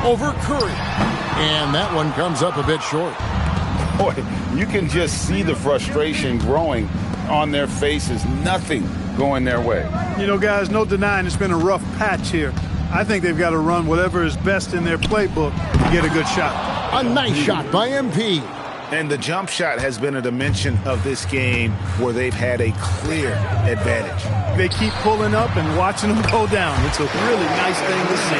Over Curry. And that one comes up a bit short. Boy, you can just see the frustration growing on their faces. Nothing going their way. You know, guys, no denying it's been a rough patch here. I think they've got to run whatever is best in their playbook to get a good shot. A nice shot by MP. And the jump shot has been a dimension of this game where they've had a clear advantage. They keep pulling up and watching them go down. It's a really nice thing to see.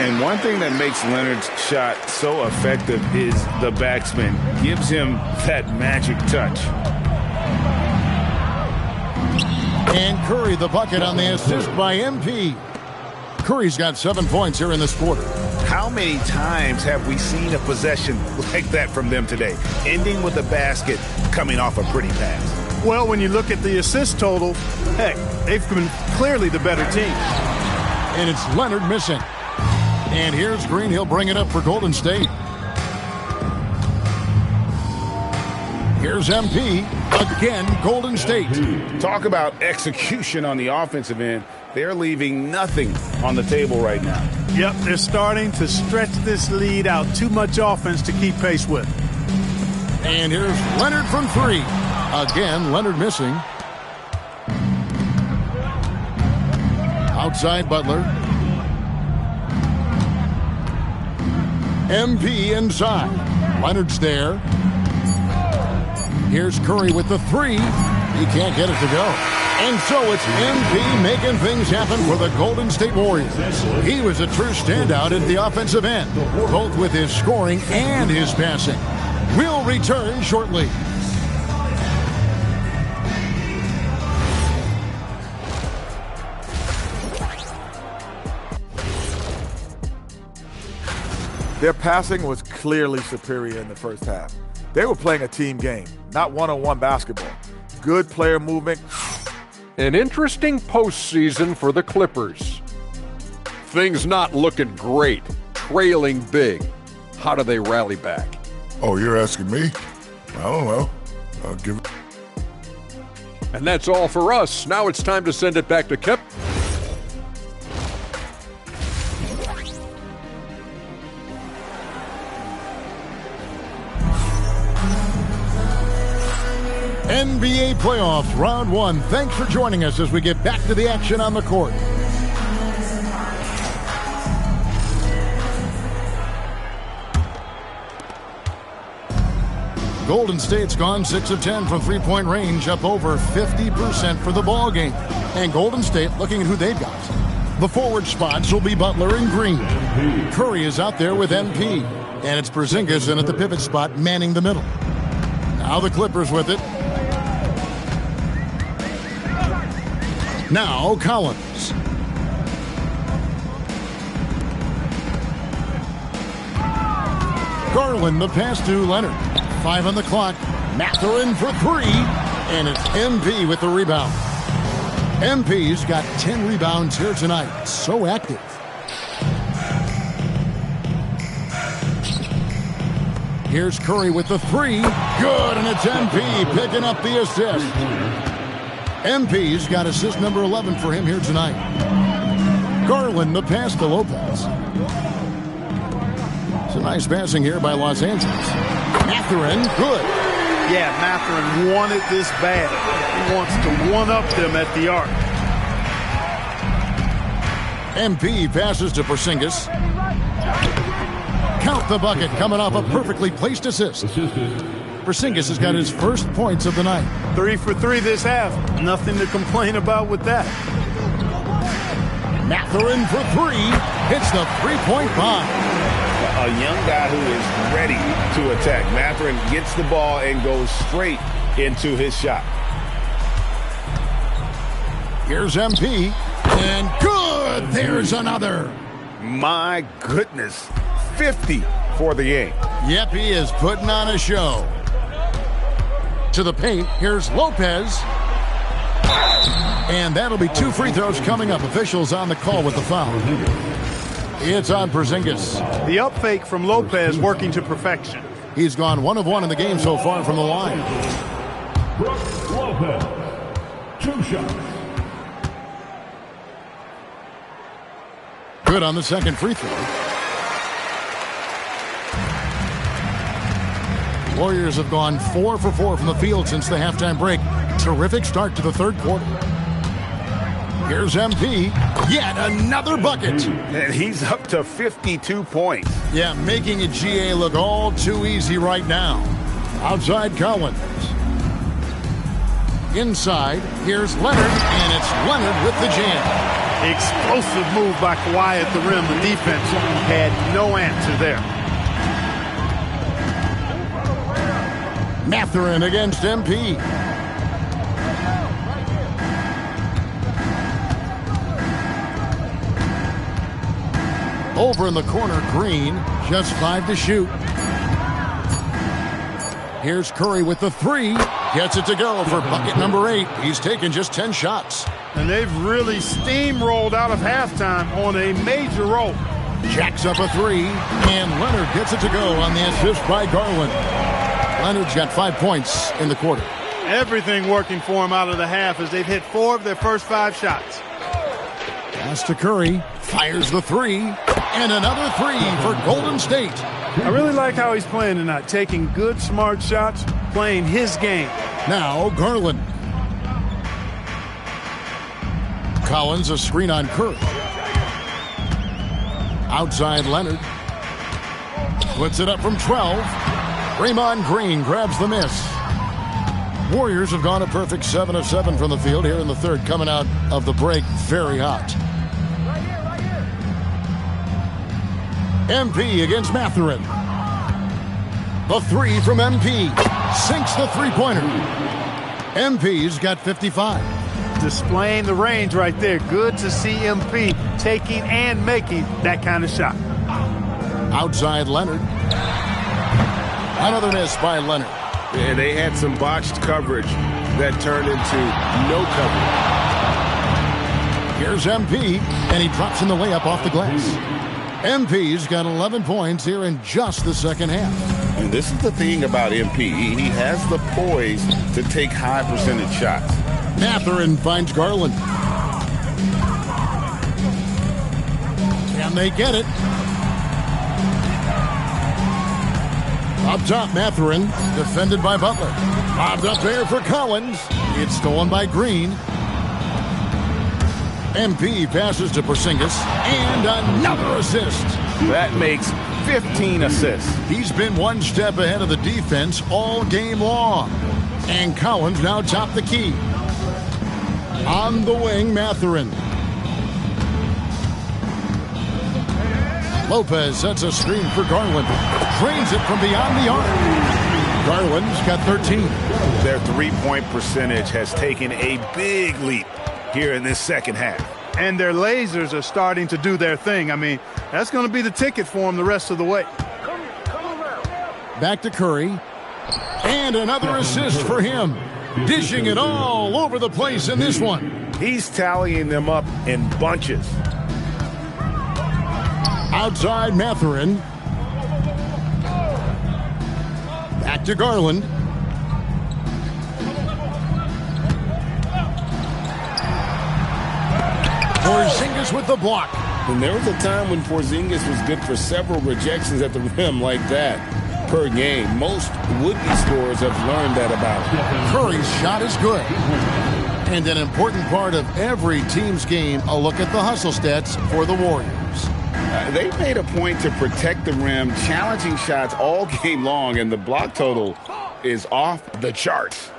And one thing that makes Leonard's shot so effective is the backspin. Gives him that magic touch. And Curry the bucket on the assist by MP. Curry's got 7 points here in this quarter. How many times have we seen a possession like that from them today, ending with a basket coming off a pretty pass? Well, when you look at the assist total, heck, they've been clearly the better team. And it's Leonard missing. And here's Green. He'll bring it up for Golden State. Here's MP. Again, Golden State. Talk about execution on the offensive end. They're leaving nothing on the table right now. Yep, they're starting to stretch this lead out. Too much offense to keep pace with. And here's Leonard from 3. Again, Leonard missing. Outside Butler. MP inside. Leonard's there. Here's Curry with the three. He can't get it to go. And so it's MP making things happen for the Golden State Warriors. He was a true standout at the offensive end, both with his scoring and his passing. We'll return shortly. Their passing was clearly superior in the first half. They were playing a team game, not one-on-one basketball. Good player movement. An interesting postseason for the Clippers. Things not looking great, trailing big. How do they rally back? Oh, you're asking me? I don't know. I'll give it. And that's all for us. Now it's time to send it back to Kip. NBA playoffs, round one. Thanks for joining us as we get back to the action on the court. Golden State's gone 6 of 10 from three-point range, up over 50% for the ball game. And Golden State looking at who they've got. The forward spots will be Butler and Green. Curry is out there with MP. And it's Porzingis in at the pivot spot, manning the middle. Now the Clippers with it. Now Collins. Garland, the pass to Leonard. 5 on the clock. Mathurin for 3. And it's MP with the rebound. MP's got 10 rebounds here tonight. So active. Here's Curry with the 3. Good, and it's MP picking up the assist. MP's got assist number 11 for him here tonight. Garland, the pass to Lopez. It's a nice passing here by Los Angeles. Mathurin, good. Yeah, Mathurin wanted this bad. He wants to one-up them at the arc. MP passes to Porzingis. Count the bucket, coming off a perfectly placed assist. Porzingis has got his first points of the night. 3 for 3 this half. Nothing to complain about with that. Mathurin for 3. Hits the three-point bomb. A young guy who is ready to attack. Mathurin gets the ball and goes straight into his shot. Here's MP. And good! There's another. My goodness. 50 for the game. Yep, he is putting on a show. To the paint, here's Lopez. And that'll be 2 free throws coming up. Officials on the call with the foul. It's on Porzingis. The up fake from Lopez working to perfection. He's gone 1 of 1 in the game so far from the line. Brooks Lopez, 2 shots. Good on the second free throw. Warriors have gone 4 for 4 from the field since the halftime break. Terrific start to the third quarter. Here's MP. Yet another bucket. And he's up to 52 points. Yeah, making a GA look all too easy right now. Outside Collins. Inside, here's Leonard, and it's Leonard with the jam. Explosive move by Kawhi at the rim. The defense had no answer there. Mathurin against MP. Over in the corner, Green, just 5 to shoot. Here's Curry with the 3. Gets it to go for bucket number 8. He's taken just 10 shots. And they've really steamrolled out of halftime on a major roll. Jacks up a 3, and Leonard gets it to go on the assist by Garland. Leonard's got 5 points in the quarter. Everything working for him out of the half as they've hit 4 of their first 5 shots. Pass to Curry, fires the 3, and another 3 for Golden State. I really like how he's playing tonight, taking good, smart shots, playing his game. Now Garland. Collins, a screen on Curry. Outside Leonard. Puts it up from 12. Draymond Green grabs the miss. Warriors have gone a perfect 7 of 7 from the field here in the third, coming out of the break very hot. MP against Mathurin. The three from MP. Sinks the three-pointer. MP's got 55. Displaying the range right there. Good to see MP taking and making that kind of shot. Outside Leonard. Another miss by Leonard. And they had some botched coverage that turned into no coverage. Here's MP, and he drops in the layup off the glass. MP's got 11 points here in just the second half. And this is the thing about MP. He has the poise to take high percentage shots. Mathurin finds Garland. Can they get it? Up top, Mathurin, defended by Butler. Lobbed up there for Collins. It's stolen by Green. MP passes to Porzingis, and another assist. That makes 15 assists. He's been one step ahead of the defense all game long. And Collins now topped the key. On the wing, Mathurin. Lopez sets a screen for Garland. Drains it from beyond the arc. Garland's got 13. Their three-point percentage has taken a big leap here in this second half. And their lasers are starting to do their thing. I mean, that's going to be the ticket for them the rest of the way. Back to Curry. And another assist for him. Dishing it all over the place in this one. He's tallying them up in bunches. Outside Mathurin. Back to Garland. Porzingis with the block. And there was a time when Porzingis was good for several rejections at the rim like that per game. Most would-be scorers have learned that about him. Curry's shot is good. And an important part of every team's game, a look at the hustle stats for the Warriors. They made a point to protect the rim, challenging shots all game long, and the block total is off the charts.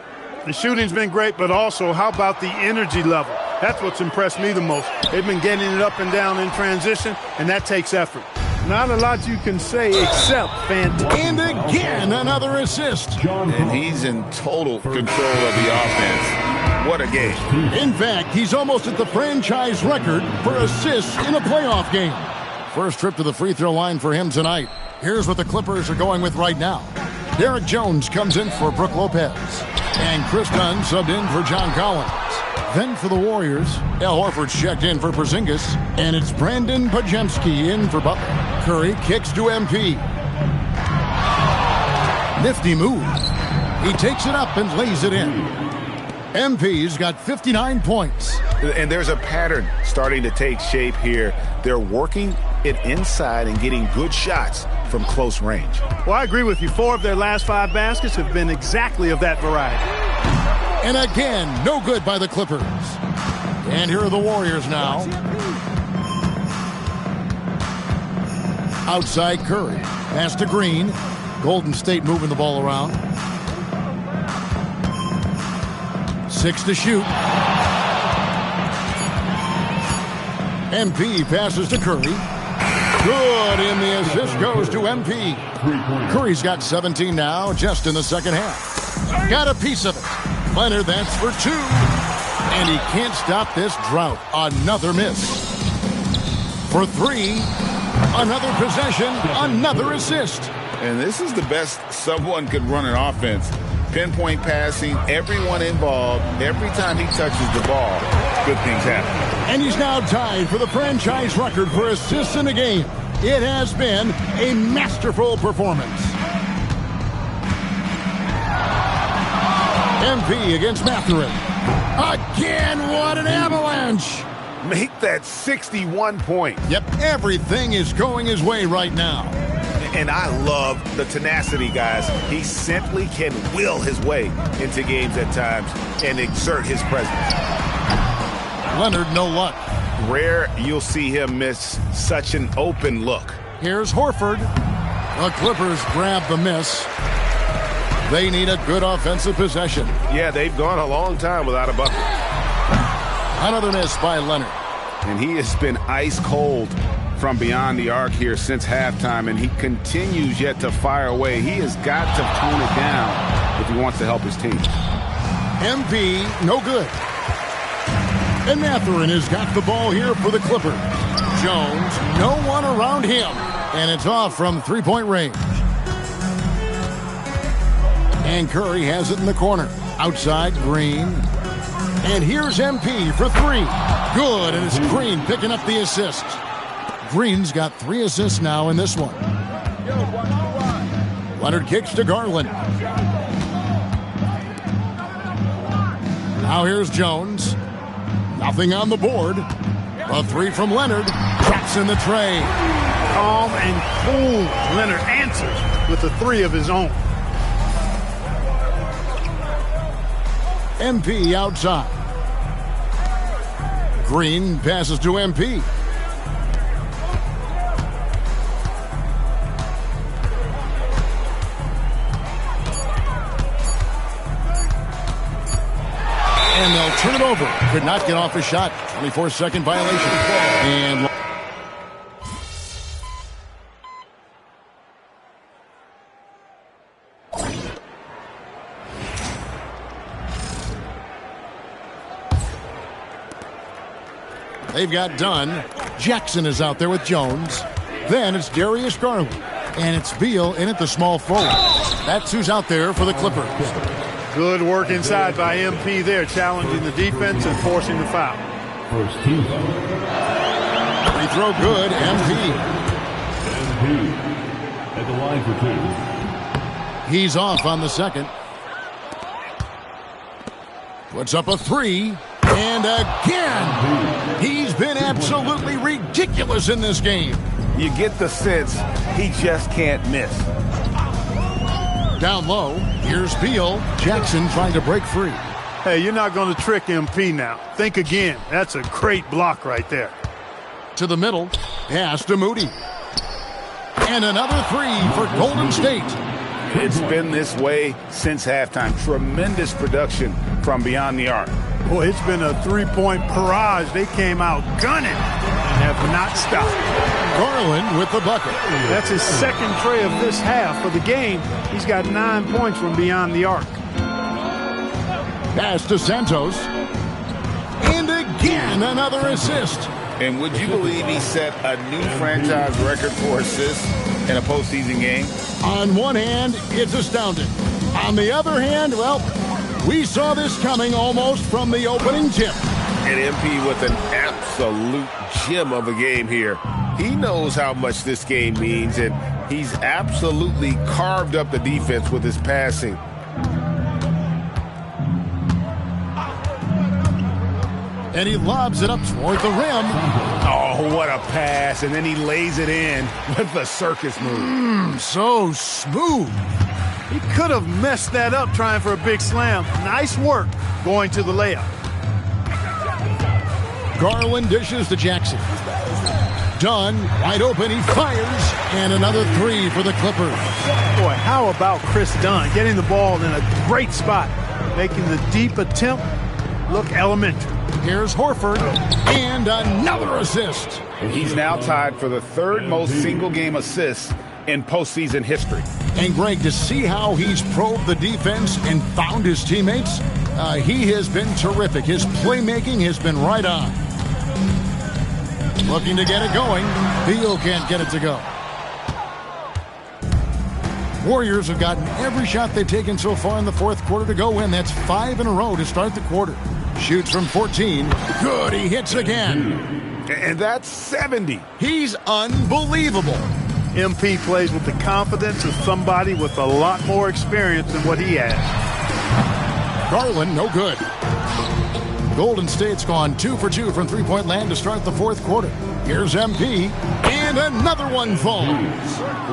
The shooting's been great, but also how about the energy level? That's what's impressed me the most. They've been getting it up and down in transition, and that takes effort. Not a lot you can say except fantastic. And again, another assist. And he's in total control of the offense. What a game. In fact, he's almost at the franchise record for assists in a playoff game. First trip to the free throw line for him tonight. Here's what the Clippers are going with right now. Derek Jones comes in for Brook Lopez. And Chris Dunn subbed in for John Collins. Then for the Warriors, Al Horford's checked in for Porzingis. And it's Brandon Podziemski in for Butler. Curry kicks to MP. Nifty move. He takes it up and lays it in. MP's got 59 points. And there's a pattern starting to take shape here. They're working it inside and getting good shots from close range. Well, I agree with you. 4 of their last 5 baskets have been exactly of that variety. And again, no good by the Clippers. And here are the Warriors now. Outside Curry. Pass to Green. Golden State moving the ball around. 6 to shoot. MP passes to Curry. Good, and the assist goes to MP. Curry's got 17 now, just in the second half. Got a piece of it. Leonard, that's for 2. And he can't stop this drought. Another miss. For 3. Another possession, another assist. And this is the best someone could run an offense. Pinpoint passing, everyone involved. Every time he touches the ball, good things happen. And he's now tied for the franchise record for assists in a game. It has been a masterful performance. MP against Mathurin. Again, what an avalanche. Make that 61 point. Yep, everything is going his way right now. And I love the tenacity, guys. He simply can will his way into games at times and exert his presence. Leonard, no luck. Rare you'll see him miss such an open look. Here's Horford. The Clippers grab the miss. They need a good offensive possession. Yeah, they've gone a long time without a bucket. Another miss by Leonard. And he has been ice cold from beyond the arc here since halftime, and he continues yet to fire away. He has got to tone it down if he wants to help his team. MP, no good. And Mathurin has got the ball here for the Clippers. Jones, no one around him. And it's off from three-point range. And Curry has it in the corner. Outside, Green. And here's MP for three. Good, and it's Green picking up the assist. Green's got 3 assists now in this one. Leonard kicks to Garland. Now here's Jones. Nothing on the board. A 3 from Leonard. Drops in the tray. Calm and cool. Leonard answers with a 3 of his own. MP outside. Green passes to MP. And they'll turn it over. Could not get off a shot. 24-second violation. And they've got Dunn. Jackson is out there with Jones. Then it's Darius Garland. And it's Beal in at the small forward. That's who's out there for the Clippers. Good work inside by MP there, challenging the defense and forcing the foul. First team. Free throw good, MP. MP at the line for 2. He's off on the second. Puts up a 3. And again, he's been absolutely ridiculous in this game. You get the sense he just can't miss. Down low, here's Beal. Jackson trying to break free. Hey, you're not going to trick MP now. Think again. That's a great block right there. To the middle, pass to Moody. And another 3 for Golden State. It's been this way since halftime. Tremendous production from beyond the arc. Boy, it's been a three-point barrage. They came out gunning and have not stopped. Garland with the bucket. That's his second tray of this half. For the game, he's got 9 points from beyond the arc. Pass to Santos. And again, another assist. And would you believe he set a new franchise record for assists in a postseason game? On one hand, it's astounding. On the other hand, well, we saw this coming almost from the opening tip. And MP with an absolute gem of a game here. He knows how much this game means, and he's absolutely carved up the defense with his passing. And he lobs it up toward the rim. Oh, what a pass. And then he lays it in with the circus move. So smooth. He could have messed that up trying for a big slam. Nice work going to the layup. Garland dishes to Jackson. Dunn, wide open, he fires. And another 3 for the Clippers. Boy, how about Chris Dunn getting the ball in a great spot, making the deep attempt look elementary. Here's Horford, and another assist. And he's now tied for the 3rd most single-game assists in postseason history. And Greg, to see how he's probed the defense and found his teammates, he has been terrific. His playmaking has been right on. Looking to get it going. Beal can't get it to go. Warriors have gotten every shot they've taken so far in the 4th quarter to go in. That's 5 in a row to start the quarter. Shoots from 14. Good, he hits again. And that's 70. He's unbelievable. MP plays with the confidence of somebody with a lot more experience than what he has. Garland, no good. Golden State's gone 2 for 2 from three-point land to start the 4th quarter. Here's MP, and another one falls.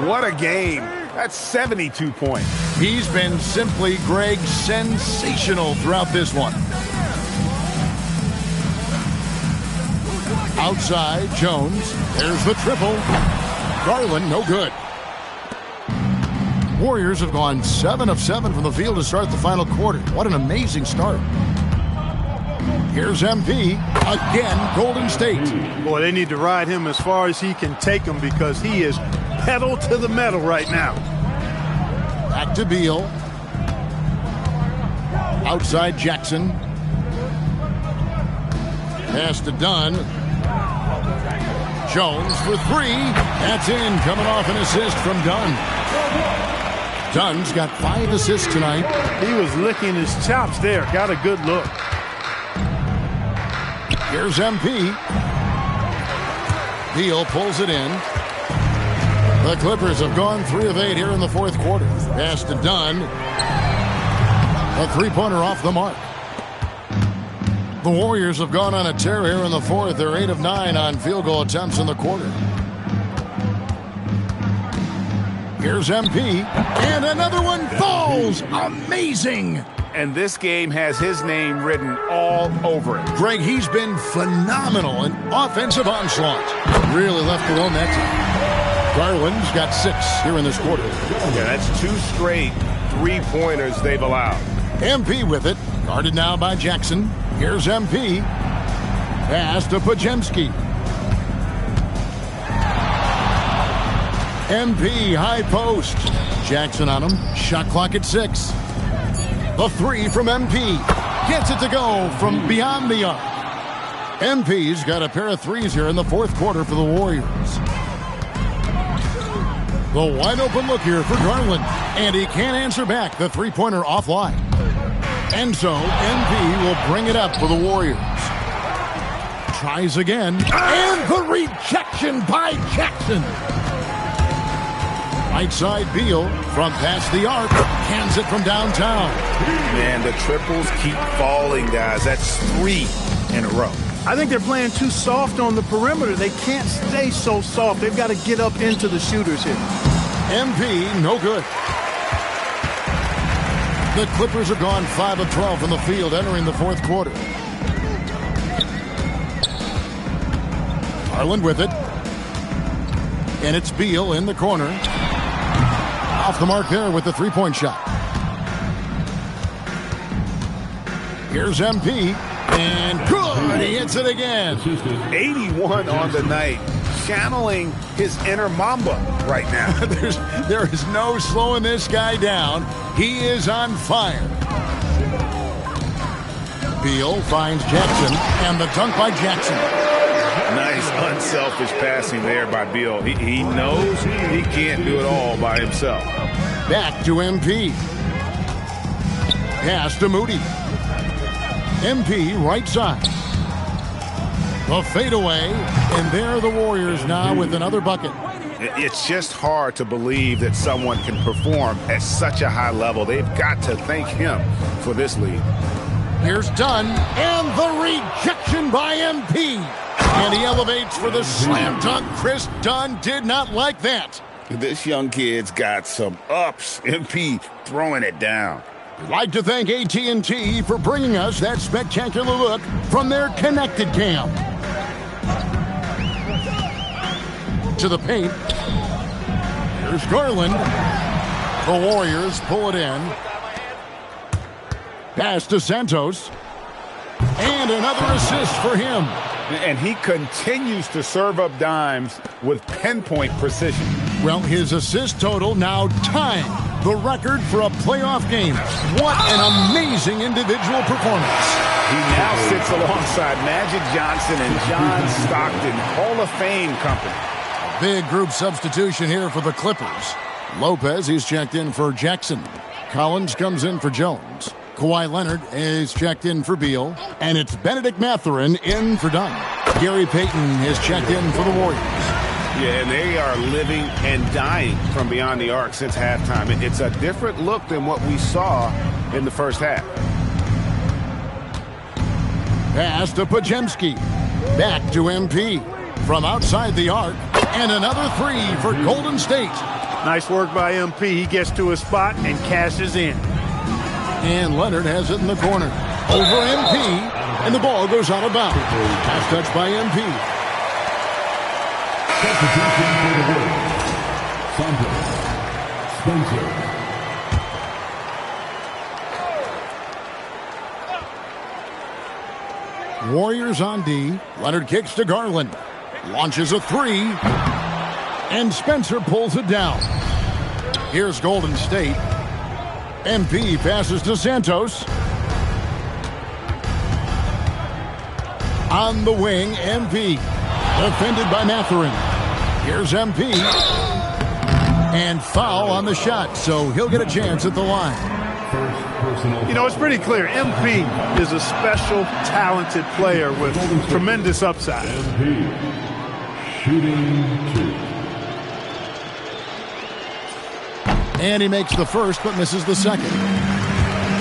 What a game. That's 72 points. He's been simply, Greg, sensational throughout this one. Outside, Jones. There's the triple. Garland, no good. Warriors have gone 7 of 7 from the field to start the final quarter. What an amazing start. Here's MP. Again, Golden State. Boy, they need to ride him as far as he can take him because he is pedal to the metal right now. Back to Beal. Outside Jackson. Pass to Dunn. Jones for three. That's in. Coming off an assist from Dunn. Dunn's got 5 assists tonight. He was licking his chops there. Got a good look. Here's MP. Beal pulls it in. The Clippers have gone 3 of 8 here in the fourth quarter. Pass to Dunn. A three-pointer off the mark. The Warriors have gone on a tear here in the fourth. They're 8 of 9 on field goal attempts in the quarter. Here's MP. And another one falls. Amazing. And this game has his name written all over it. Greg, he's been phenomenal in offensive onslaught. Really left alone that time. Garland's got 6 here in this quarter. Yeah, that's 2 straight three-pointers they've allowed. MP with it. Guarded now by Jackson. Here's MP. Pass to Pajemski. MP high post. Jackson on him. Shot clock at 6. The 3 from MP. Gets it to go from beyond the arc. MP's got a pair of 3s here in the fourth quarter for the Warriors. The wide open look here for Garland. And he can't answer back. The three-pointer offline. And so MP will bring it up for the Warriors. Tries again. And the rejection by Jackson. Right side Beal from past the arc. Hands it from downtown. Man, the triples keep falling, guys. That's 3 in a row. I think they're playing too soft on the perimeter. They can't stay so soft. They've got to get up into the shooters here. MP, no good. The Clippers are gone 5 of 12 from the field entering the fourth quarter. Garland with it. And it's Beal in the corner. Off the mark there with the three-point shot. Here's MP. And good. He hits it again. 81 on the night. Channeling his inner Mamba right now. There is no slowing this guy down. He is on fire. Beal finds Jackson, and the dunk by Jackson. Nice unselfish passing there by Beal. He knows he can't do it all by himself. Back to MP. Pass to Moody. MP right side. The fadeaway, and there are the Warriors now with another bucket. It's just hard to believe that someone can perform at such a high level. They've got to thank him for this lead. Here's Dunn, and the rejection by MP. And he elevates for the slam dunk. Chris Dunn did not like that. This young kid's got some ups. MP throwing it down. We'd like to thank AT&T for bringing us that spectacular look from their connected cam. To the paint. Here's Garland. The Warriors pull it in. Pass to Santos. And another assist for him. And he continues to serve up dimes with pinpoint precision. Well, his assist total now tying the record for a playoff game. What an amazing individual performance. He now sits alongside Magic Johnson and John Stockton, Hall of Fame company. Big group substitution here for the Clippers. Lopez, he's checked in for Jackson. Collins comes in for Jones. Kawhi Leonard is checked in for Beal. And it's Benedict Mathurin in for Dunn. Gary Payton is checked in for the Warriors. Yeah, and they are living and dying from beyond the arc since halftime. It's a different look than what we saw in the first half. Pass to Pajemski. Back to MP. From outside the arc. And another 3 for Golden State. Nice work by MP. He gets to his spot and cashes in. And Leonard has it in the corner. Over MP. And the ball goes out of bounds. Pass touch by MP. Substitution for the Warriors. Spencer. Warriors on D. Leonard kicks to Garland. Launches a three. And Spencer pulls it down. Here's Golden State. MP passes to Santos. On the wing, MP. Defended by Mathurin. Here's MP. And foul on the shot, so he'll get a chance at the line. You know, it's pretty clear. MP is a special, talented player with tremendous upside. MP shooting 2. And he makes the first, but misses the second.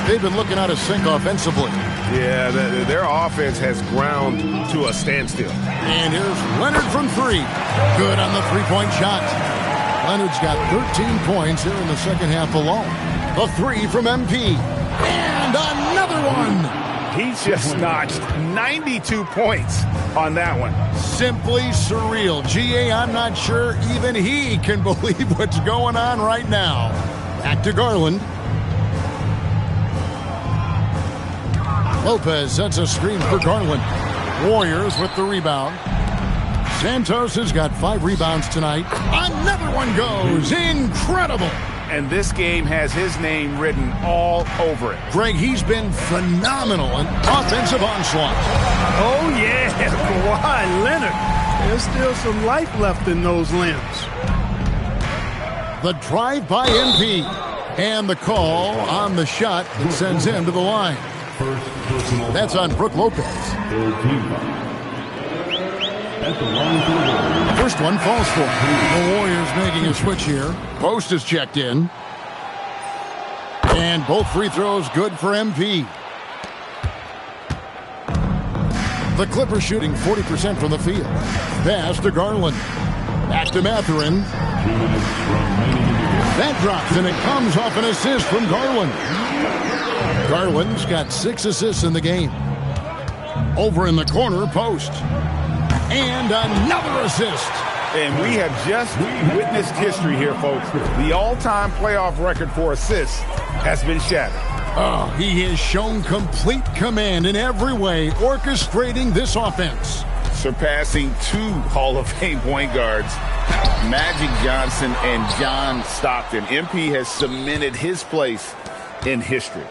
They've been looking out of sync offensively. Yeah, their offense has ground to a standstill. And here's Leonard from 3. Good on the three-point shot. Leonard's got 13 points here in the second half alone. The 3 from MP. And another one. He just notched 92 points on that one. Simply surreal. GA, I'm not sure even he can believe what's going on right now. Back to Garland. Lopez sets a screen for Garland. Warriors with the rebound. Santos has got 5 rebounds tonight. Another one goes. Incredible. And this game has his name written all over it. Greg, he's been phenomenal in offensive onslaught. Oh, yeah. Kawhi Leonard. There's still some life left in those limbs. The drive by MP. And the call on the shot that sends him to the line. That's on Brook Lopez. First one falls for him. The Warriors making a switch here. Post is checked in. And both free throws good for MP. The Clippers shooting 40% from the field. Pass to Garland. Back to Mathurin. That drops, and it comes off an assist from Garland. Garland's got 6 assists in the game. Over in the corner, post. And another assist. And we have just witnessed history here, folks. The all-time playoff record for assists has been shattered. Oh, he has shown complete command in every way, orchestrating this offense. Surpassing 2 Hall of Fame point guards, Magic Johnson and John Stockton. MP has cemented his place in history.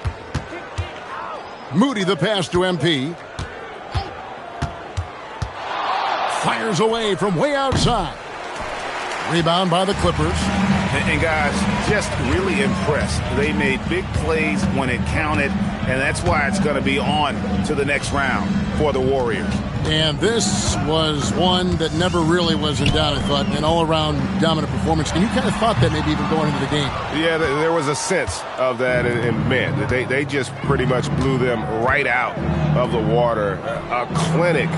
Moody the pass to MP. Fires away from way outside. Rebound by the Clippers. And guys, just really impressed. They made big plays when it counted, and that's why it's going to be on to the next round for the Warriors. And this was one that never really was in doubt, I thought, an all-around dominant performance. And you kind of thought that maybe even going into the game. Yeah, there was a sense of that, and man, they just pretty much blew them right out of the water. A clinic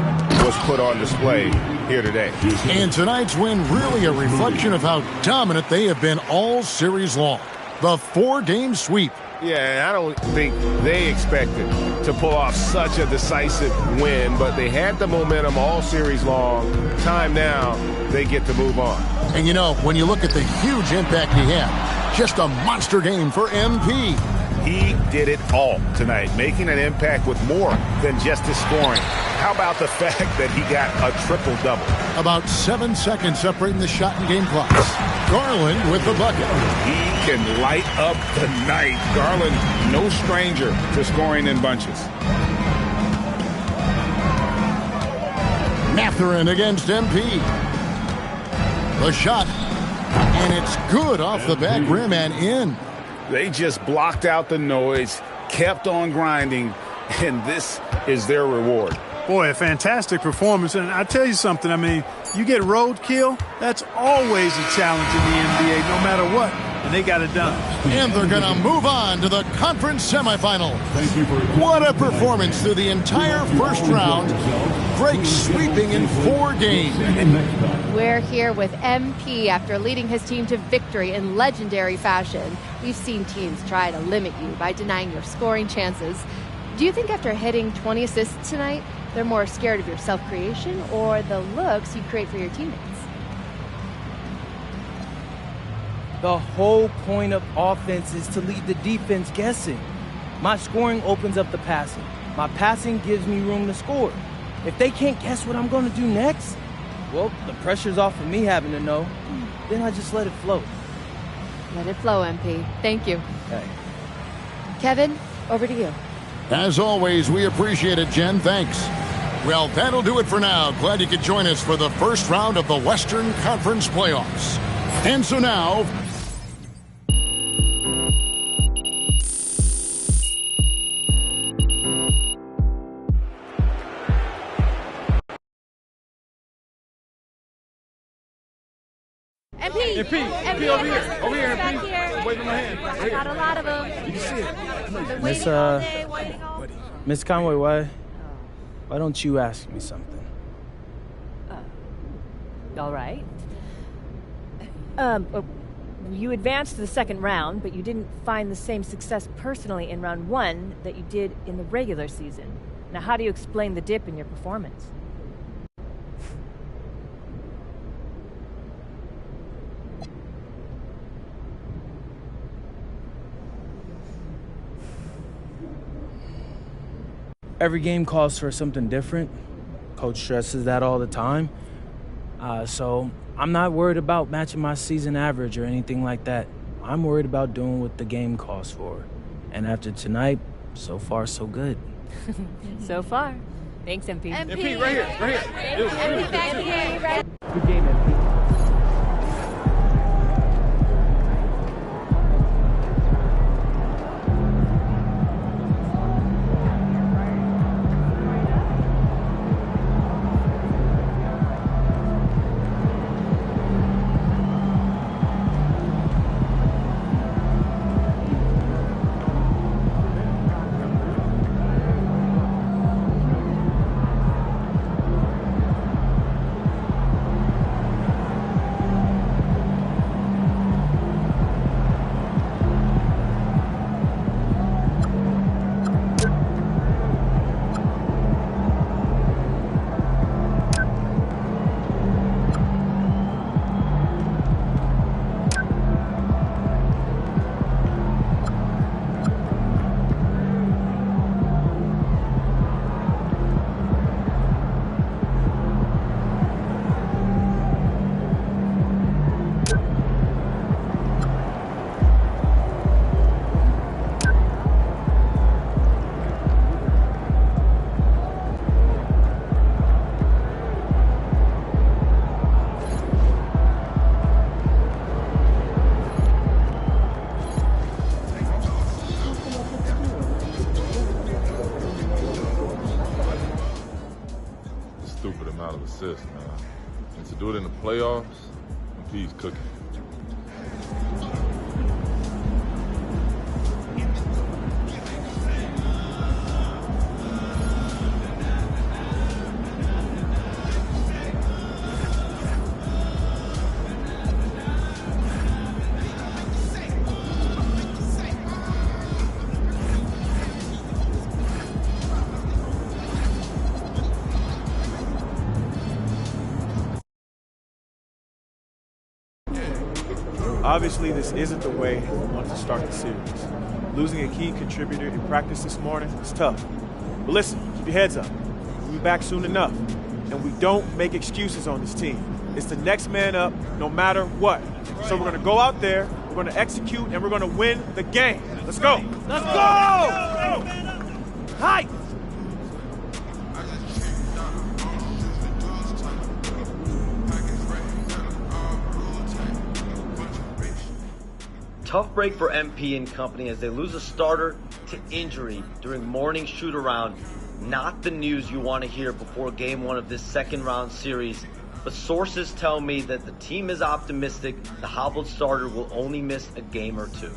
was put on display here today. And tonight's win really a reflection of how dominant they have been all series long. The 4-game sweep. Yeah, I don't think they expected to pull off such a decisive win, but they had the momentum all series long. Time now, they get to move on. And you know, when you look at the huge impact he had, just a monster game for MP. He did it all tonight, making an impact with more than just his scoring. How about the fact that he got a triple-double? About 7 seconds separating the shot and game clocks. Garland with the bucket. He can light up the night. Garland, no stranger to scoring in bunches. Mathurin against MP. The shot. And it's good off the back rim and in. They just blocked out the noise, kept on grinding, and this is their reward. Boy, a fantastic performance. And I tell you something, I mean, you get roadkill, that's always a challenge in the NBA, no matter what. And they got it done. And they're going to move on to the conference semifinal. What a performance through the entire first round. Drake sweeping in 4 games. We're here with MP after leading his team to victory in legendary fashion. We've seen teams try to limit you by denying your scoring chances. Do you think after hitting 20 assists tonight, they're more scared of your self-creation or the looks you create for your teammates? The whole point of offense is to leave the defense guessing. My scoring opens up the passing. My passing gives me room to score. If they can't guess what I'm going to do next, well, the pressure's off of me having to know. Then I just let it flow. Let it flow, MP. Thank you. Hey. Kevin, over to you. As always, we appreciate it, Jen. Thanks. Well, that'll do it for now. Glad you could join us for the first round of the Western Conference playoffs. And so now... MP over here. Over here, MP. Waving my hand. I got a lot of them. You can see it. Miss Conway, why don't you ask me something? All right. You advanced to the second round, but you didn't find the same success personally in round 1 that you did in the regular season. Now, how do you explain the dip in your performance? Every game calls for something different. Coach stresses that all the time. So I'm not worried about matching my season average or anything like that. I'm worried about doing what the game calls for. And after tonight, so far, so good. So far. Thanks, MP. MP, right here. Right here. MP back here. Good game, MP. Assist, man. And to do it in the playoffs, MP's cooking. Obviously, this isn't the way we want to start the series. Losing a key contributor in practice this morning is tough. But listen, keep your heads up. We'll be back soon enough. And we don't make excuses on this team. It's the next man up, no matter what. So we're going to go out there, we're going to execute, and we're going to win the game. Let's go. Let's go! Hi! Tough break for MP and company as they lose a starter to injury during morning shoot-around. Not the news you want to hear before game 1 of this second round series, but sources tell me that the team is optimistic the hobbled starter will only miss a game or 2.